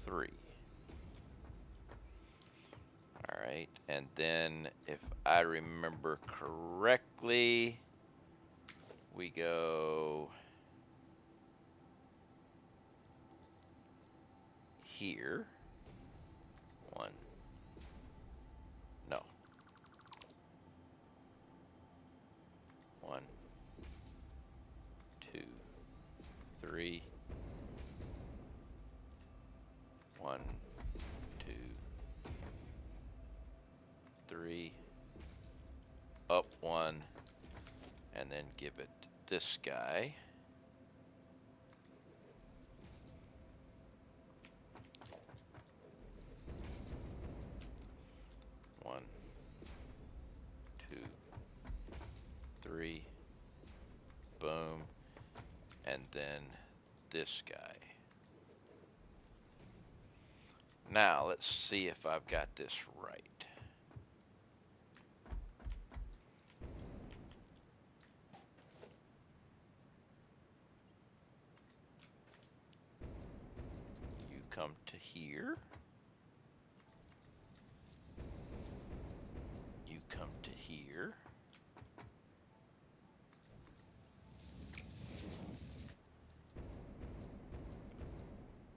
Speaker 1: 3. All right, and then if I remember correctly, we go here. 1. No. 1, 2, 3. 1, 2, 3. Up 1, and then give it this guy. 1, 2, 3, boom, and then this guy. Now let's see if I've got this right. You come to here. You come to here.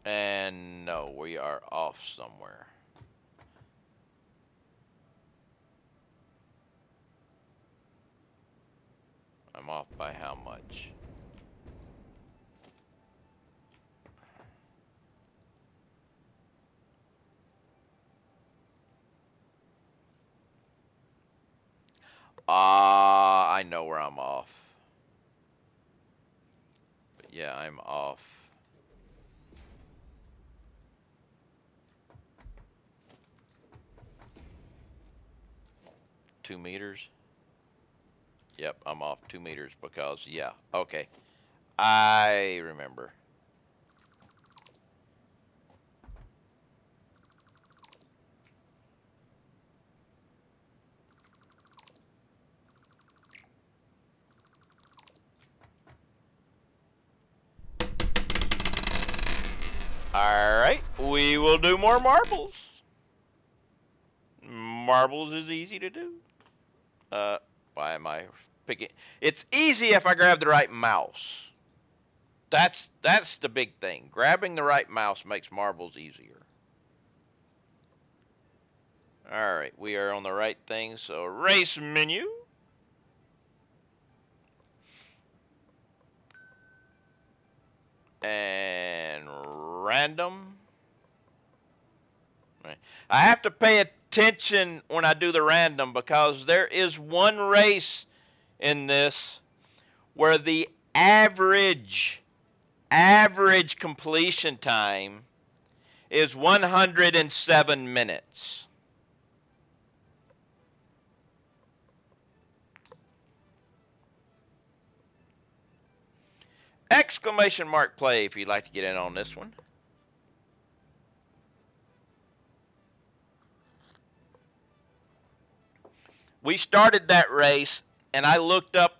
Speaker 1: And no, we are off somewhere. I'm off by how much? I know where I'm off. But yeah, I'm off. Two meters? Yep, I'm off 2 meters because, yeah, okay. I remember. Alright, we will do more marbles. Marbles is easy to do. Why am I picking? It's easy if I grab the right mouse. That's the big thing. Grabbing the right mouse makes marbles easier. Alright, we are on the right thing, so race menu. And random. Right. I have to pay attention when I do the random because there is one race in this where the average completion time is 107 minutes. Exclamation mark play if you'd like to get in on this one. We started that race and I looked up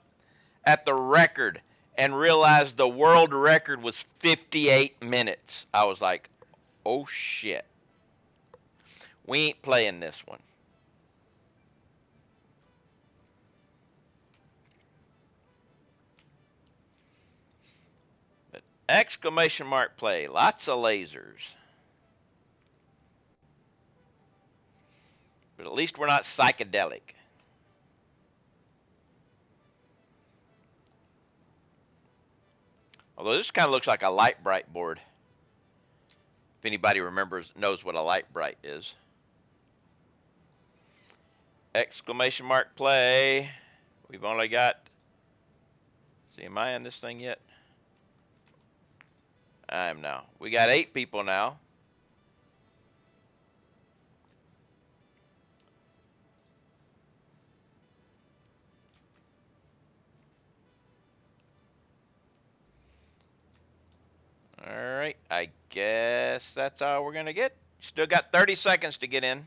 Speaker 1: at the record and realized the world record was 58 minutes. I was like, oh shit. We ain't playing this one. But exclamation mark play, lots of lasers. But at least we're not psychedelic. Although this kind of looks like a light bright board. If anybody knows what a light bright is. Exclamation mark play. We've only got, see, am I in this thing yet? I am now. We got 8 people now. Alright, I guess that's all we're going to get. Still got 30 seconds to get in.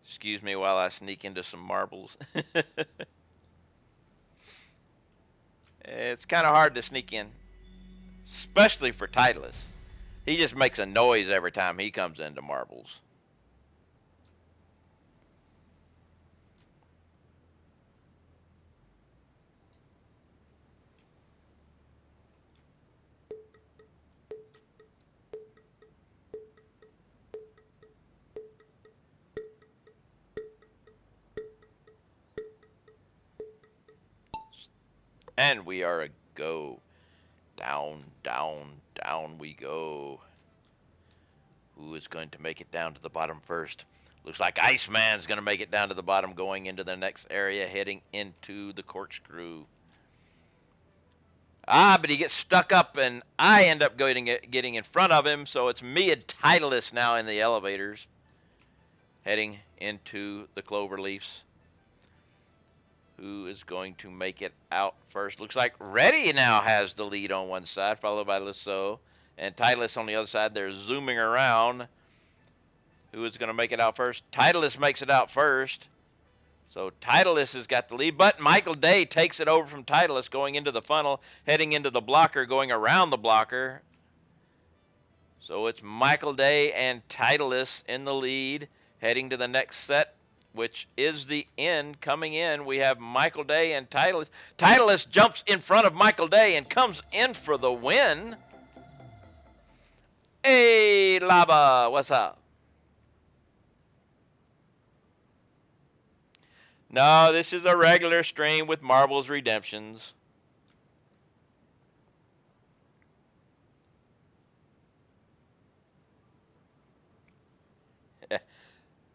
Speaker 1: Excuse me while I sneak into some marbles. It's kind of hard to sneak in, especially for Titleist. He just makes a noise every time he comes into marbles. And we are a go. Down, down, down we go. Who is going to make it down to the bottom first? Looks like Iceman's going to make it down to the bottom, going into the next area, heading into the corkscrew. But he gets stuck up, and I end up getting in front of him, so it's me and Titleist now in the elevators. heading into the clover leaves. Who is going to make it out first? Looks like Reddy now has the lead on one side, followed by Lasso. And Titleist on the other side. They're zooming around. Who is going to make it out first? Titleist makes it out first. So Titleist has got the lead, but Michael Day takes it over from Titleist going into the funnel, heading into the blocker, going around the blocker. So it's Michael Day and Titleist in the lead, heading to the next set, which is the end. Coming in, we have Michael Day and Titleist. Titleist jumps in front of Michael Day and comes in for the win. Hey, Lava, what's up? No, this is a regular stream with Marbles Redemptions.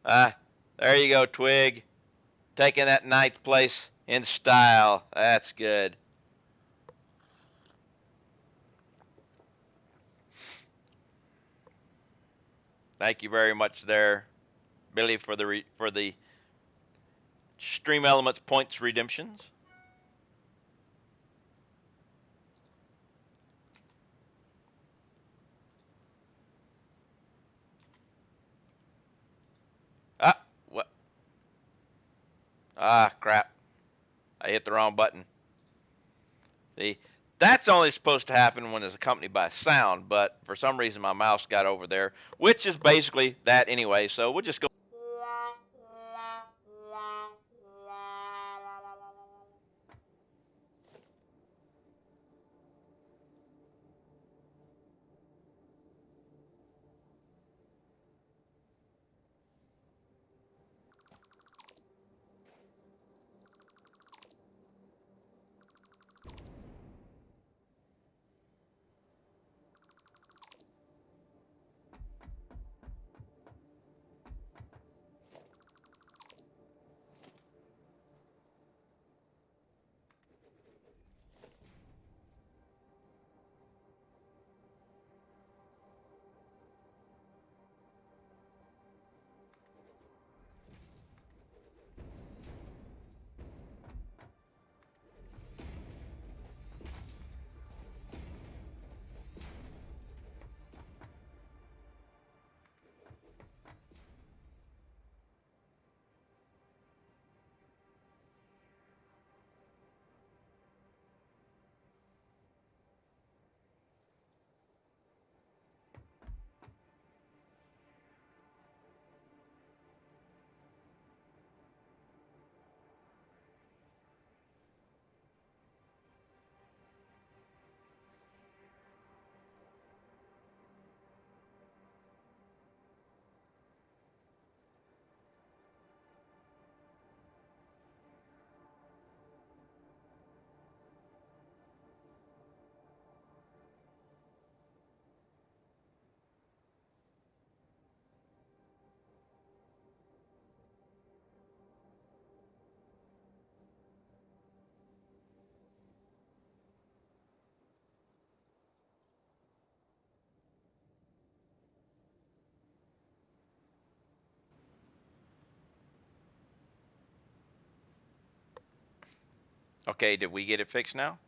Speaker 1: There you go, Twig. Taking that ninth place in style. That's good. Thank you very much there, Billy, for the Stream Elements points redemptions. Ah, what? Ah, crap. I hit the wrong button. See, that's only supposed to happen when it's accompanied by sound, but for some reason my mouse got over there, which is basically that anyway, so we'll just go. Okay, did we get it fixed now?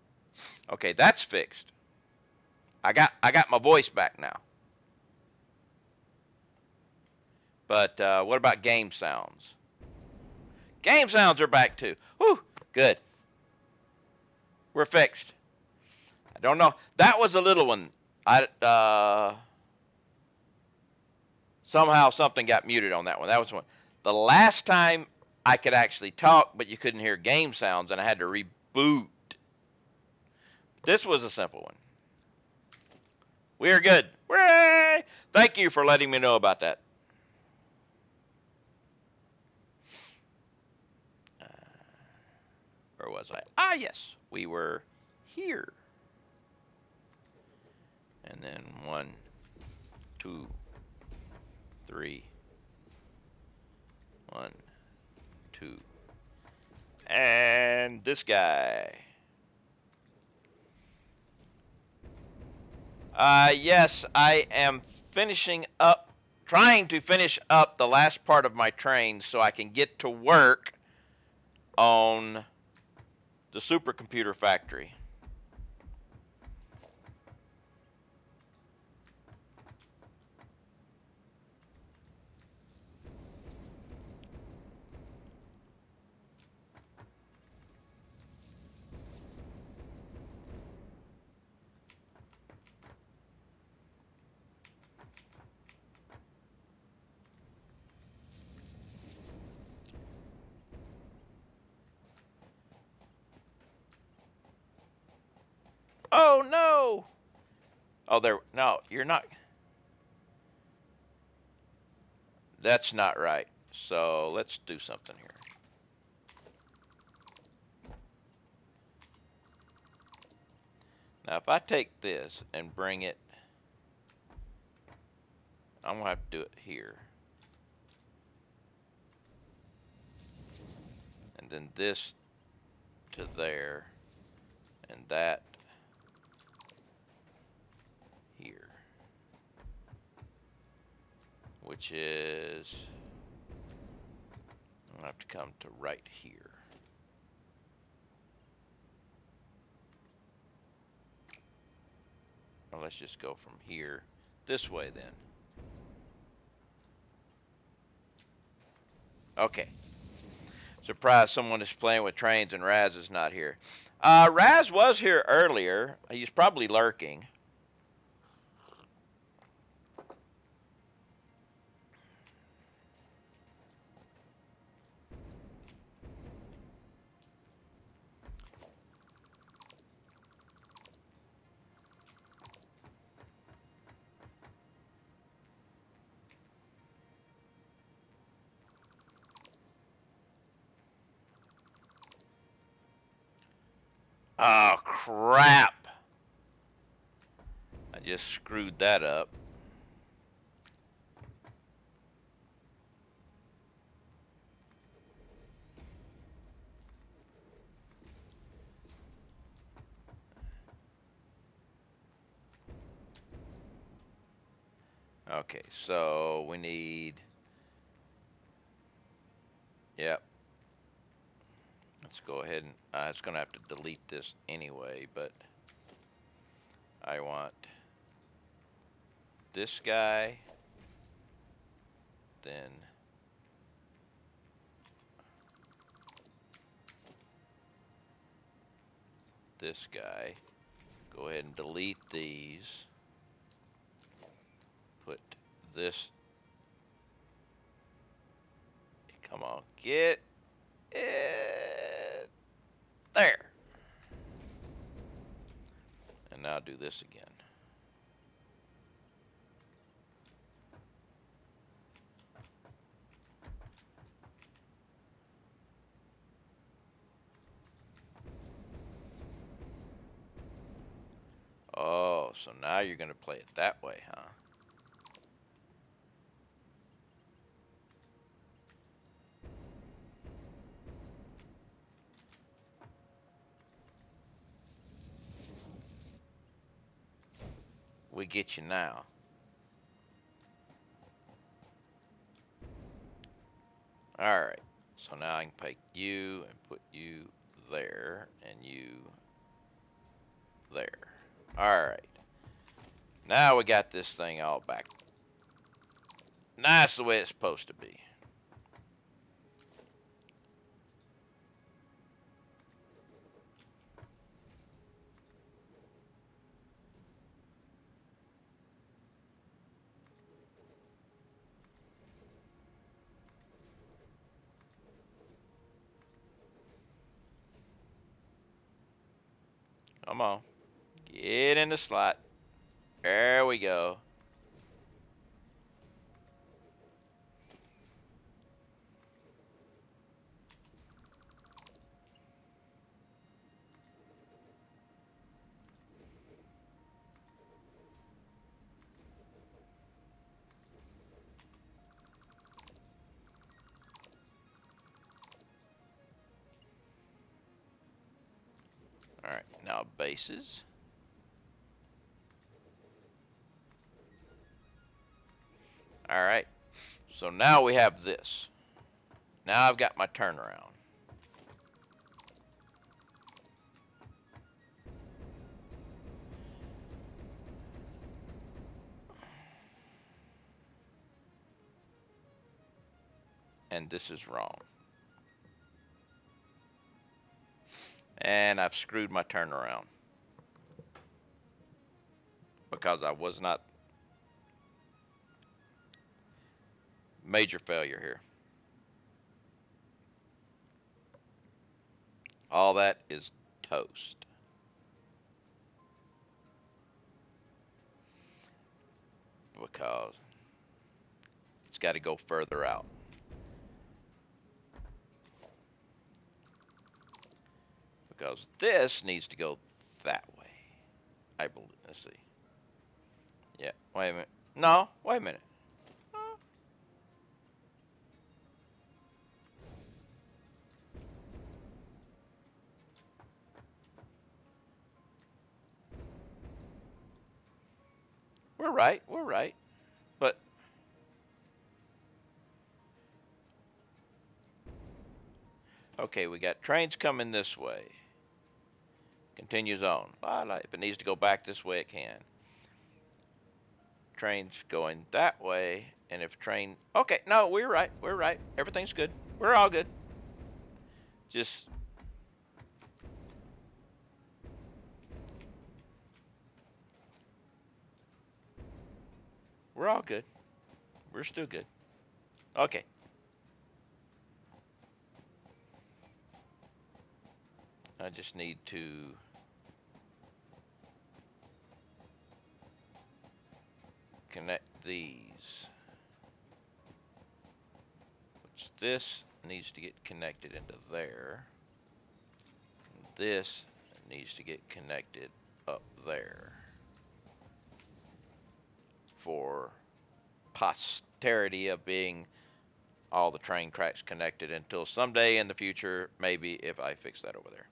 Speaker 1: Okay, that's fixed. I got my voice back now. But what about game sounds? Game sounds are back too. Whew, good. We're fixed. I don't know. That was a little one. Somehow something got muted on that one. That was one. The last time I could actually talk, but you couldn't hear game sounds, and I had to reboot. This was a simple one. We are good. Hooray! Thank you for letting me know about that. Where was I? Ah, yes. We were here. And then 1, 2, 3. 1, 2. And this guy. Yes, I am finishing up trying to finish up the last part of my train so I can get to work on the supercomputer factory. Oh no! Oh, there. No, you're not. That's not right. So let's do something here. Now, if I take this and bring it, I'm going to have to do it here. And then this to there, and that here. Which is, I'm going to have to come to right here. Well, let's just go from here this way then. Okay. Surprised someone is playing with trains and Raz is not here. Raz was here earlier. He's probably lurking. Oh, crap. I just screwed that up. Okay, so we need, yep. Let's go ahead and, it's going to have to delete this anyway, but I want this guy, then this guy. Go ahead and delete these. Put this, come on, get it there. And now do this again. Oh, so now you're going to play it that way, huh? We get you now. Alright, so now I can take you and put you there, and you there. Alright. Now we got this thing all back. Nice the way it's supposed to be. Come on. Get in the slot. There we go. Alright, now bases. All right. So now we have this. Now I've got my turnaround. And this is wrong. And I've screwed my turnaround because I was not. Major failure here. All that is toast. Because it's got to go further out. Because this needs to go that way. I believe. Let's see. Yeah. Wait a minute. No. Wait a minute. We're right. We're right. But okay, we got trains coming this way. Continues on. If it needs to go back this way, it can. Train's going that way, and if train. Okay, no, we're right. We're right. Everything's good. We're all good. Just. We're all good. We're still good. Okay. I just need to connect these. Which this needs to get connected into there. This needs to get connected up there. For posterity of being all the train tracks connected until someday in the future, maybe if I fix that over there.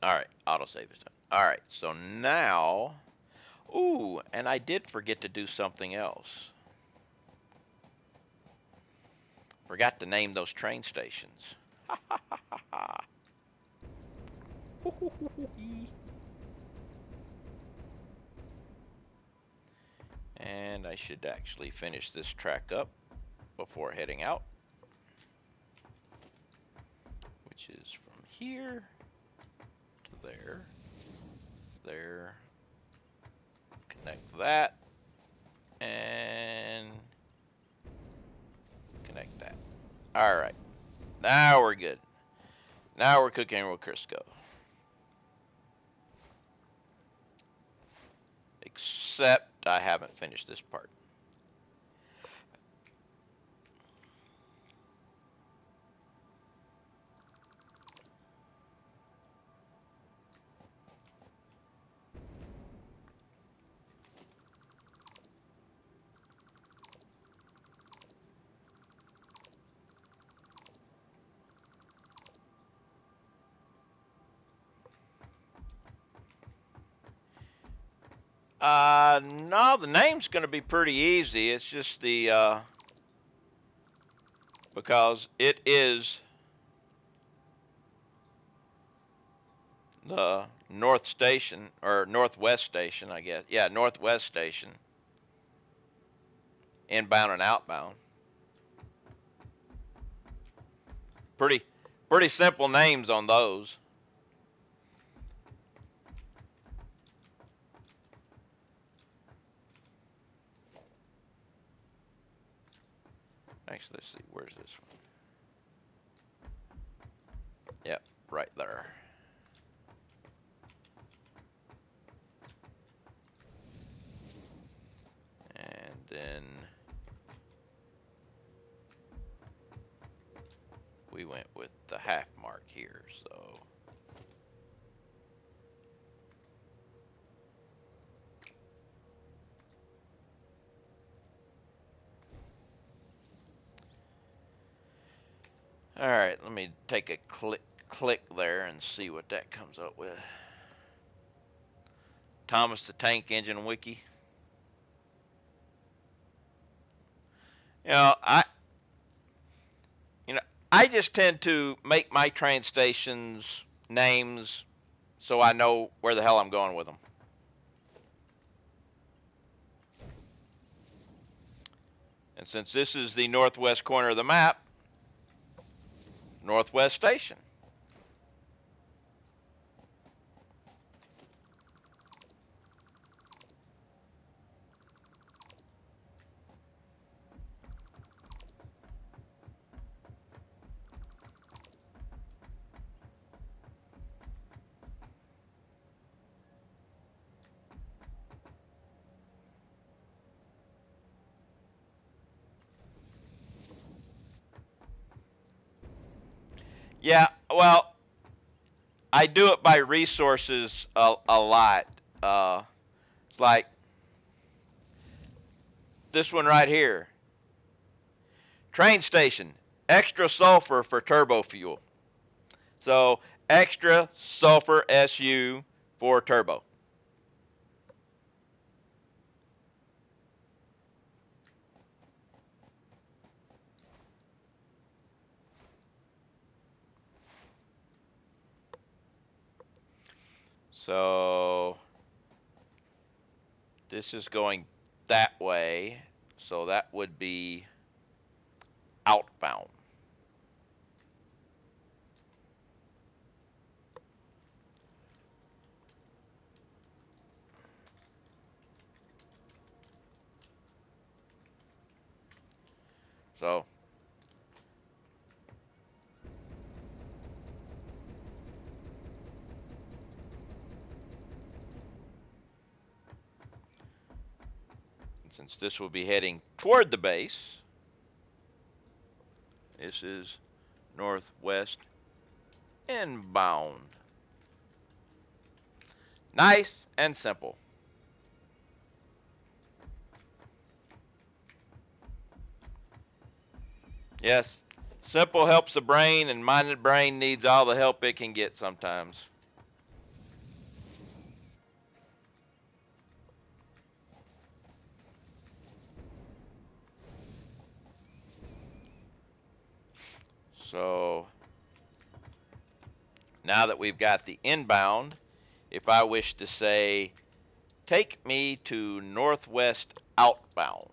Speaker 1: All right, autosave is done. All right, so now, ooh, and I did forget to do something else. Forgot to name those train stations. And I should actually finish this track up before heading out, which is from here to there, there, connect that, and connect that. All right, now we're good. Now we're cooking with Crisco. Except I haven't finished this part. No, the name's going to be pretty easy. It's just the, because it is the North Station, or Northwest Station, I guess. Yeah, Northwest Station. Inbound and outbound. Pretty simple names on those. Actually, let's see, where's this one? Yep, right there. And then we went with the half mark here, so All right, let me take a click there and see what that comes up with. Thomas the Tank Engine Wiki. You know, I you know I just tend to make my train stations names so I know where the hell I'm going with them. And since this is the northwest corner of the map, Northwest Station. Yeah, well, I do it by resources a lot. It's like this one right here. Train station, extra sulfur for turbo fuel. So extra sulfur SU for turbo. So this is going that way. So that would be outbound. So since this will be heading toward the base, this is northwest inbound. Nice and simple. Yes, simple helps the brain, and my brain needs all the help it can get sometimes. So now that we've got the inbound, if I wish to say, take me to northwest outbound.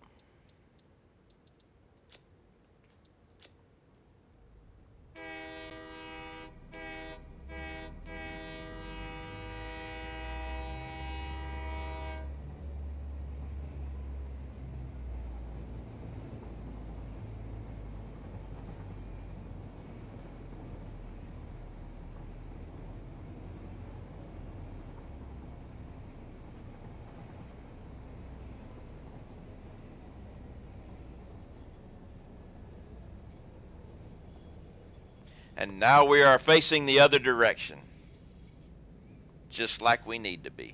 Speaker 1: And now we are facing the other direction, just like we need to be.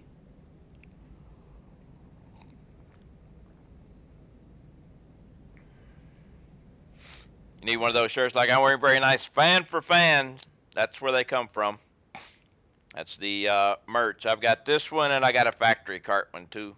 Speaker 1: You need one of those shirts like I'm wearing, very nice. Fan for fan. That's where they come from. That's the merch. I've got this one, and I got a factory cart one too.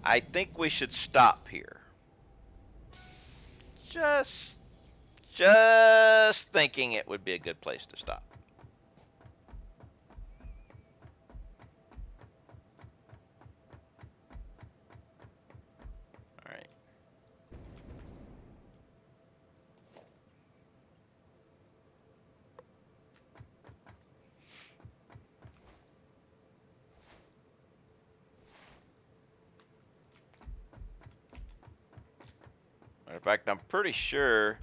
Speaker 1: I think we should stop here. Just thinking it would be a good place to stop. All right. fact, I'm pretty sure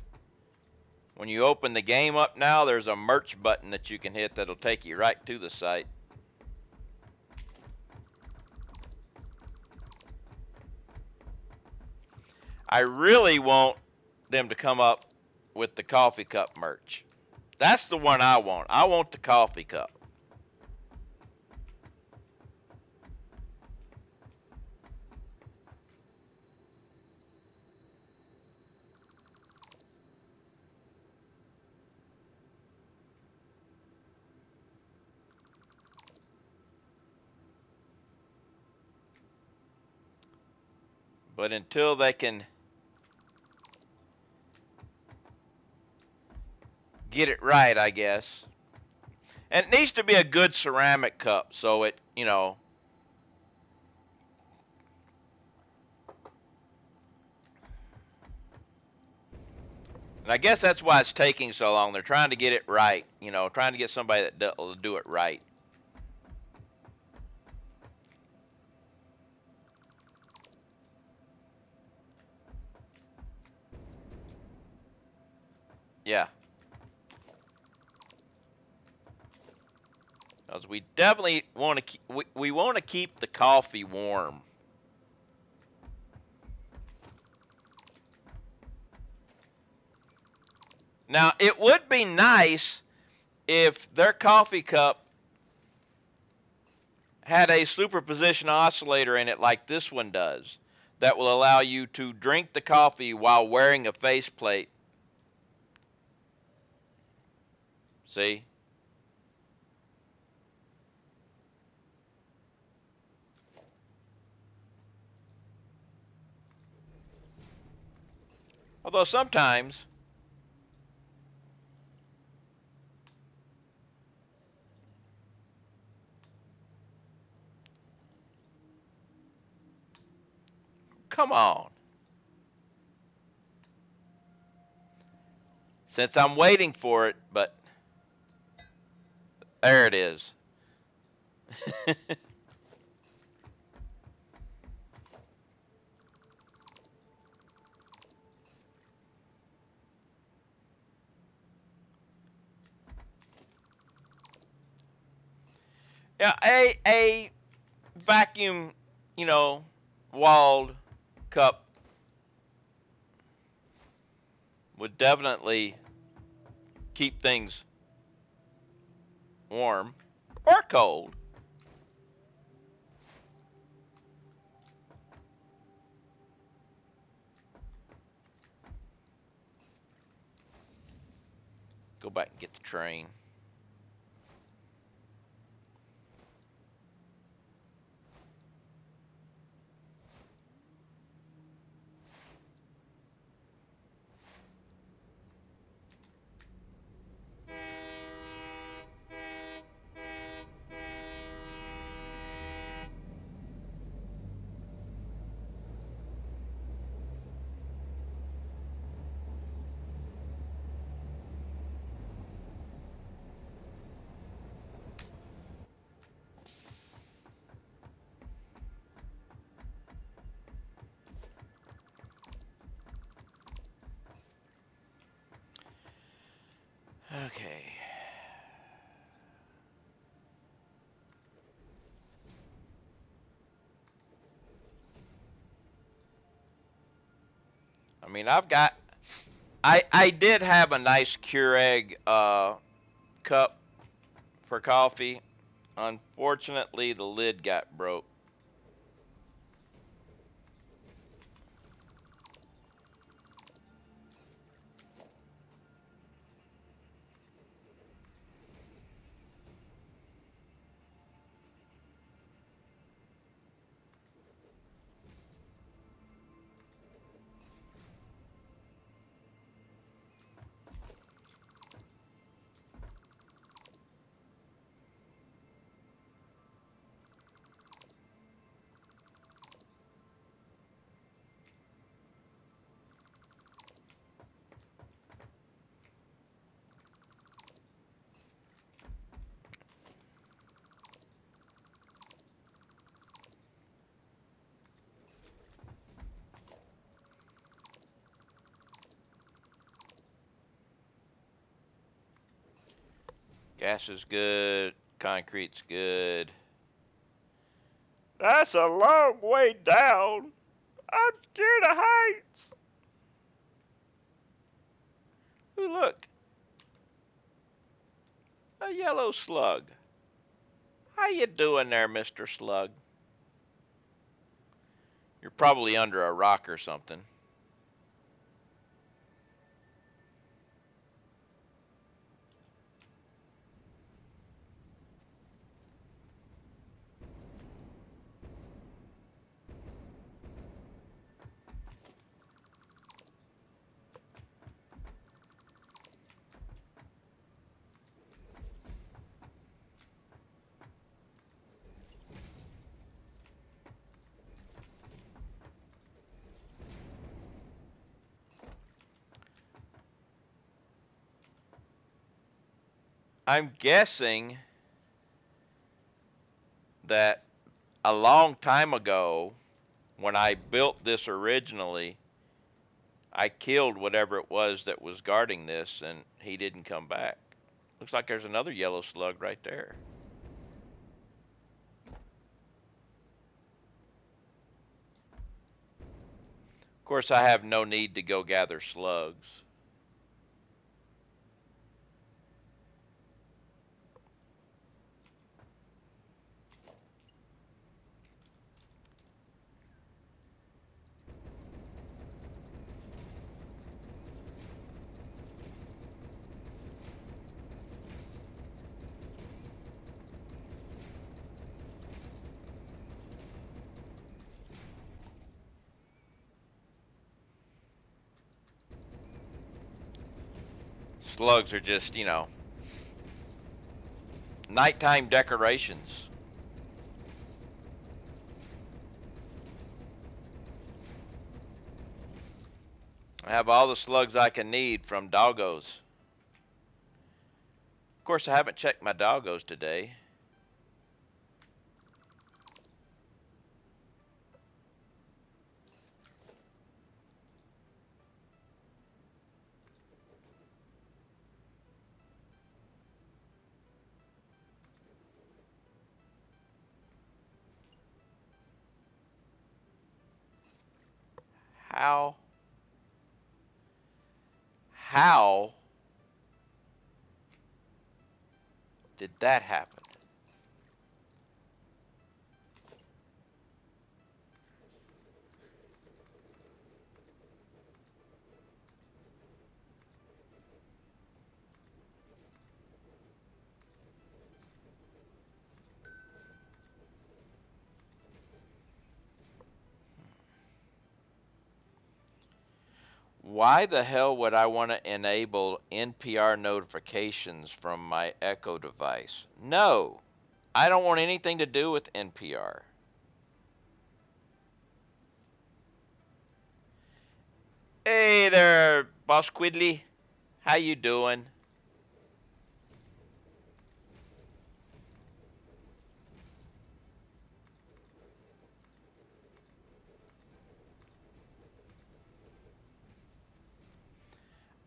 Speaker 1: when you open the game up now, there's a merch button that you can hit that'll take you right to the site. I really want them to come up with the coffee cup merch. That's the one I want. I want the coffee cup. But until they can get it right, I guess. And it needs to be a good ceramic cup so it, you know. And I guess that's why it's taking so long. They're trying to get it right, you know, trying to get somebody that will do it right. Yeah. Because we definitely want to keep, we want to keep the coffee warm. Now, it would be nice if their coffee cup had a superposition oscillator in it like this one does that will allow you to drink the coffee while wearing a faceplate. See? Although sometimes come on. Since I'm waiting for it, but there it is. Yeah, a vacuum, you know, walled cup would definitely keep things warm or cold. Go back and get the train. Okay. I mean, I did have a nice Keurig cup for coffee. Unfortunately, the lid got broke. Gas is good. Concrete's good. That's a long way down. I'm scared of heights. Ooh, look. A yellow slug. How you doing there, Mr. Slug? You're probably under a rock or something. I'm guessing that a long time ago, when I built this originally, I killed whatever it was that was guarding this, and he didn't come back. Looks like there's another yellow slug right there. Of course, I have no need to go gather slugs. Slugs are just, nighttime decorations. I have all the slugs I can need from doggos. Of course, I haven't checked my doggos today. How did that happen? Why the hell would I want to enable NPR notifications from my Echo device? No, I don't want anything to do with NPR. Hey there, Boss Quidley. How you doing?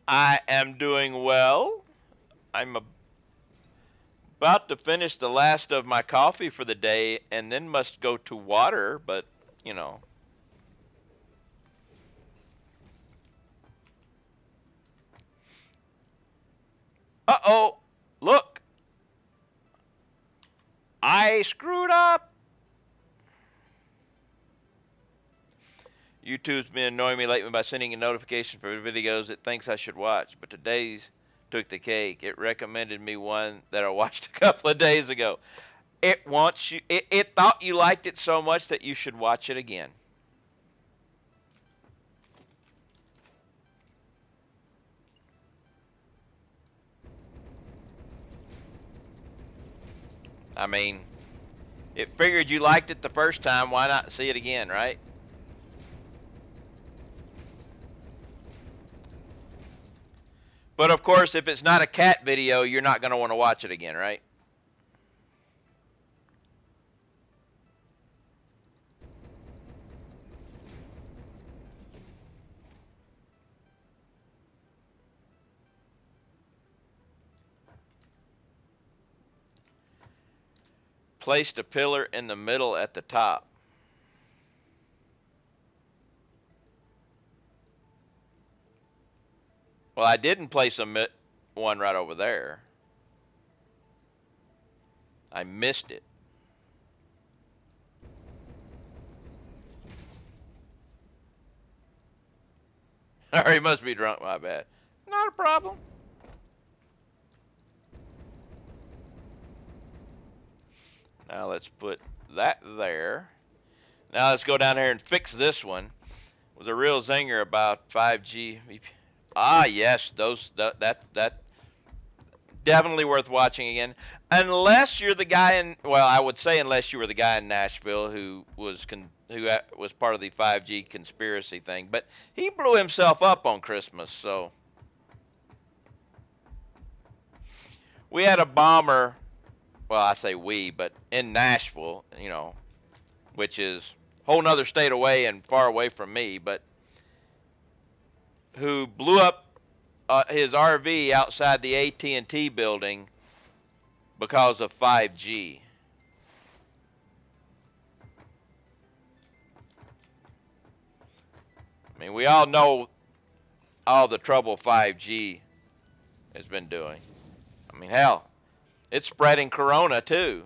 Speaker 1: I am doing well. I'm about to finish the last of my coffee for the day and then must go to water, but, you know. Uh-oh, look. I screwed up. YouTube's been annoying me lately by sending a notification for videos it thinks I should watch, but today's took the cake. It recommended me one that I watched a couple of days ago. It wants you. It thought you liked it so much that you should watch it again. I mean, it figured you liked it the first time. Why not see it again, right? But of course, if it's not a cat video, you're not going to want to watch it again, right? placed a pillar in the middle at the top. Well, I didn't place one right over there. I missed it. Or he must be drunk, my bad. Not a problem. Now let's put that there. Now let's go down here and fix this one. It was a real zinger about 5G. Ah, yes, that definitely worth watching again. Unless you're the guy in, well, I would say unless you were the guy in Nashville who was part of the 5G conspiracy thing, but he blew himself up on Christmas, so we had a bomber, well, I say we, but in Nashville, which is a whole nother state away and far away from me, but who blew up his RV outside the AT&T building because of 5G. I mean, we all know all the trouble 5G has been doing. I mean, hell, it's spreading corona too.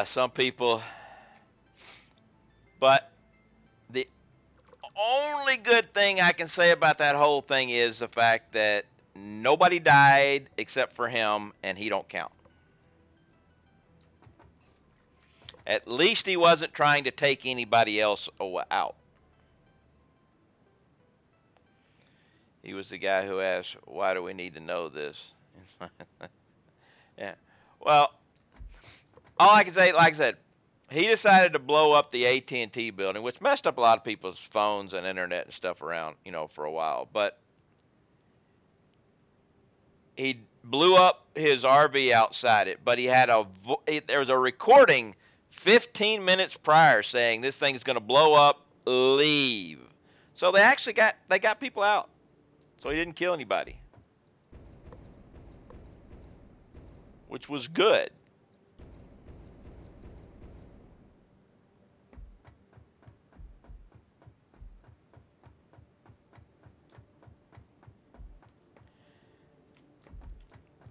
Speaker 1: Some people, but the only good thing I can say about that whole thing is the fact that nobody died except for him, and he don't count. At least he wasn't trying to take anybody else out. He was the guy who asked, "Why do we need to know this?" Yeah. Well, all I can say, like I said, he decided to blow up the AT&T building, which messed up a lot of people's phones and internet and stuff around, for a while. But he blew up his RV outside it. But he had there was a recording 15 minutes prior saying this thing's going to blow up, leave. So they actually got people out. So he didn't kill anybody, which was good.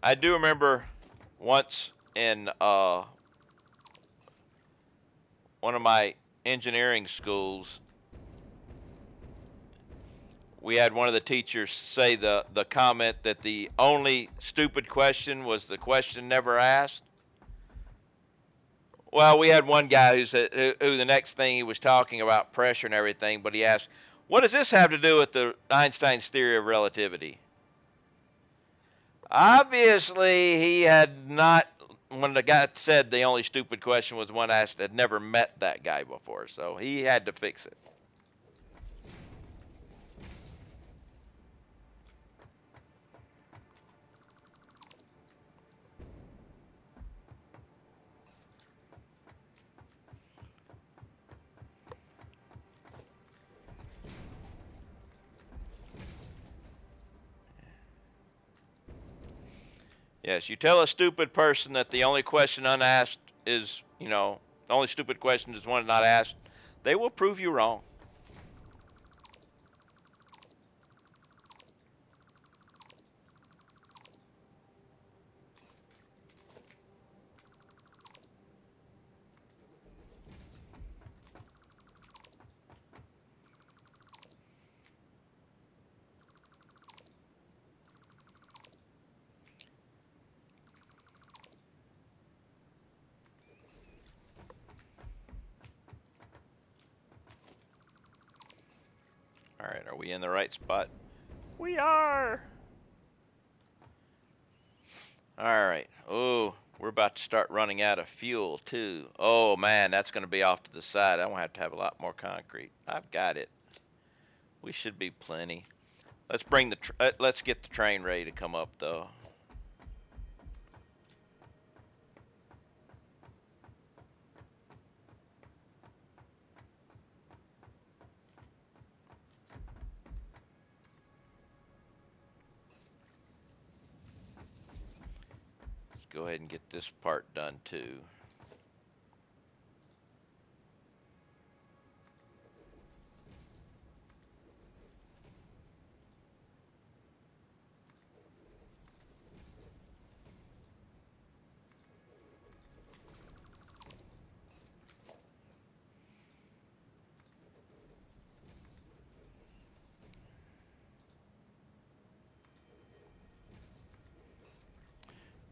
Speaker 1: I do remember once in one of my engineering schools, we had one of the teachers say the comment that the only stupid question was the question never asked. Well, we had one guy who said who the next thing he was talking about pressure and everything, but he asked, "What does this have to do with the Einstein's theory of relativity?" Obviously, he had not. When the guy said the only stupid question was one asked, had never met that guy before, so he had to fix it. Yes, you tell a stupid person that the only question unasked is, the only stupid question is one not asked, they will prove you wrong. All right, are we in the right spot? We are. All right. Oh, we're about to start running out of fuel, too. Oh, man, that's going to be off to the side. I'm going to have a lot more concrete. I've got it. We should be plenty. Let's get the train ready to come up though. Let's go ahead and get this part done too.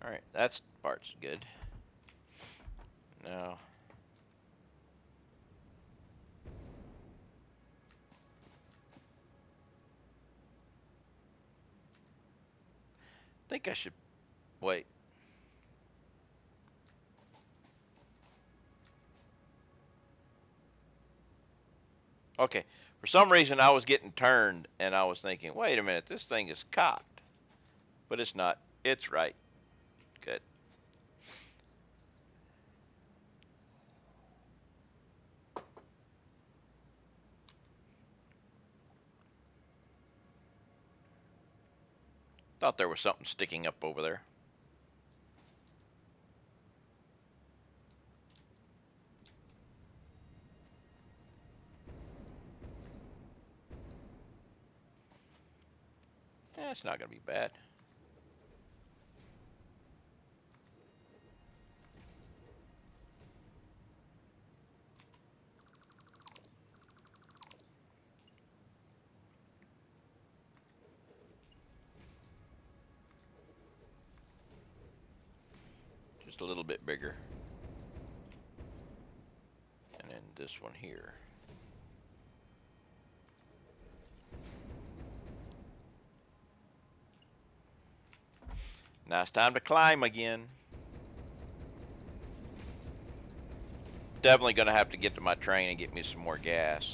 Speaker 1: Alright, that part's good. Now, I think I should wait. Okay, for some reason I was getting turned and I was thinking, wait a minute, this thing is cocked. But it's not. It's right. Good. Thought there was something sticking up over there. It's not going to be bad. Just a little bit bigger. And then this one here. Now it's time to climb again. Definitely going to have to get to my train and get me some more gas.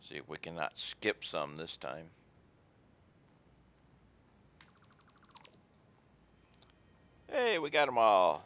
Speaker 1: See if we cannot skip some this time. Hey, we got them all.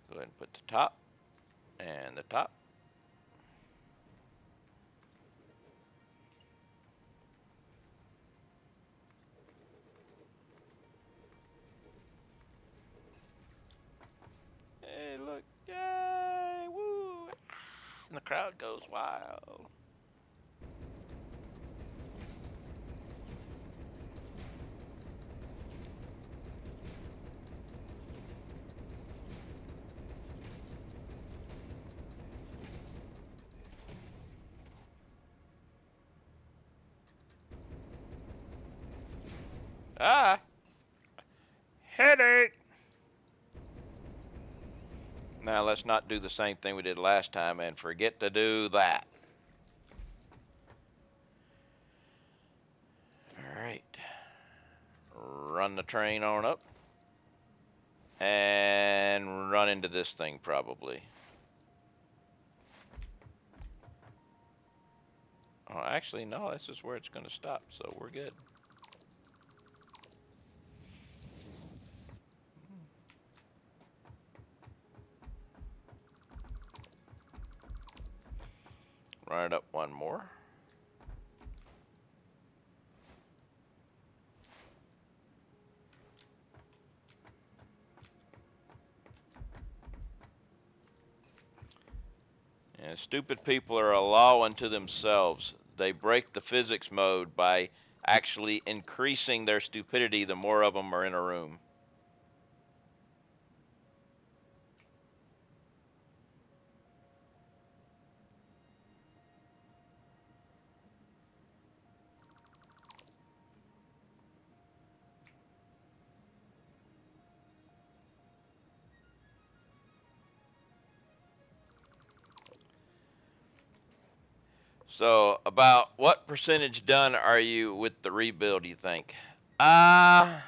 Speaker 1: Go ahead and put the top and the top. Hey, look. Yay! Woo! And the crowd goes wild. Ah! Headache! Now let's not do the same thing we did last time and forget to do that. Alright. Run the train on up. And run into this thing probably. Oh, actually, no, this is where it's going to stop, so we're good. Run it up one more. And stupid people are a law unto themselves. They break the physics mode by actually increasing their stupidity the more of them are in a room. So, about what percentage done are you with the rebuild, you think? Uh,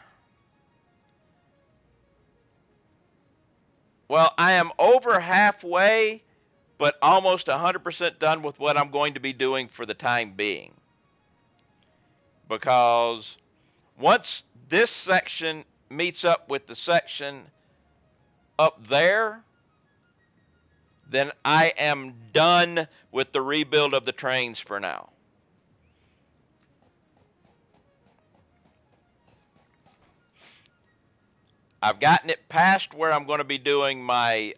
Speaker 1: well, I am over halfway, but almost 100% done with what I'm going to be doing for the time being. Because once this section meets up with the section up there, then I am done with the rebuild of the trains for now. I've gotten it past where I'm going to be doing my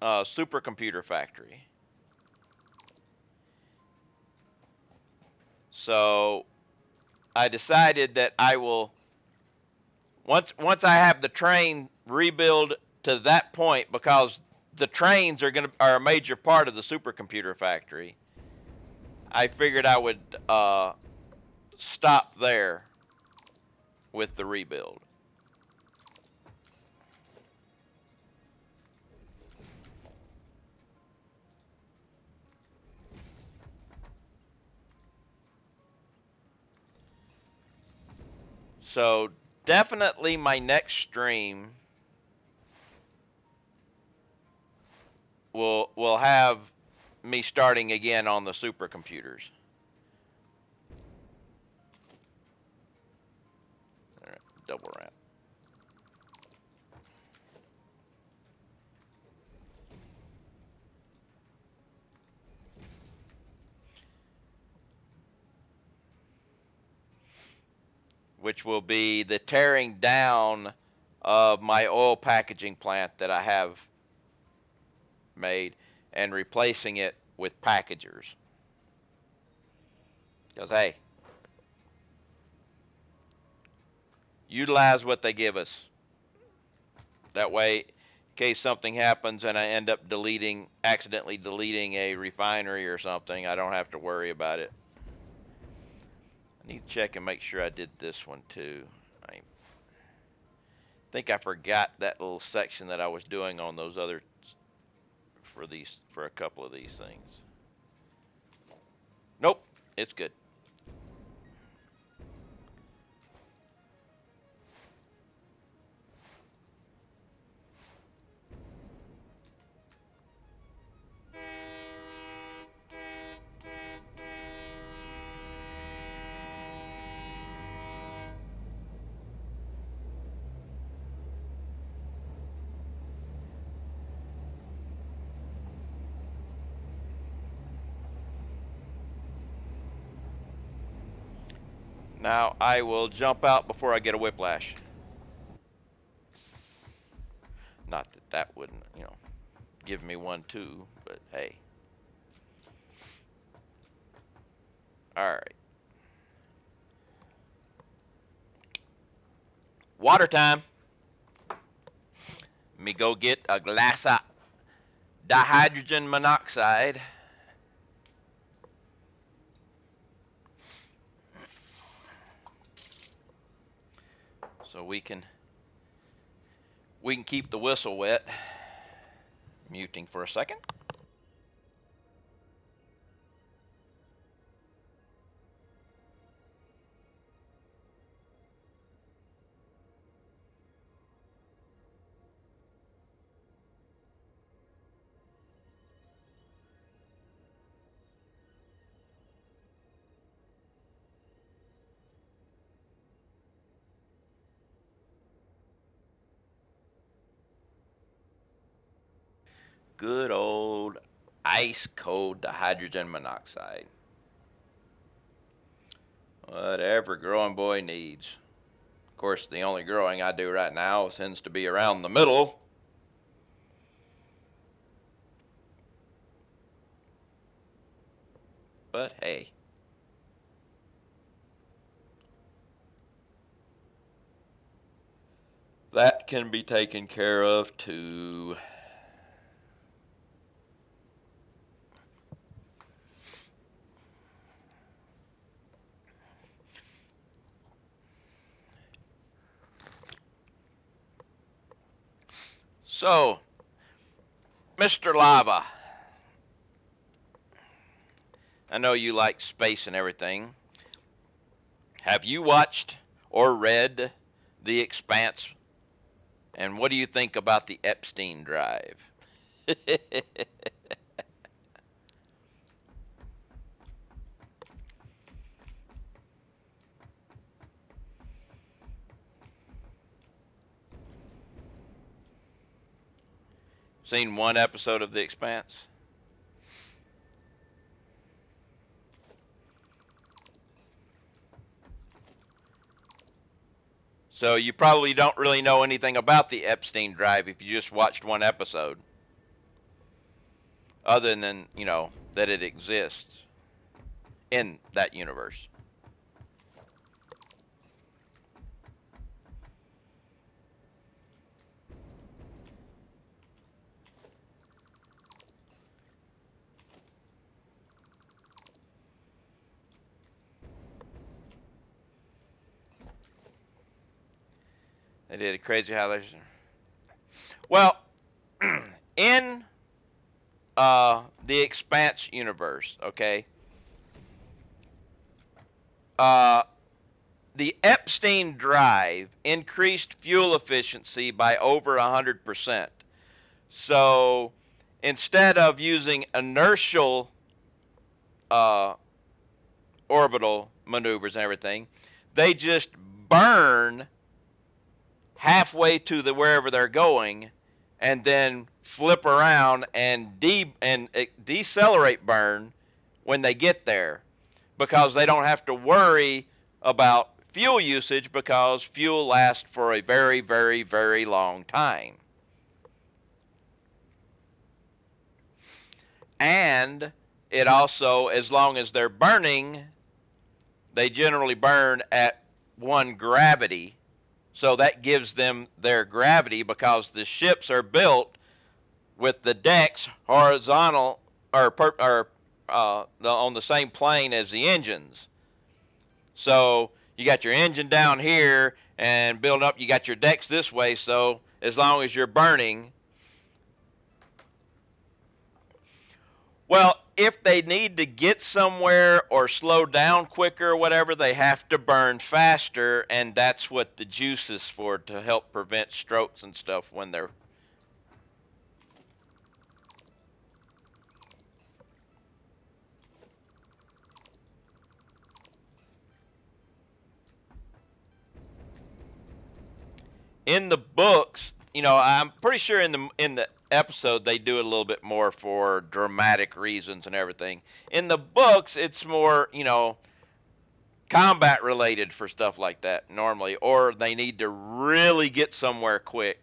Speaker 1: supercomputer factory. So I decided that I will once I have the train rebuild to that point, because the trains are a major part of the supercomputer factory. I figured I would stop there with the rebuild. So definitely my next stream will have me starting again on the supercomputers. All right, double ramp. Which will be the tearing down of my oil packaging plant that I have made and replacing it with packagers. Because, hey, utilize what they give us. That way, in case something happens and I end up accidentally deleting a refinery or something, I don't have to worry about it. I need to check and make sure I did this one too. I think I forgot that little section that I was doing on those other for a couple of these things. Nope, it's good. Now I will jump out before I get a whiplash. Not that that wouldn't, give me one too, but hey. All right. Water time. Let me go get a glass of dihydrogen monoxide. So we can keep the whistle wet. Muting for a second. Good old ice cold dihydrogen monoxide. Whatever growing boy needs. Of course, the only growing I do right now tends to be around the middle. that can be taken care of too. So, Mr. Lava, I know you like space and everything. Have you watched or read The Expanse? And what do you think about the Epstein Drive? Seen one episode of The Expanse? So you probably don't really know anything about the Epstein Drive if you just watched one episode, other than, that it exists in that universe. They did it crazy how there's. Well, in the Expanse universe, okay, uh, the Epstein Drive increased fuel efficiency by over 100%. So instead of using inertial uh, orbital maneuvers and everything, they just burn halfway to the wherever they're going, and then flip around and decelerate burn when they get there, because they don't have to worry about fuel usage because fuel lasts for a very, very, very long time. And it also, as long as they're burning, they generally burn at one gravity. So that gives them their gravity because the ships are built with the decks horizontal on the same plane as the engines. So you got your engine down here and build up. You got your decks this way. So as long as you're burning, well, if they need to get somewhere or slow down quicker or whatever, they have to burn faster, and that's what the juice is for, to help prevent strokes and stuff when they're. In the books, I'm pretty sure in the episode they do it a little bit more for dramatic reasons and everything. In the books, it's more, combat related for stuff like that normally, or they need to really get somewhere quick.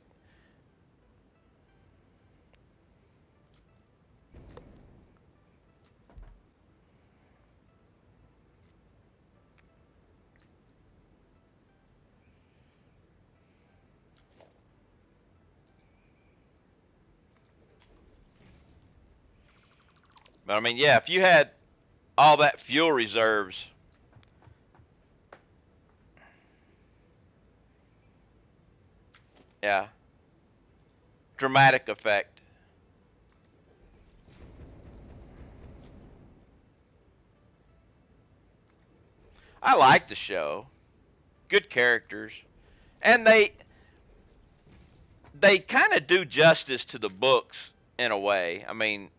Speaker 1: But I mean, yeah, if you had all that fuel reserves, yeah, dramatic effect. I like the show. Good characters. And they kind of do justice to the books in a way. I mean,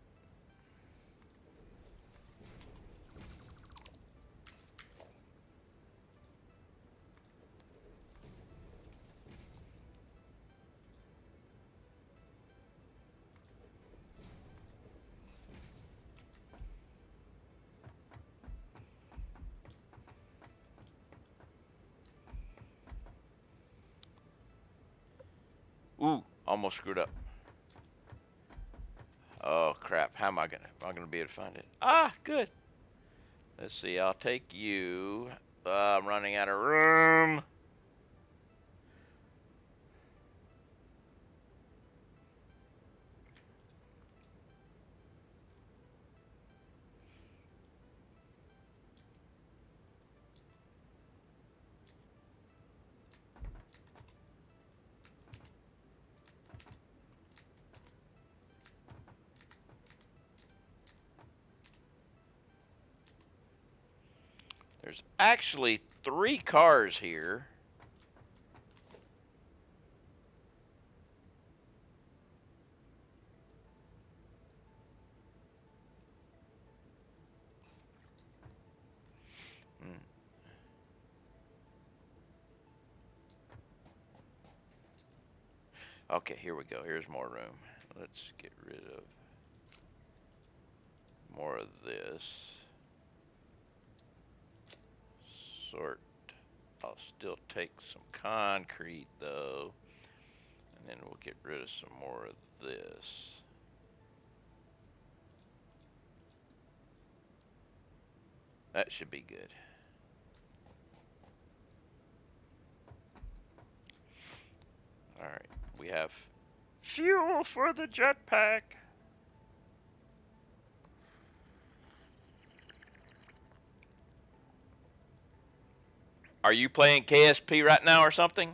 Speaker 1: ooh, almost screwed up. Oh crap! How am I gonna be able to find it? Ah, good. Let's see. I'll take you. I'm running out of room. There's actually 3 cars here. Hmm. Okay, here we go. Here's more room. Let's get rid of more of this. Sort. I'll still take some concrete though. And then we'll get rid of some more of this. That should be good. Alright, we have fuel for the jetpack. Are you playing KSP right now or something?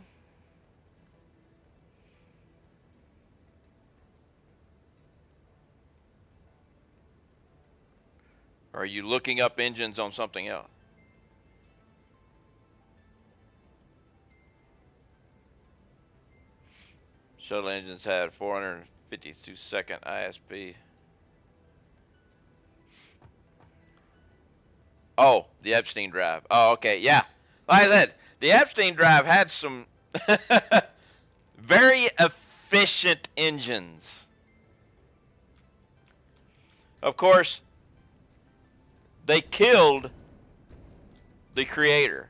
Speaker 1: Or are you looking up engines on something else? Shuttle engines had 452-second ISP. Oh, the Epstein drive. Oh, okay, yeah. Like I said, the Epstein drive had some very efficient engines. Of course, they killed the creator.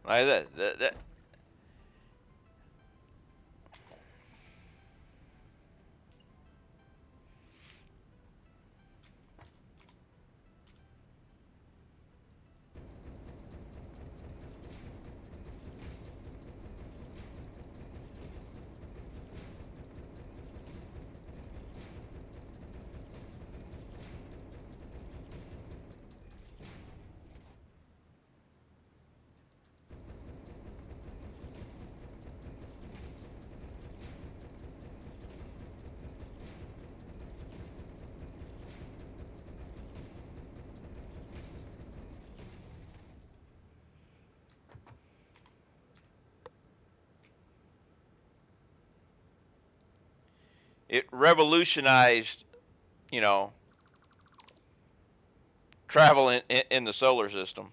Speaker 1: Like that. It revolutionized, you know, travel in the solar system.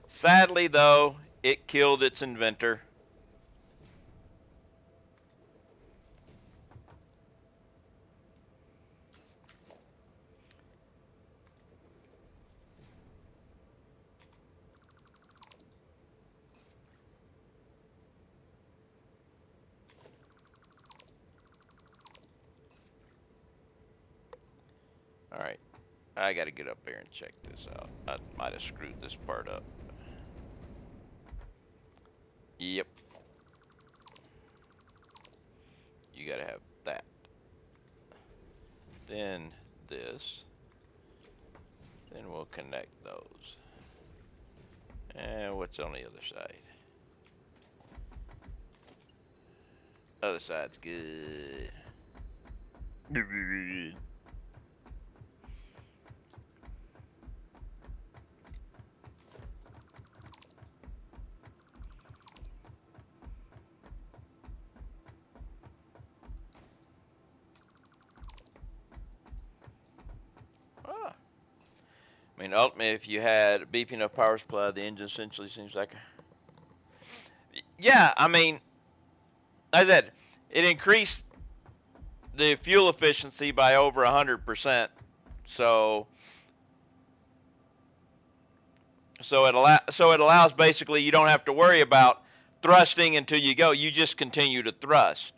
Speaker 1: Sadly, though, it killed its inventor. All right, I got to get up there and check this out. I might have screwed this part up. Yep. You got to have that. Then this. Then we'll connect those. And what's on the other side? Other side's good. Ah. I mean, ultimately, if you had a beefy enough power supply, the engine essentially seems like yeah, I mean, as I said, it increased the fuel efficiency by over 100%. So, So it allows basically you don't have to worry about thrusting until you go. You just continue to thrust.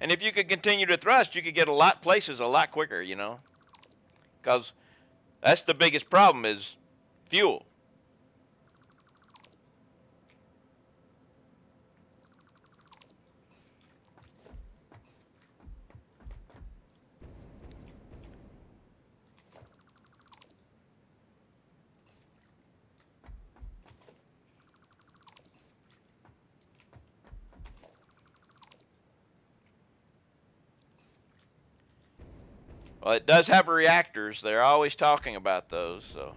Speaker 1: And if you could continue to thrust, you could get a lot places a lot quicker, you know. Because that's the biggest problem is fuel. Well, it does have reactors. They're always talking about those, so.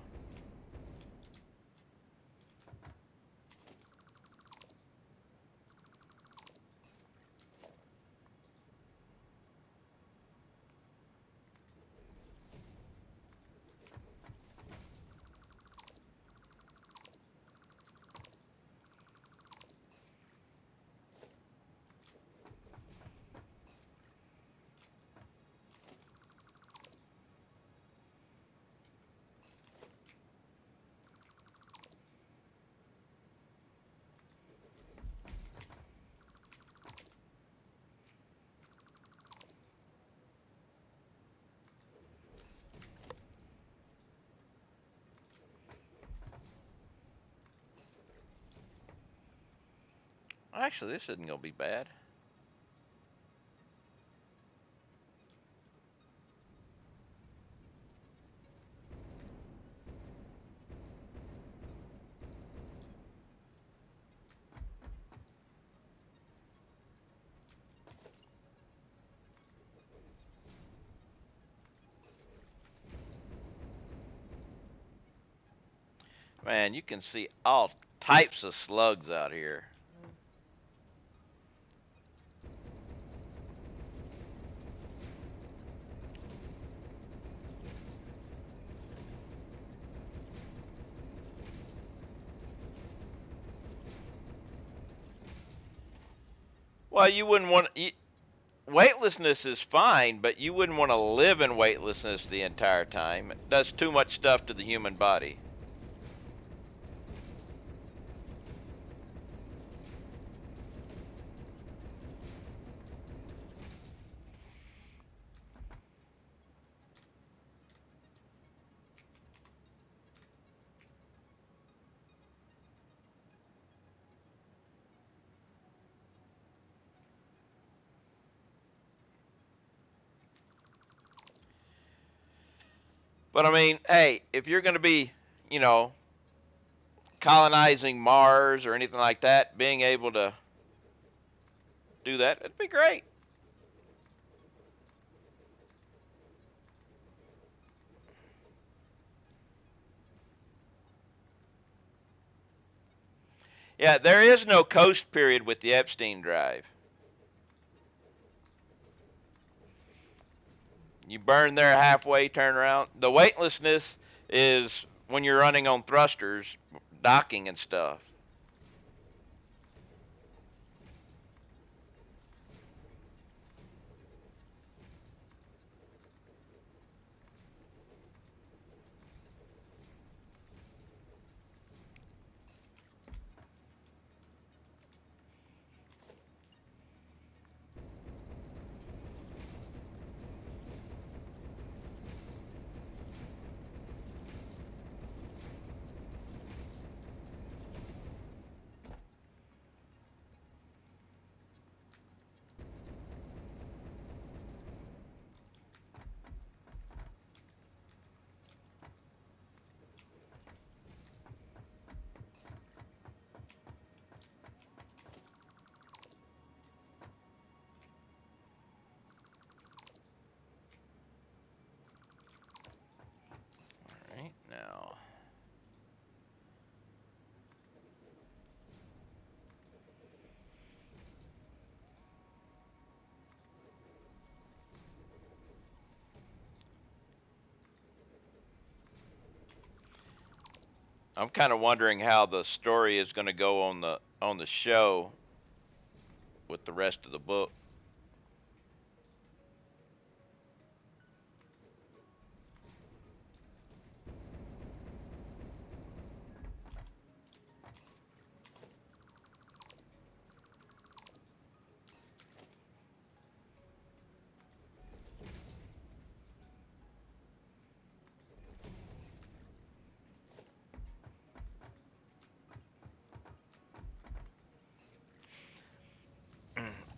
Speaker 1: Actually, this isn't going to be bad. Man, you can see all types of slugs out here. Well, you wouldn't want weightlessness is fine, but you wouldn't want to live in weightlessness the entire time. It does too much stuff to the human body. But I mean, hey, if you're going to be, you know, colonizing Mars or anything like that, being able to do that, it'd be great. Yeah, there is no coast period with the Epstein drive. You burn there halfway, turn around. The weightlessness is when you're running on thrusters, docking and stuff. Right now. I'm kind of wondering how the story is going to go on the show with the rest of the book.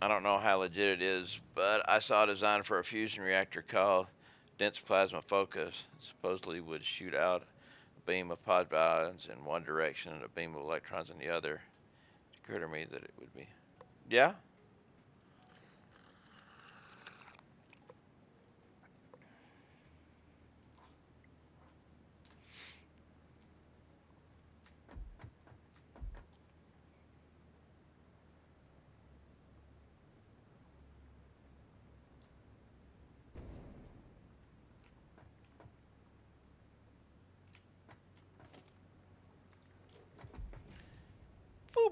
Speaker 1: I don't know how legit it is, but I saw a design for a fusion reactor called dense plasma focus. It supposedly would shoot out a beam of positive ions in one direction and a beam of electrons in the other. It occurred to me that it would be. Yeah?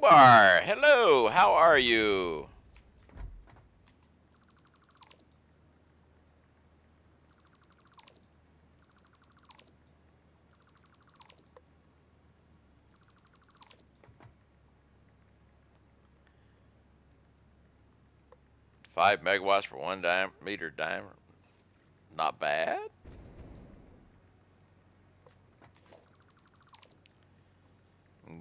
Speaker 1: Fubar, hello, how are you? Five megawatts for 1 meter diameter. Not bad.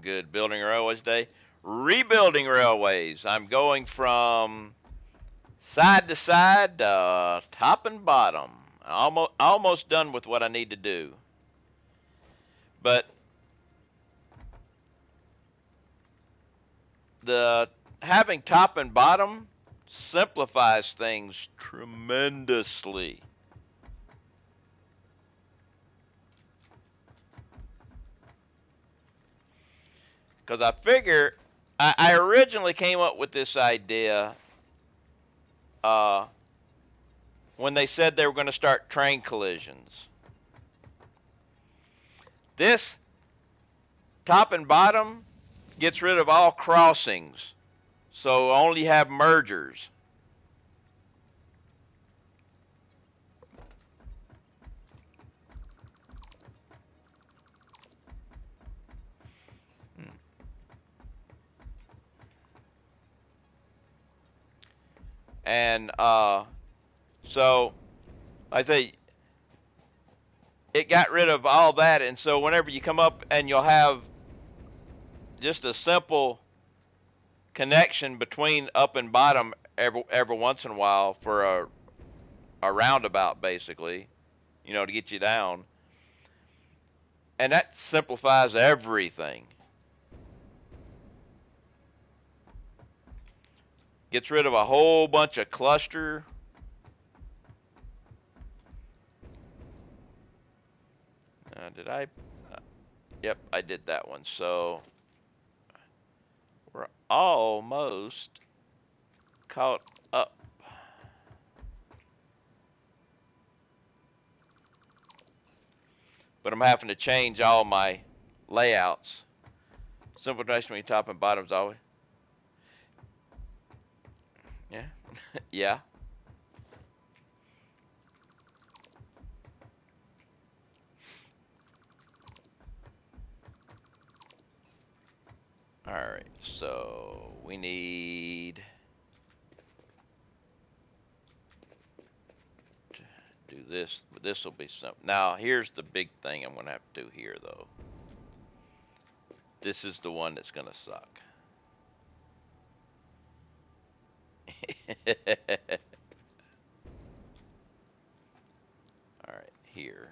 Speaker 1: Good building railways day. Rebuilding railways. I'm going from side to side, top and bottom. Almost done with what I need to do. But the having top and bottom simplifies things tremendously. Because I figure I originally came up with this idea when they said they were going to start train collisions. This top and bottom gets rid of all crossings, so only have mergers. And so I say it got rid of all that, and so whenever you come up and you'll have just a simple connection between up and bottom every once in a while for a roundabout, basically, you know, to get you down, and that simplifies everything. Gets rid of a whole bunch of cluster. Did I? Yep, I did that one. So we're almost caught up. But I'm having to change all my layouts. Simplification between top and bottom is always. Yeah. Yeah. All right. So we need to do this. This will be simple. Now here's the big thing I'm going to have to do here, though. This is the one that's going to suck. All right, here.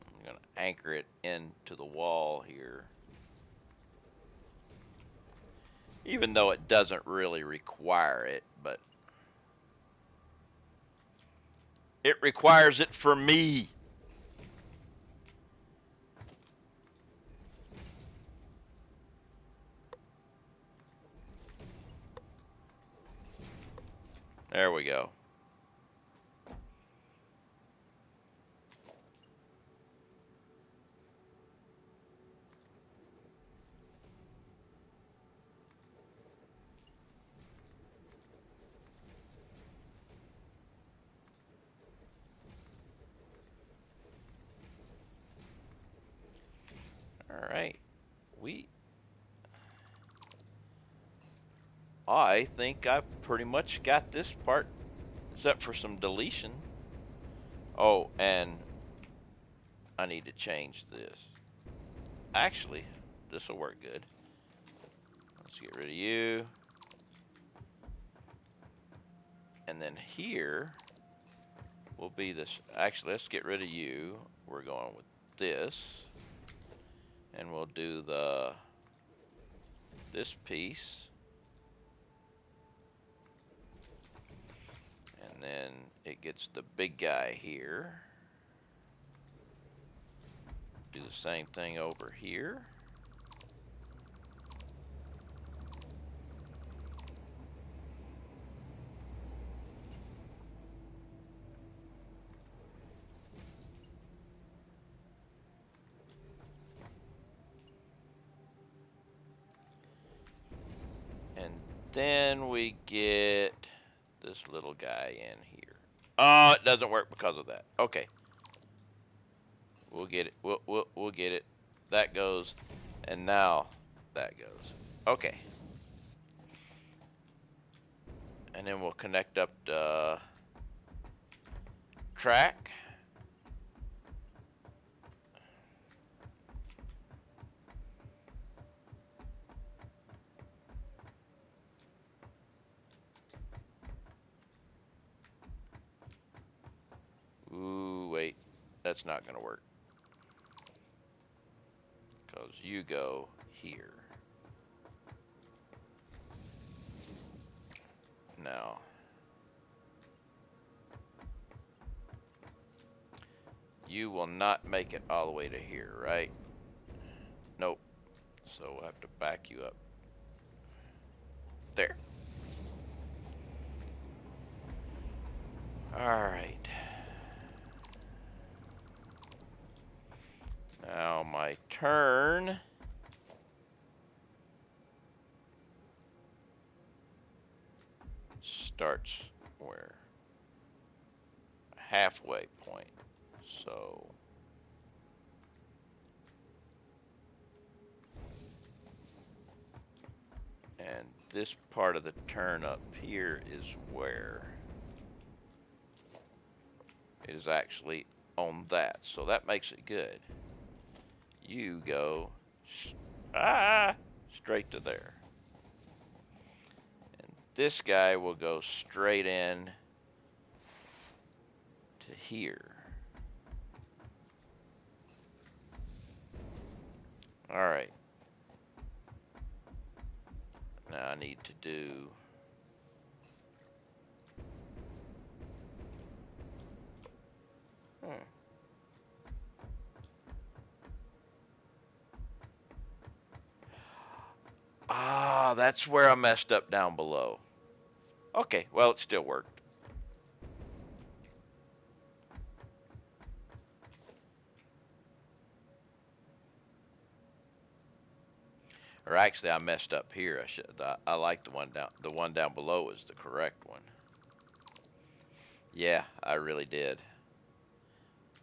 Speaker 1: I'm going to anchor it into the wall here. Even though it doesn't really require it, but it requires it for me. There we go. All right. I think I've pretty much got this part except for some deletion. Oh, and I need to change this. Actually, this will work good. Let's get rid of you. And then here will be this. Actually, let's get rid of you. We're going with this. And we'll do this piece. And then it gets the big guy here. Do the same thing over here. And then we get this little guy in here. Oh, it doesn't work because of that. Okay. We'll get it. We'll get it. That goes. And now that goes. Okay. And then we'll connect up the track. Ooh, wait. That's not going to work. Because you go here. Now. You will not make it all the way to here, right? Nope. So we'll have to back you up. There. Alright. Now my turn starts where? Halfway point. So and this part of the turn up here is where it is actually on that. So that makes it good. You go straight to there. And this guy will go straight in to here. Alright. Now I need to do that's where I messed up down below. Okay, well, it still worked. Or actually, I messed up here. I like the one down below is the correct one. Yeah, I really did.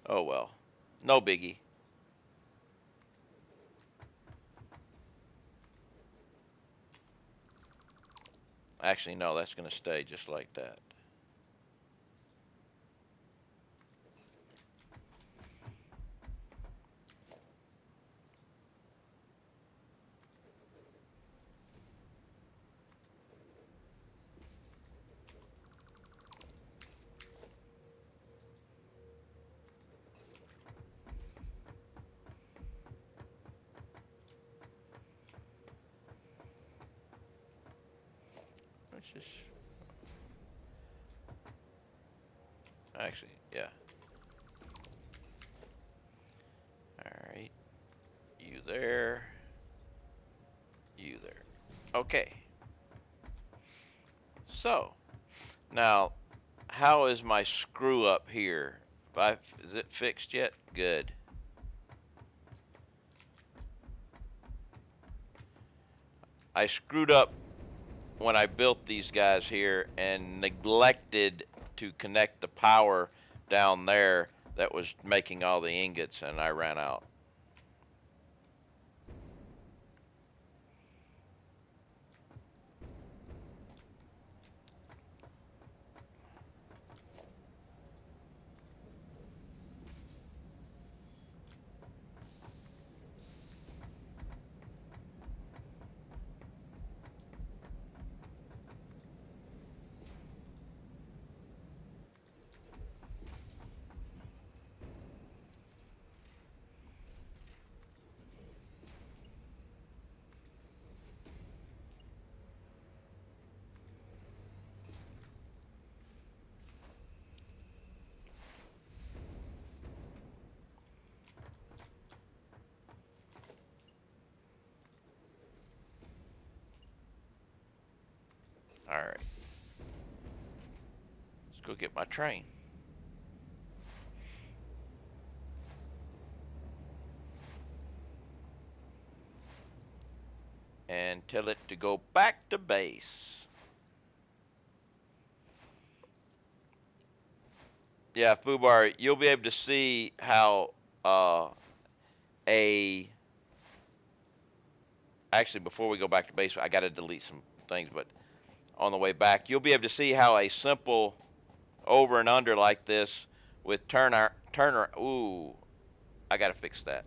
Speaker 1: Oh well, no biggie. Actually, no, that's gonna stay just like that. Let's just actually, yeah. All right, you there, you there. Okay. So now, how is my screw up here? Is it fixed yet? Good. I screwed up when I built these guys here and neglected to connect the power down there that was making all the ingots, and I ran out. Alright. Let's go get my train. And tell it to go back to base. Yeah, Fubar, you'll be able to see how actually, before we go back to base, I got to delete some things, but on the way back, you'll be able to see how a simple over and under like this with Turner, ooh, I got to fix that.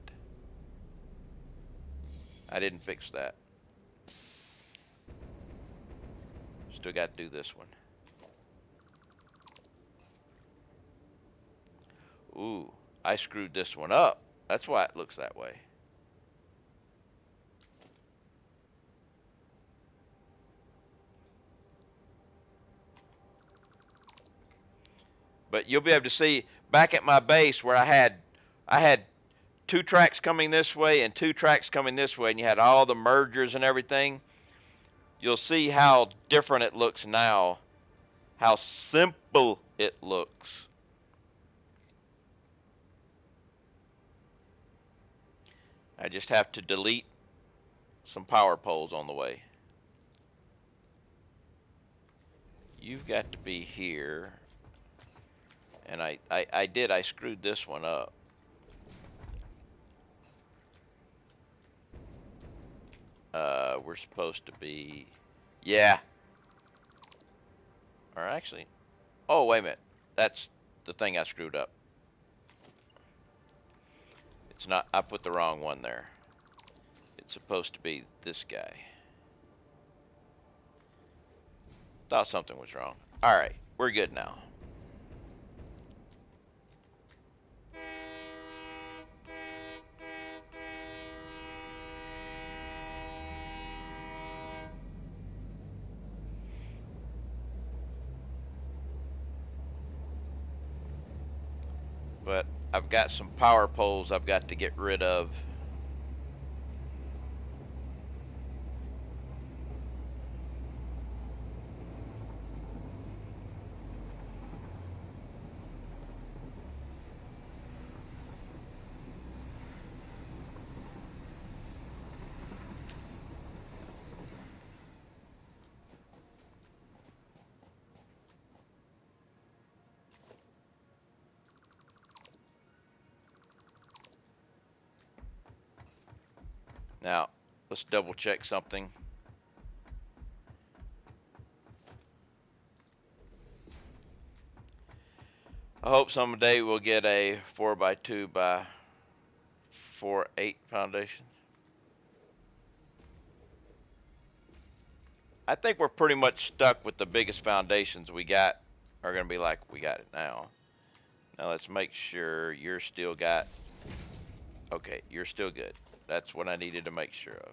Speaker 1: I didn't fix that. Still got to do this one. Ooh, I screwed this one up. That's why it looks that way. But you'll be able to see back at my base where I had 2 tracks coming this way and 2 tracks coming this way, and you had all the mergers and everything. You'll see how different it looks now, how simple it looks. I just have to delete some power poles on the way. You've got to be here. And I screwed this one up. We're supposed to be, yeah. Or actually, oh, wait a minute. That's the thing I screwed up. It's not, I put the wrong one there. It's supposed to be this guy. Thought something was wrong. All right, we're good now. But I've got some power poles I've got to get rid of. Now, let's double check something. I hope someday we'll get a 4x2 by 4/8 foundation. I think we're pretty much stuck with the biggest foundations we got are going to be like we got it now. Now let's make sure you're still got, okay, you're still good. That's what I needed to make sure of.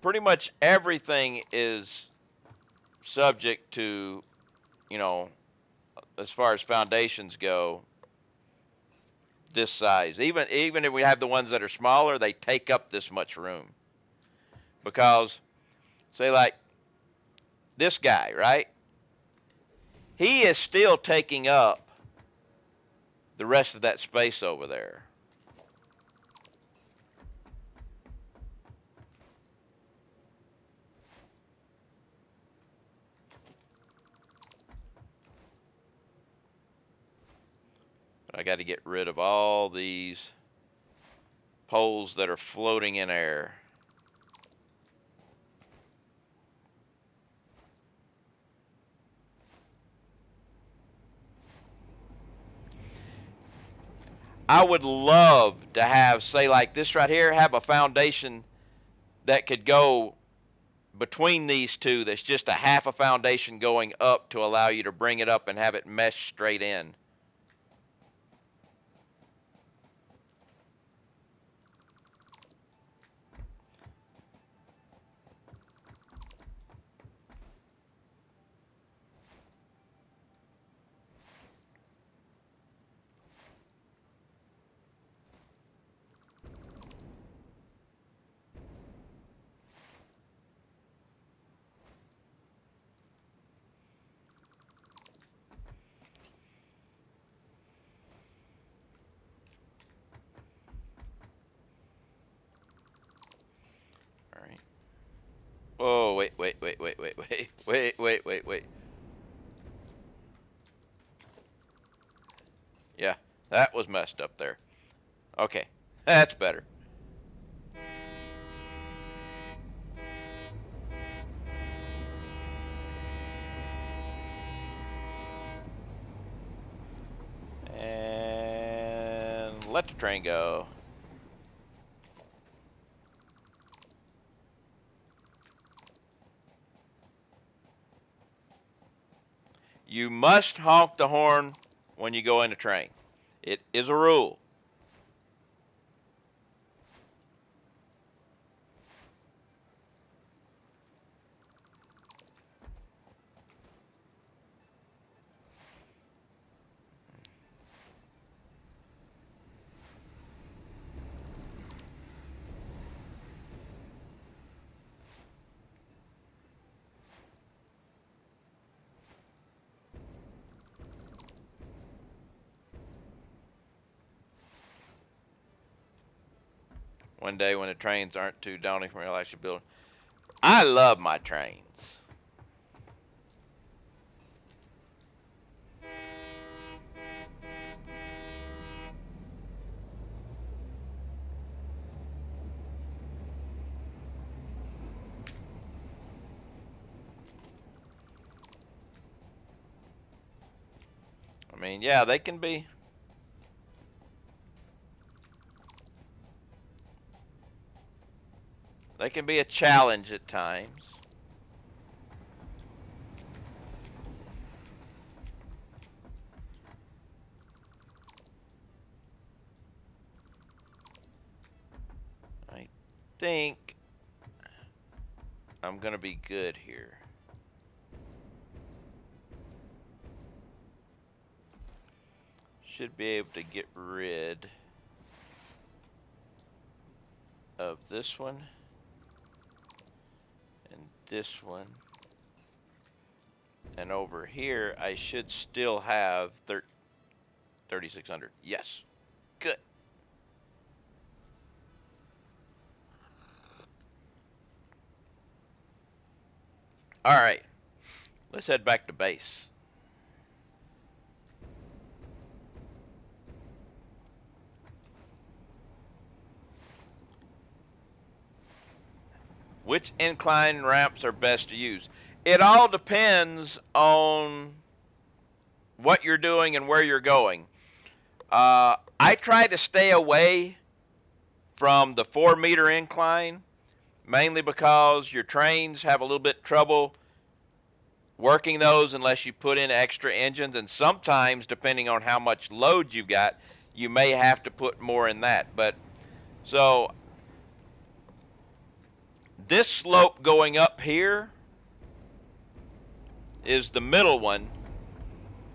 Speaker 1: Pretty much everything is subject to, you know, as far as foundations go, this size. Even if we have the ones that are smaller, they take up this much room. Because, say like this guy, right? He is still taking up the rest of that space over there. But I got to get rid of all these poles that are floating in air. I would love to have, say like this right here, have a foundation that could go between these two that's just a half a foundation going up to allow you to bring it up and have it mesh straight in. Wait. Yeah, that was messed up there. Okay, that's better. And let the train go. You must honk the horn when you go in a train. It is a rule. One day when the trains aren't too daunting for me, I'll actually build. I love my trains. I mean, yeah, they can be. They can be a challenge at times. I think I'm gonna be good here. Should be able to get rid of this one and this one. And over here, I should still have 3,600. Yes. Good. All right. Let's head back to base. Which incline ramps are best to use? It all depends on what you're doing and where you're going. I try to stay away from the 4-meter incline, mainly because your trains have a little bit trouble working those unless you put in extra engines, and sometimes, depending on how much load you've got, you may have to put more in that. But so this slope going up here is the middle one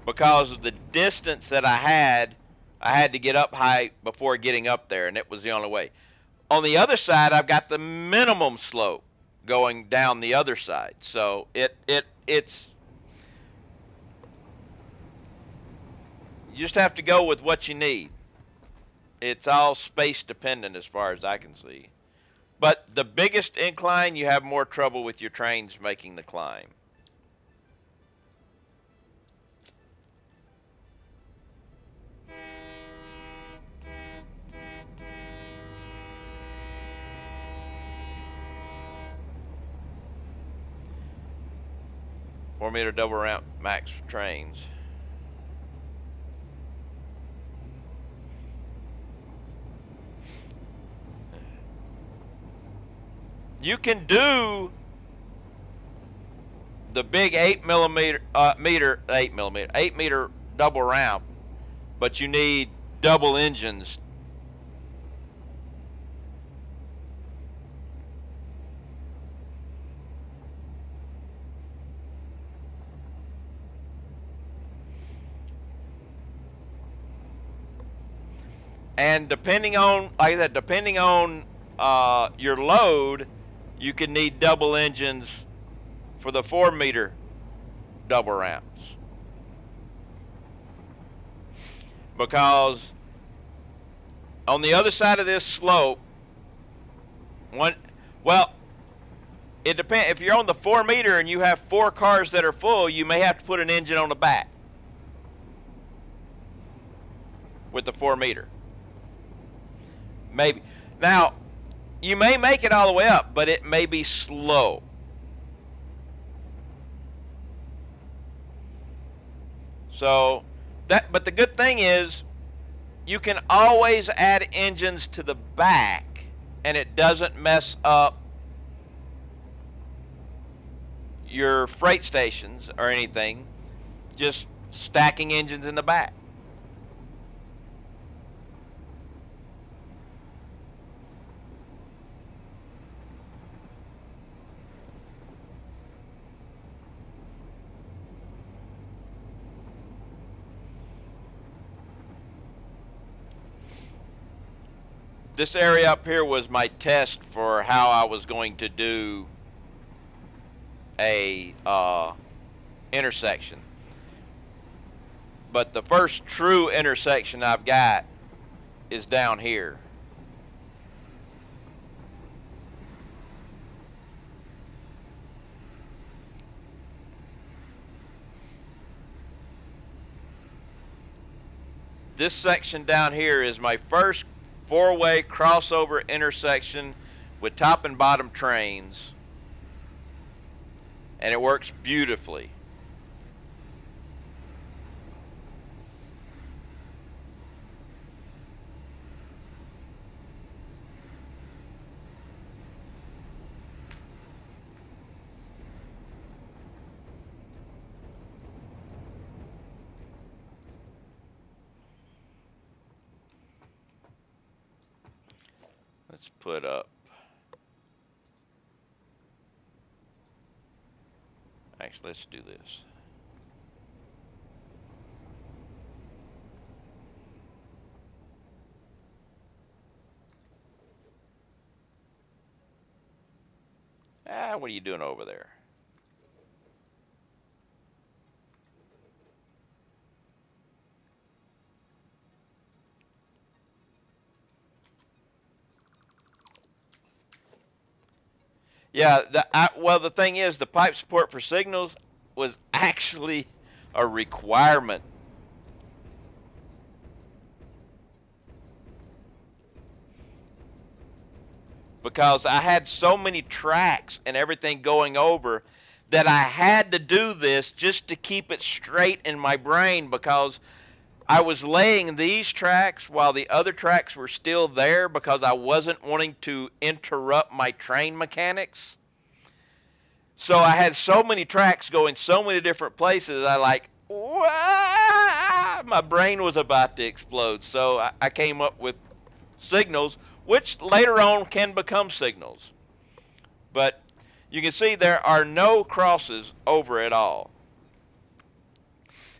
Speaker 1: because of the distance that I had to get up high before getting up there, and it was the only way. On the other side, I've got the minimum slope going down the other side. So it's you just have to go with what you need. It's all space dependent as far as I can see. But the biggest incline, you have more trouble with your trains making the climb. Four-meter double ramp max trains. You can do the big 8 meter double ramp, but you need double engines. And depending on, like I said, depending on your load, you can need double engines for the 4-meter double ramps. Because on the other side of this slope, well, It depends. If you're on the 4 meter and you have 4 cars that are full, you may have to put an engine on the back with the 4 meter. Maybe. Now, you may make it all the way up, but it may be slow. So but the good thing is you can always add engines to the back and it doesn't mess up your freight stations or anything, just stacking engines in the back. This area up here was my test for how I was going to do a intersection. But the first true intersection I've got is down here. This section down here is my first 4-way crossover intersection with top and bottom trains, and it works beautifully. Let's put up, actually let's do this. What are you doing over there? Yeah, well, the thing is, the pipe support for signals was actually a requirement. Because I had so many tracks and everything going over that I had to do this just to keep it straight in my brain, because I was laying these tracks while the other tracks were still there because I wasn't wanting to interrupt my train mechanics. So I had so many tracks going so many different places, my brain was about to explode. So I came up with signals, which later on can become signals. But you can see there are no crosses over at all.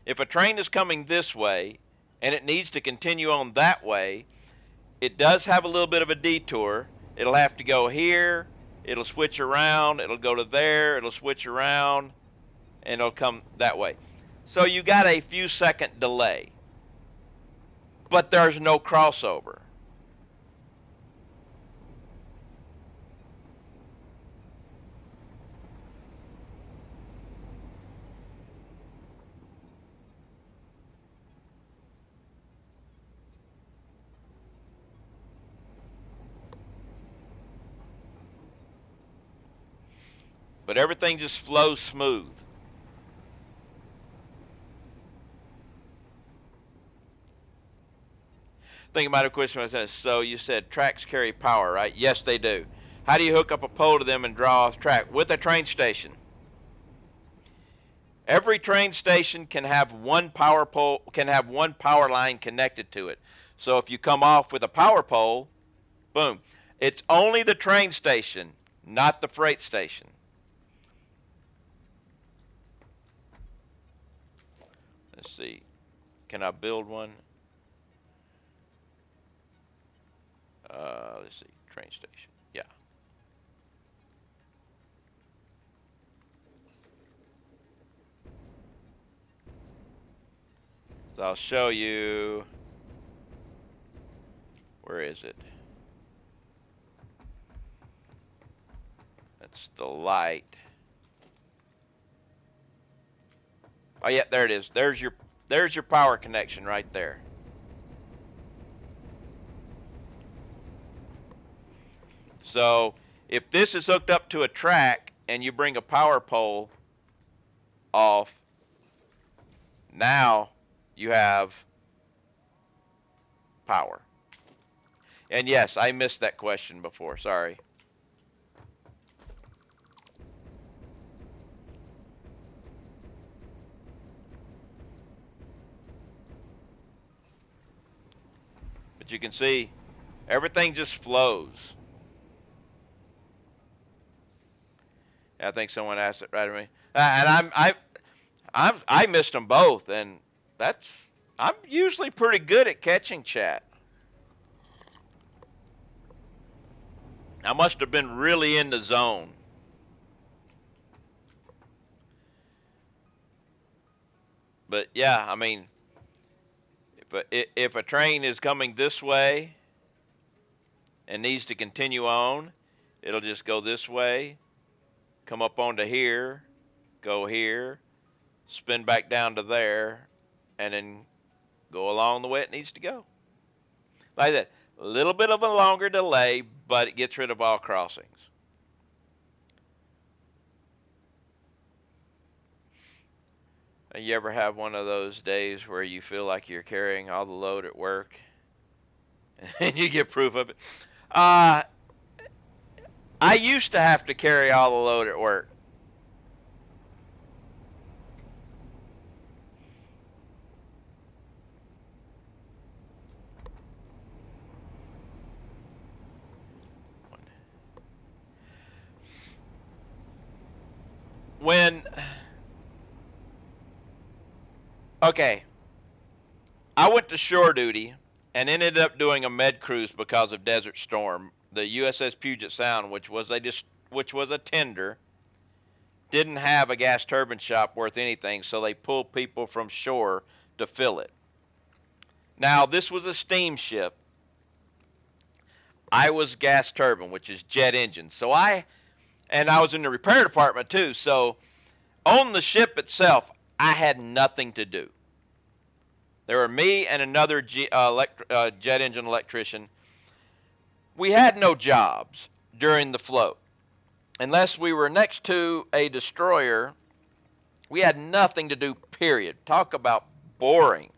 Speaker 1: If a train is coming this way and it needs to continue on that way, it does have a little bit of a detour. It'll have to go here, it'll switch around, it'll go to there, it'll switch around, and it'll come that way. So you got a few second delay, but there's no crossover. But everything just flows smooth. Think about a question I said. So you said tracks carry power, right? Yes, they do. How do you hook up a pole to them and draw off track? With a train station. Every train station can have one power pole, can have one power line connected to it. So if you come off with a power pole, boom. It's only the train station, not the freight station. Let's see. Can I build one? Let's see. Train station. Yeah. So I'll show you. Where is it? Let's That's the light. Oh yeah, there it is. There's your power connection right there. So if this is hooked up to a track and you bring a power pole off, now you have power. And yes, I missed that question before. Sorry. But you can see everything just flows. I think someone asked it right at me, and I missed them both, and I'm usually pretty good at catching chat. I must have been really in the zone. But yeah, I mean, if a train is coming this way and needs to continue on, it'll just go this way, come up onto here, go here, spin back down to there, and then go along the way it needs to go. Like that. A little bit of a longer delay, but it gets rid of all crossings. You ever have one of those days where you feel like you're carrying all the load at work and you get proof of it? I used to have to carry all the load at work. Okay, I went to shore duty and ended up doing a med cruise because of Desert Storm. The USS Puget Sound, which was a tender, didn't have a gas turbine shop worth anything, so they pulled people from shore to fill it. Now, this was a steamship. I was gas turbine, which is jet engine. And I was in the repair department too. So on the ship itself, I had nothing to do. There were me and another jet engine electrician. We had no jobs during the float. Unless we were next to a destroyer, we had nothing to do, period. Talk about boring.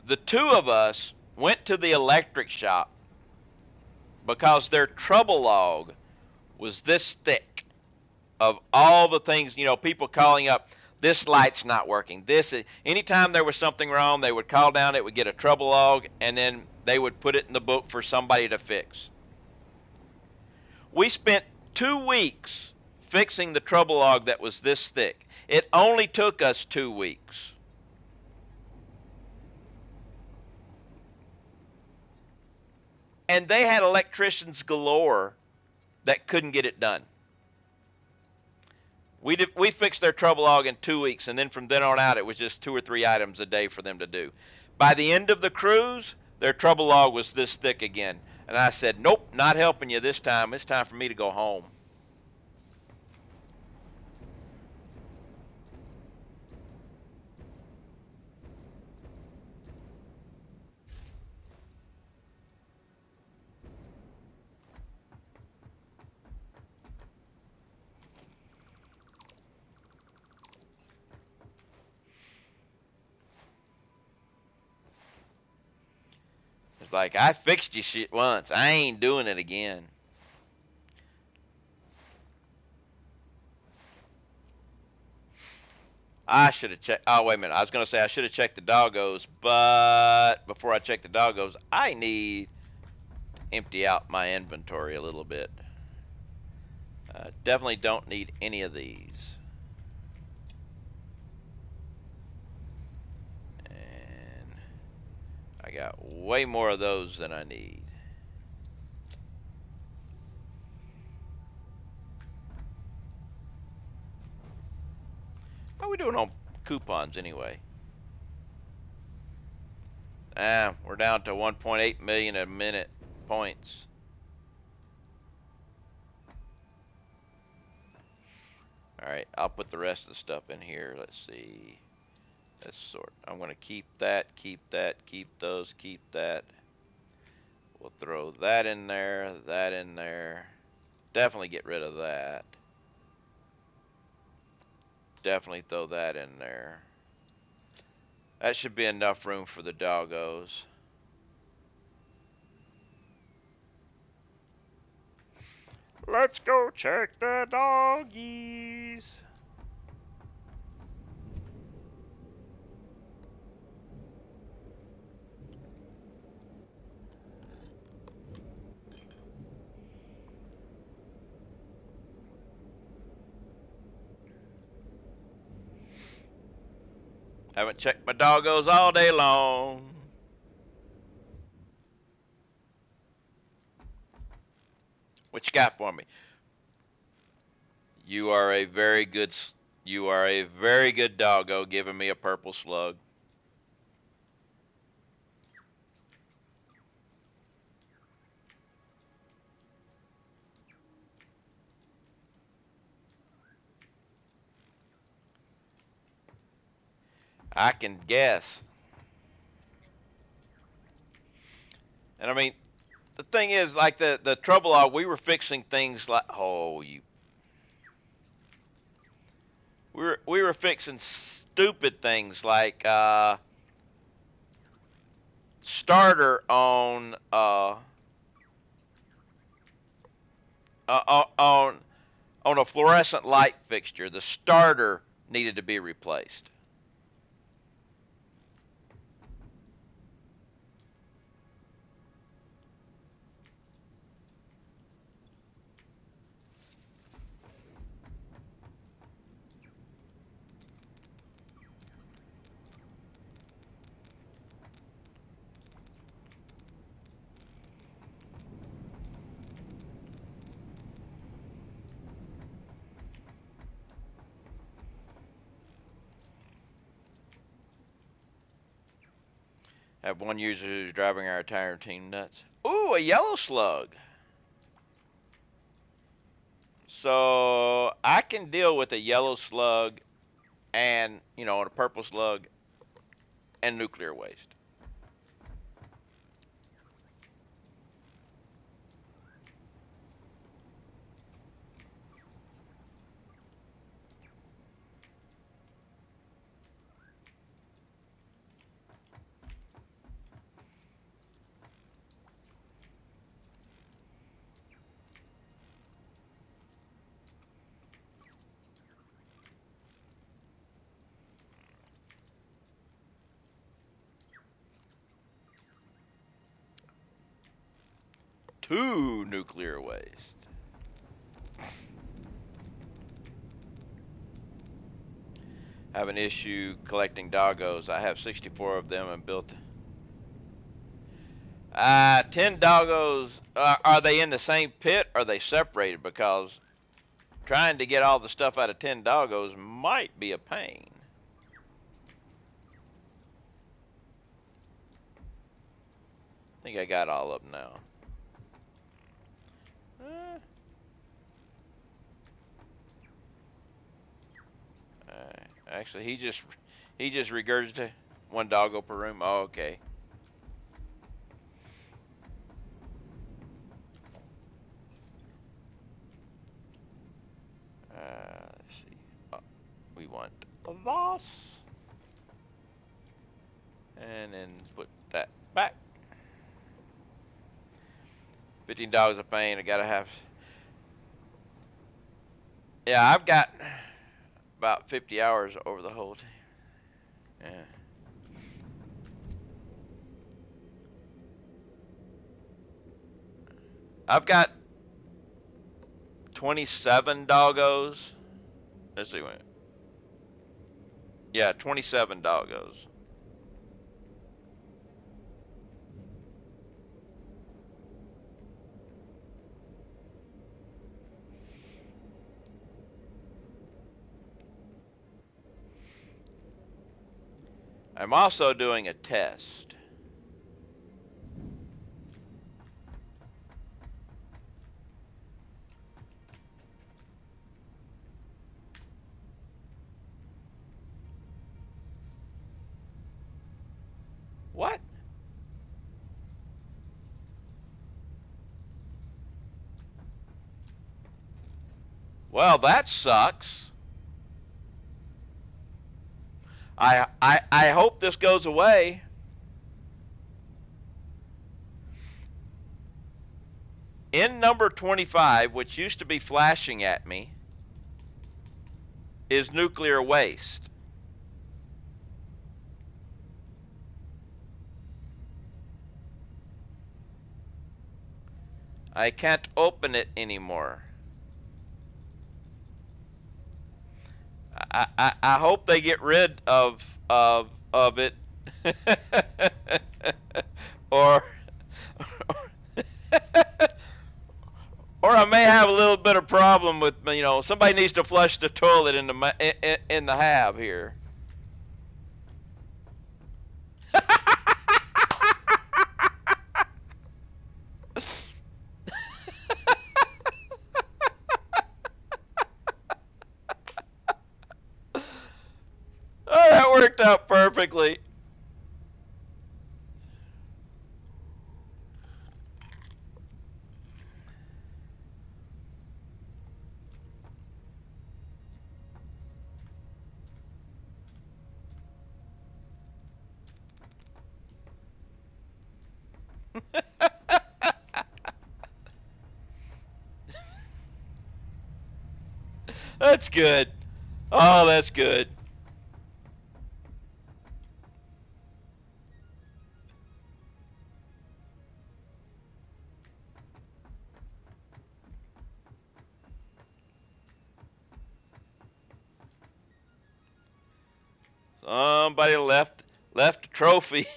Speaker 1: The two of us went to the electric shop because their trouble log was this thick of all the things, people calling up, this light's not working. Anytime there was something wrong, they would call down, it would get a trouble log, and then they would put it in the book for somebody to fix. We spent 2 weeks fixing the trouble log that was this thick. It only took us 2 weeks. And they had electricians galore that couldn't get it done. We fixed their trouble log in 2 weeks, and then from then on out, it was just 2 or 3 items a day for them to do. By the end of the cruise, their trouble log was this thick again. And I said, nope, not helping you this time. It's time for me to go home. It's like, I fixed your shit once. I ain't doing it again. I should have checked. Oh, wait a minute. I was going to say I should have checked the doggos, but before I check the doggos, I need to empty out my inventory a little bit. Definitely don't need any of these. And I got way more of those than I need. How are we doing on coupons anyway? We're down to 1.8 million a minute points. Alright, I'll put the rest of the stuff in here. Let's see. Let's sort. I'm going to keep that, keep those, keep that. We'll throw that in there, that in there. Definitely get rid of that. Definitely throw that in there. That should be enough room for the doggos. Let's go check the doggies. Haven't checked my doggos all day long. What you got for me? You are a very good doggo giving me a purple slug. I can guess. And I mean, the thing is, like the trouble are, we were fixing things like, we were fixing stupid things like starter on a fluorescent light fixture. The starter needed to be replaced. Have one user who's driving our entire team nuts. Ooh, a yellow slug. So I can deal with a yellow slug and, a purple slug and nuclear waste. Two nuclear waste. I have an issue collecting doggos. I have 64 of them and built 10 doggos. Are they in the same pit or are they separated? Because trying to get all the stuff out of 10 doggos might be a pain. I think I got all of them now. Actually, he just regurgitated one doggo per room. Oh, okay. Let's see. We want this, and then put that back. 15 dogs a pain. I gotta have. Yeah, I've got about 50 hours over the whole team. Yeah. I've got 27 doggos. Let's see. Yeah, 27 doggos. I'm also doing a test. What? Well, that sucks. I hope this goes away. In number 25, which used to be flashing at me, is nuclear waste. I can't open it anymore. I hope they get rid of it, or or I may have a little bit of problem with, somebody needs to flush the toilet in the hab here. Oh, that worked out perfectly. That's good. Oh, that's good. Somebody left a trophy.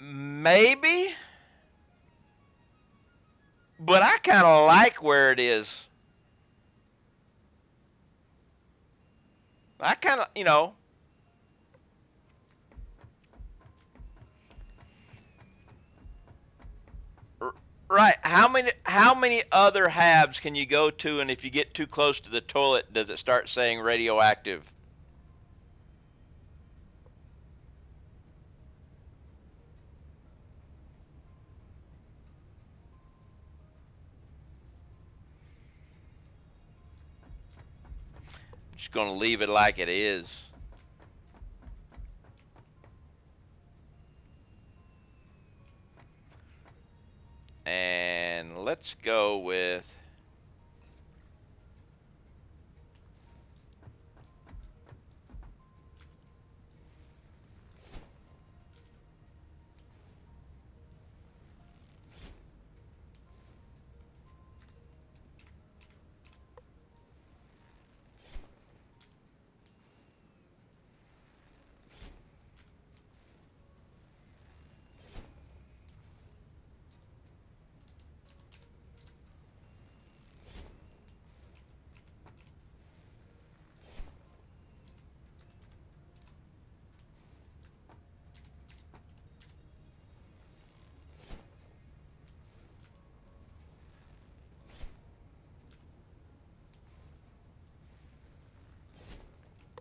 Speaker 1: Maybe, but I kind of like where it is. I kind of, right. How many other habs can you go to, and if you get too close to the toilet, does it start saying radioactive? I'm just gonna leave it like it is. And let's go with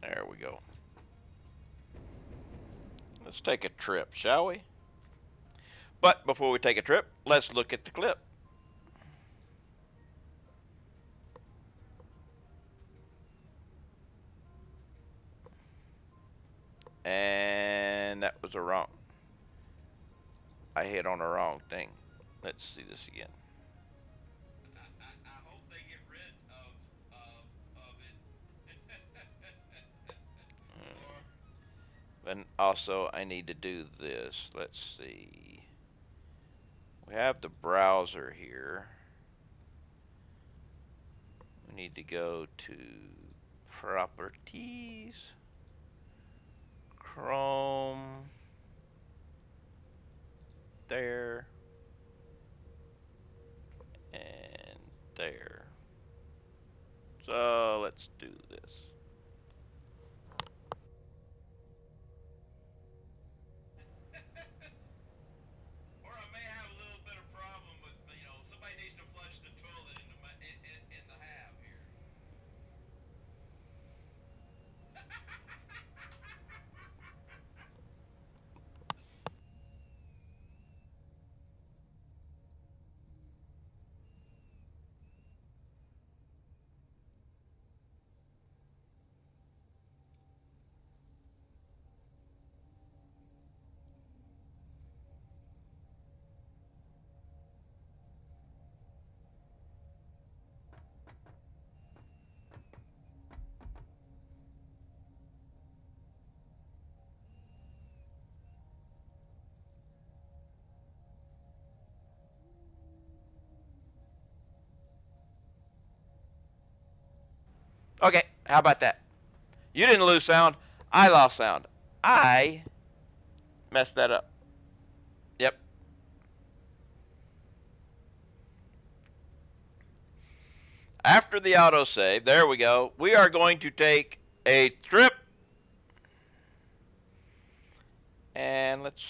Speaker 1: there we go. Let's take a trip, shall we? But before we take a trip, let's look at the clip. And that was a wrong. I hit on the wrong thing. Let's see this again. I hope they get rid of it. And also, I need to do this. Let's see. We have the browser here. We need to go to Properties, Chrome, there, and there. Let's do this. Or I may have a little bit of problem with, somebody needs to flush the toilet in the half here. Okay, how about that? You didn't lose sound. I lost sound. I messed that up. Yep. After the autosave, there we go. We are going to take a trip. And let's...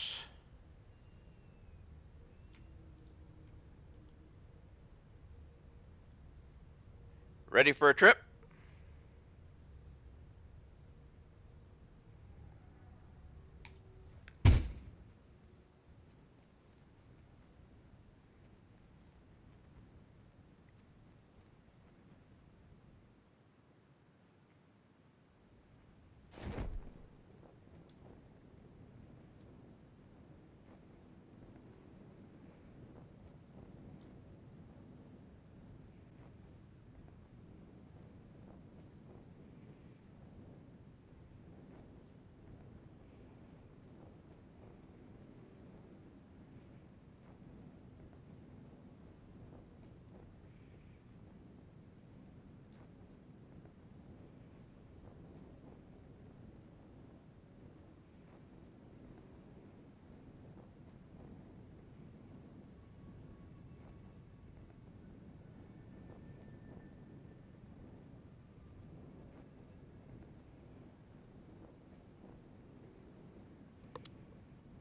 Speaker 1: Ready for a trip?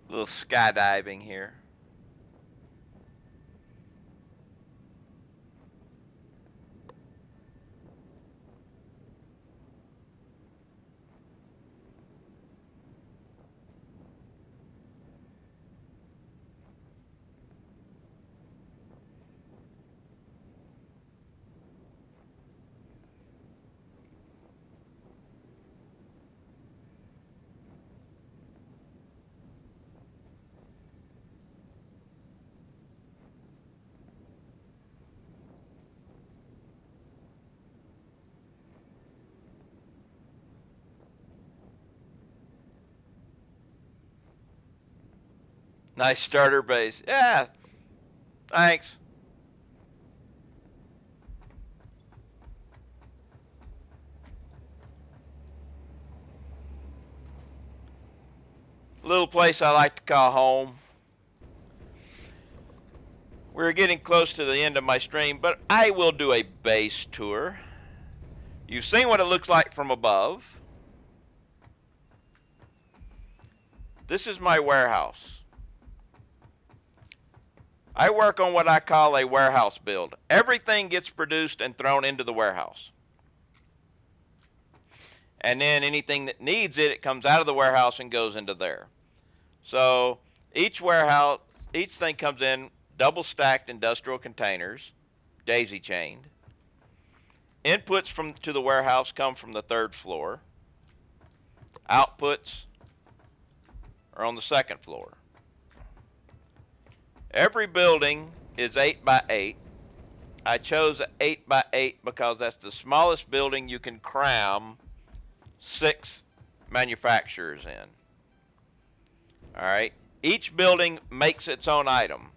Speaker 1: A little skydiving here. Nice starter base. Yeah, thanks. Little place I like to call home. We're getting close to the end of my stream, but I will do a base tour. You've seen what it looks like from above. This is my warehouse. I work on what I call a warehouse build. Everything gets produced and thrown into the warehouse. And then anything that needs it, it comes out of the warehouse and goes into there. So each warehouse, each thing comes in double stacked industrial containers, daisy chained. Inputs to the warehouse come from the third floor. Outputs are on the second floor. Every building is 8 by 8. I chose 8 by 8 because that's the smallest building you can cram 6 manufacturers in. All right. Each building makes its own item.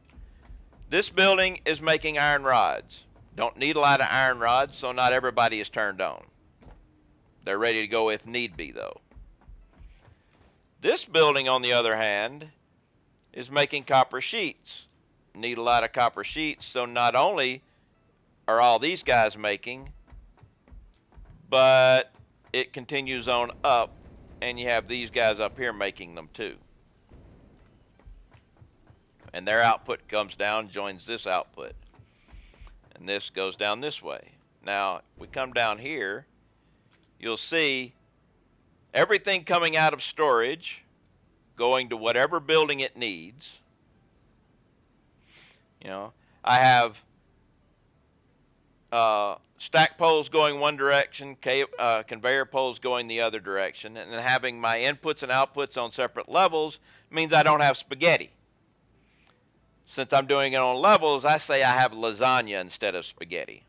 Speaker 1: This building is making iron rods. Don't need a lot of iron rods, so not everybody is turned on. They're ready to go if need be, though. This building, on the other hand, is making copper sheets. Need a lot of copper sheets, so not only are all these guys making, but it continues on up, and you have these guys up here making them too. And their output comes down, joins this output. And this goes down this way. Now, we come down here, you'll see everything coming out of storage, going to whatever building it needs. You know, I have stack poles going one direction, conveyor poles going the other direction, and then having my inputs and outputs on separate levels means I don't have spaghetti. Since I'm doing it on levels, I say I have lasagna instead of spaghetti.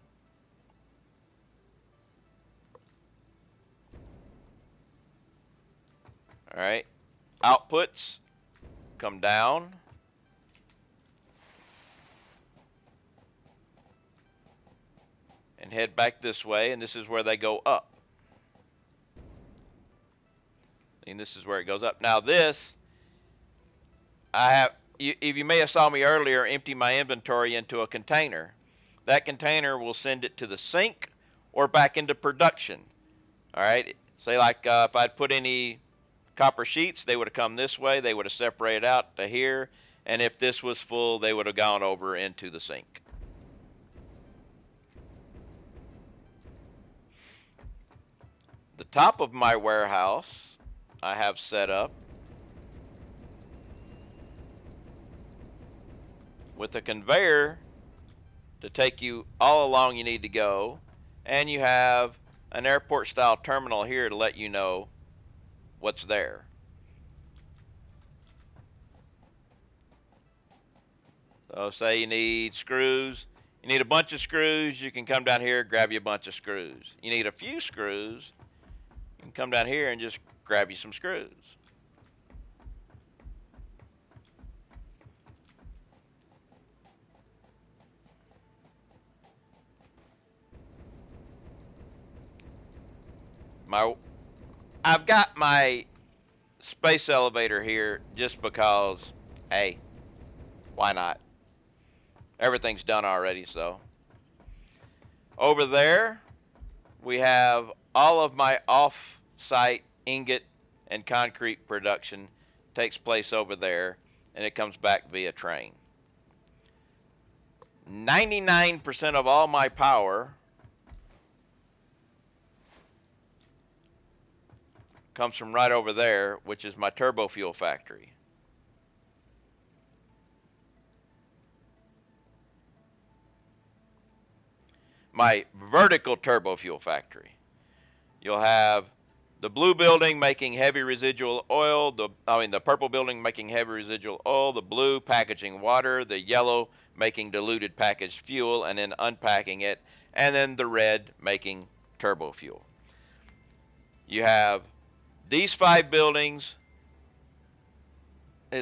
Speaker 1: All right, outputs come down. And head back this way, and this is where they go up. And this is where it goes up. Now this, you may have saw me earlier empty my inventory into a container. That container will send it to the sink or back into production. All right, say like if I'd put any copper sheets, they would have come this way, they would have separated out to here, and if this was full, they would have gone over into the sink. The top of my warehouse I have set up with a conveyor to take you all along you need to go, and you have an airport style terminal here to let you know what's there. So say you need screws, you need a bunch of screws, you can come down here, grab you a bunch of screws. You need a few screws, you can come down here and just grab you some screws. I've got my space elevator here just because, hey, why not? Everything's done already, so. Over there, we have all of my off-site ingot and concrete production takes place over there, and it comes back via train. 99% of all my power comes from right over there, which is my turbo fuel factory. My vertical turbo fuel factory. You'll have the blue building making heavy residual oil, the purple building making heavy residual oil, the blue packaging water, the yellow making diluted packaged fuel and then unpacking it, and then the red making turbo fuel. You have these 5 buildings,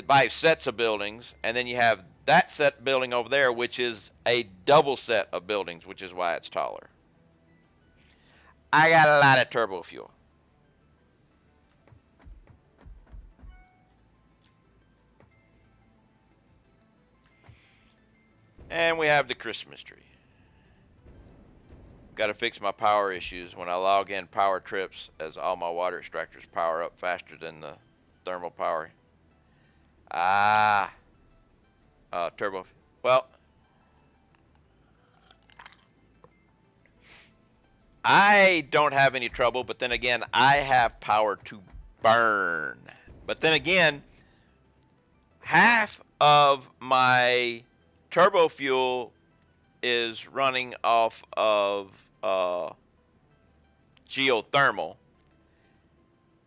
Speaker 1: 5 sets of buildings, and then you have that set building over there, which is a double set of buildings, which is why it's taller. I got a lot of turbo fuel. And we have the Christmas tree. Got to fix my power issues when I log in power trips, as all my water extractors power up faster than the thermal power. Turbo. Well, I don't have any trouble, but then again, I have power to burn. But then again, half of my turbo fuel is running off of geothermal,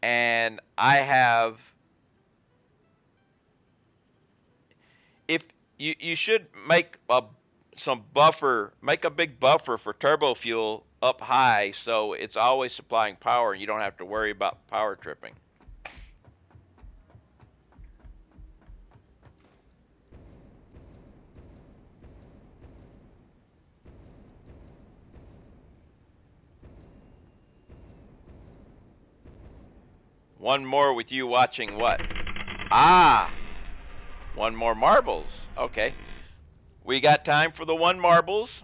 Speaker 1: and I have, if you should make some buffer, make a big buffer for turbo fuel up high so it's always supplying power and you don't have to worry about power tripping. One more with you watching what? One more marbles. Okay. We got time for the 1 marbles.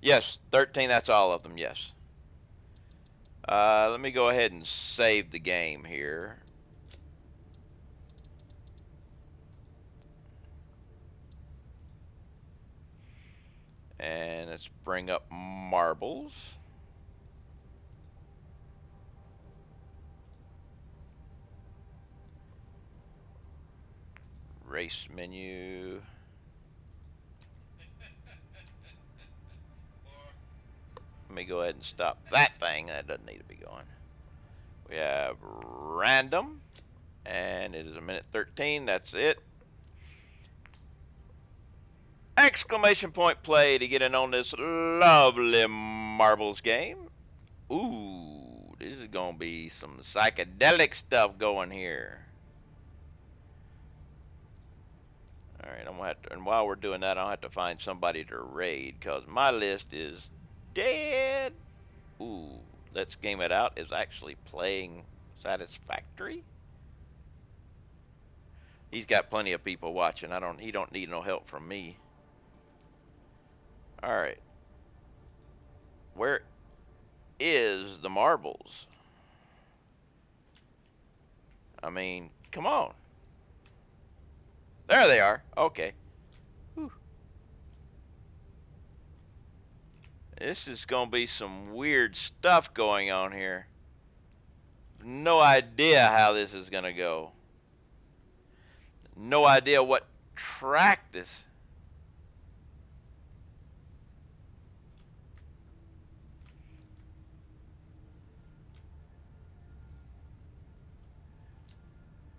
Speaker 1: Yes, 13, that's all of them, yes. Let me go ahead and save the game here. And let's bring up marbles. Race menu. Let me go ahead and stop that thing. That doesn't need to be going. We have random, and it is a minute 13. That's it. Exclamation point play to get in on this lovely marbles game. Ooh, this is gonna be some psychedelic stuff going here. All right, I'm gonna have to, and while we're doing that, I'll have to find somebody to raid because my list is dead. Ooh, Let's Game It Out is actually playing satisfactory. He's got plenty of people watching. He don't need no help from me. All right. Where is the marbles? I mean, come on. There they are. Okay. Whew. This is going to be some weird stuff going on here. No idea how this is going to go. No idea what track this.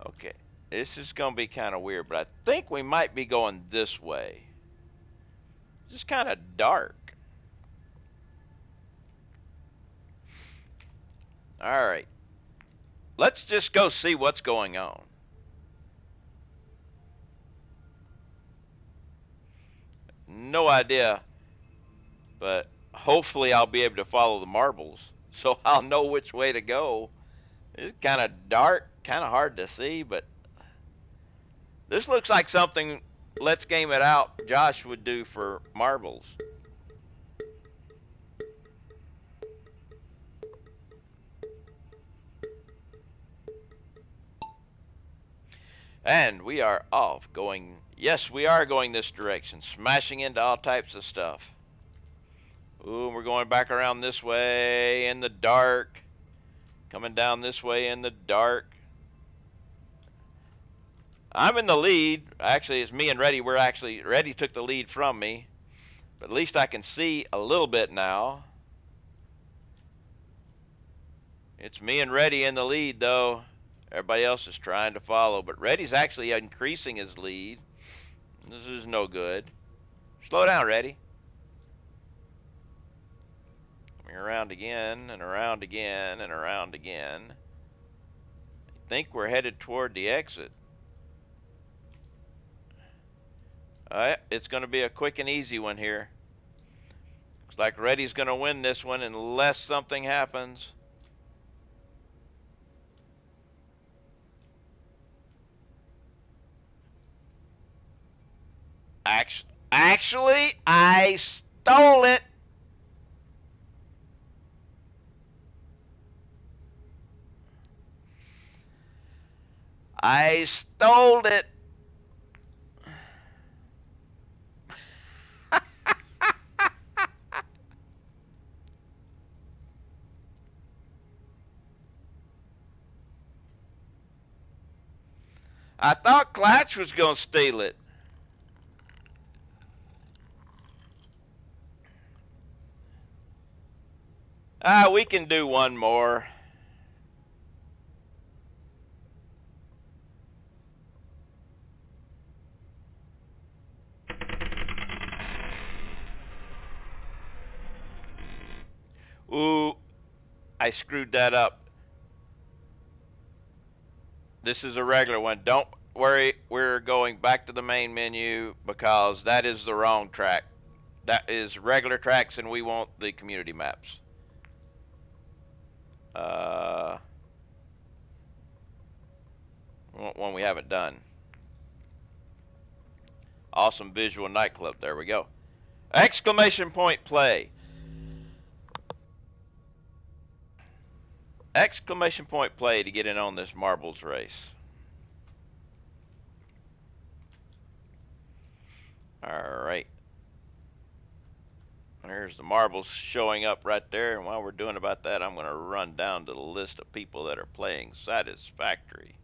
Speaker 1: Okay. This is going to be kind of weird, but I think we might be going this way. It's just kind of dark. All right. Let's just go see what's going on. No idea, but hopefully I'll be able to follow the marbles so I'll know which way to go. It's kind of dark, kind of hard to see, but this looks like something Let's Game It Out Josh would do for marbles. And we are off going, yes, we are going this direction, smashing into all types of stuff. Ooh, we're going back around this way in the dark. Coming down this way in the dark. I'm in the lead. Actually, it's me and Reddy. Reddy took the lead from me. But at least I can see a little bit now. It's me and Reddy in the lead, though. Everybody else is trying to follow. But Reddy's actually increasing his lead. This is no good. Slow down, Reddy. Coming around again, and around again, and around again. I think we're headed toward the exit. Alright, it's going to be a quick and easy one here. Looks like Reddy's going to win this one unless something happens. Actually, I stole it. I stole it. I thought Clatch was going to steal it. We can do one more. Ooh, I screwed that up. This is a regular one. Don't worry, we're going back to the main menu because that is the wrong track. That is regular tracks and we want the community maps. One we haven't done. Awesome Visual Nightclub. There we go. Exclamation point play. Exclamation point play to get in on this marbles race. All right. There's the marbles showing up right there. And while we're doing about that, I'm going to run down to the list of people that are playing Satisfactory.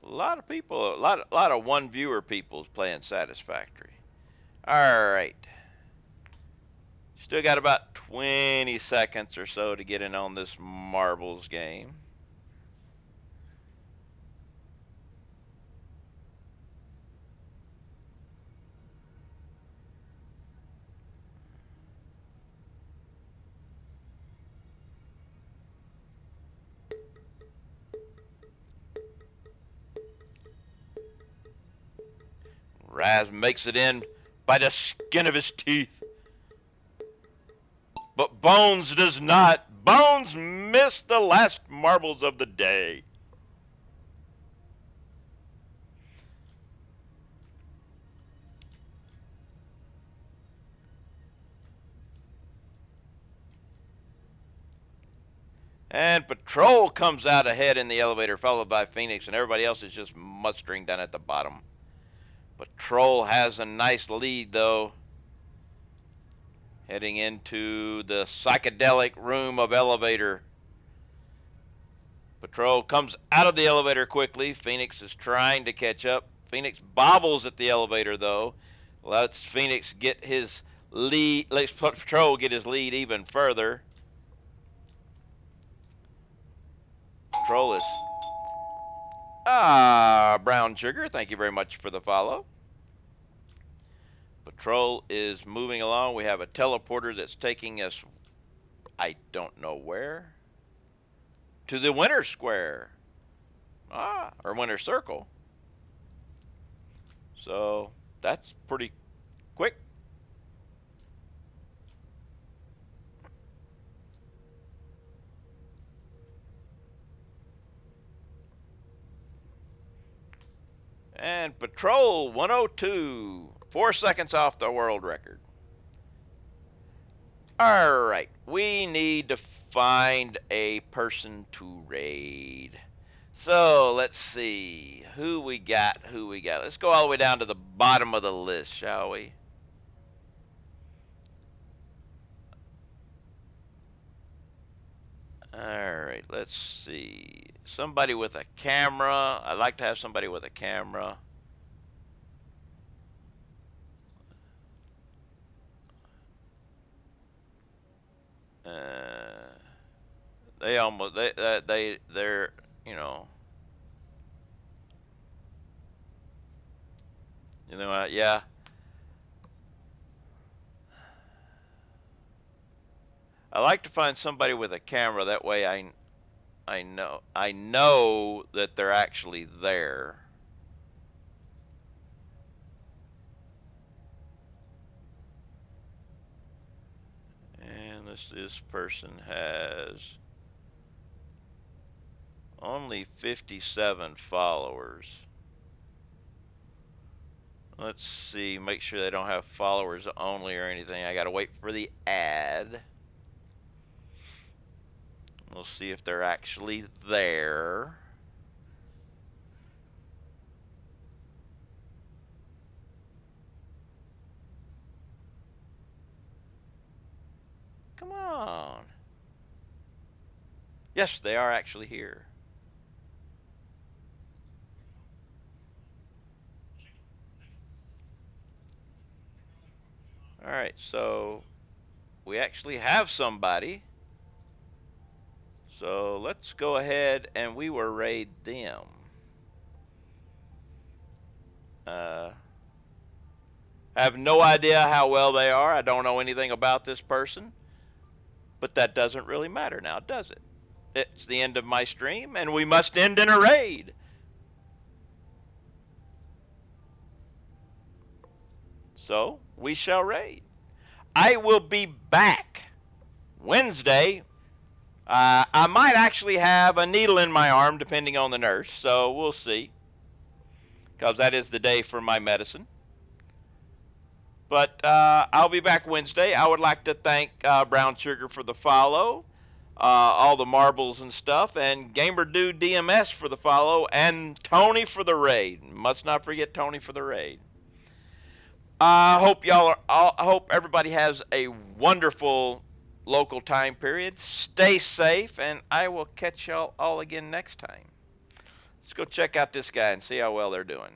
Speaker 1: A lot of people, a lot of one viewer people's playing Satisfactory. All right. Still got about 20 seconds or so to get in on this marbles game. Raz makes it in by the skin of his teeth. But Bones does not. Bones missed the last marbles of the day. And Patrol comes out ahead in the elevator, followed by Phoenix, and everybody else is just mustering down at the bottom. Patrol has a nice lead, though, heading into the psychedelic room of elevator. Patrol comes out of the elevator quickly. Phoenix is trying to catch up. Phoenix bobbles at the elevator, though. Lets Phoenix get his lead. Let's Patrol get his lead even further. Patrol is Brown Sugar. Thank you very much for the follow. Patrol is moving along. We have a teleporter that's taking us, I don't know where, to the Winter Square. Or Winter Circle. So that's pretty quick. And Patrol 102, 4 seconds off the world record. All right, we need to find a person to raid. So let's see who we got. Let's go all the way down to the bottom of the list, shall we? All right, let's see. Somebody with a camera. I'd like to have somebody with a camera. They're, you know what, yeah. I like to find somebody with a camera, that way I know that they're actually there. And this person has only 57 followers. Let's see, make sure they don't have followers only or anything. I gotta wait for the ad. We'll see if they're actually there. Come on. Yes, they are actually here. All right, so we actually have somebody. So let's go ahead and we will raid them. I have no idea how well they are. I don't know anything about this person. But that doesn't really matter now, does it? It's the end of my stream, and we must end in a raid. So we shall raid. I will be back Wednesday. I might actually have a needle in my arm, depending on the nurse, so we'll see, because that is the day for my medicine. But I'll be back Wednesday. I would like to thank Brown Sugar for the follow, all the marbles and stuff, and Gamer Dude DMS for the follow, and Tony for the raid. Must not forget Tony for the raid. I hope I hope everybody has a wonderful local time period. Stay safe, and I will catch y'all all again next time. Let's go check out this guy and see how well they're doing.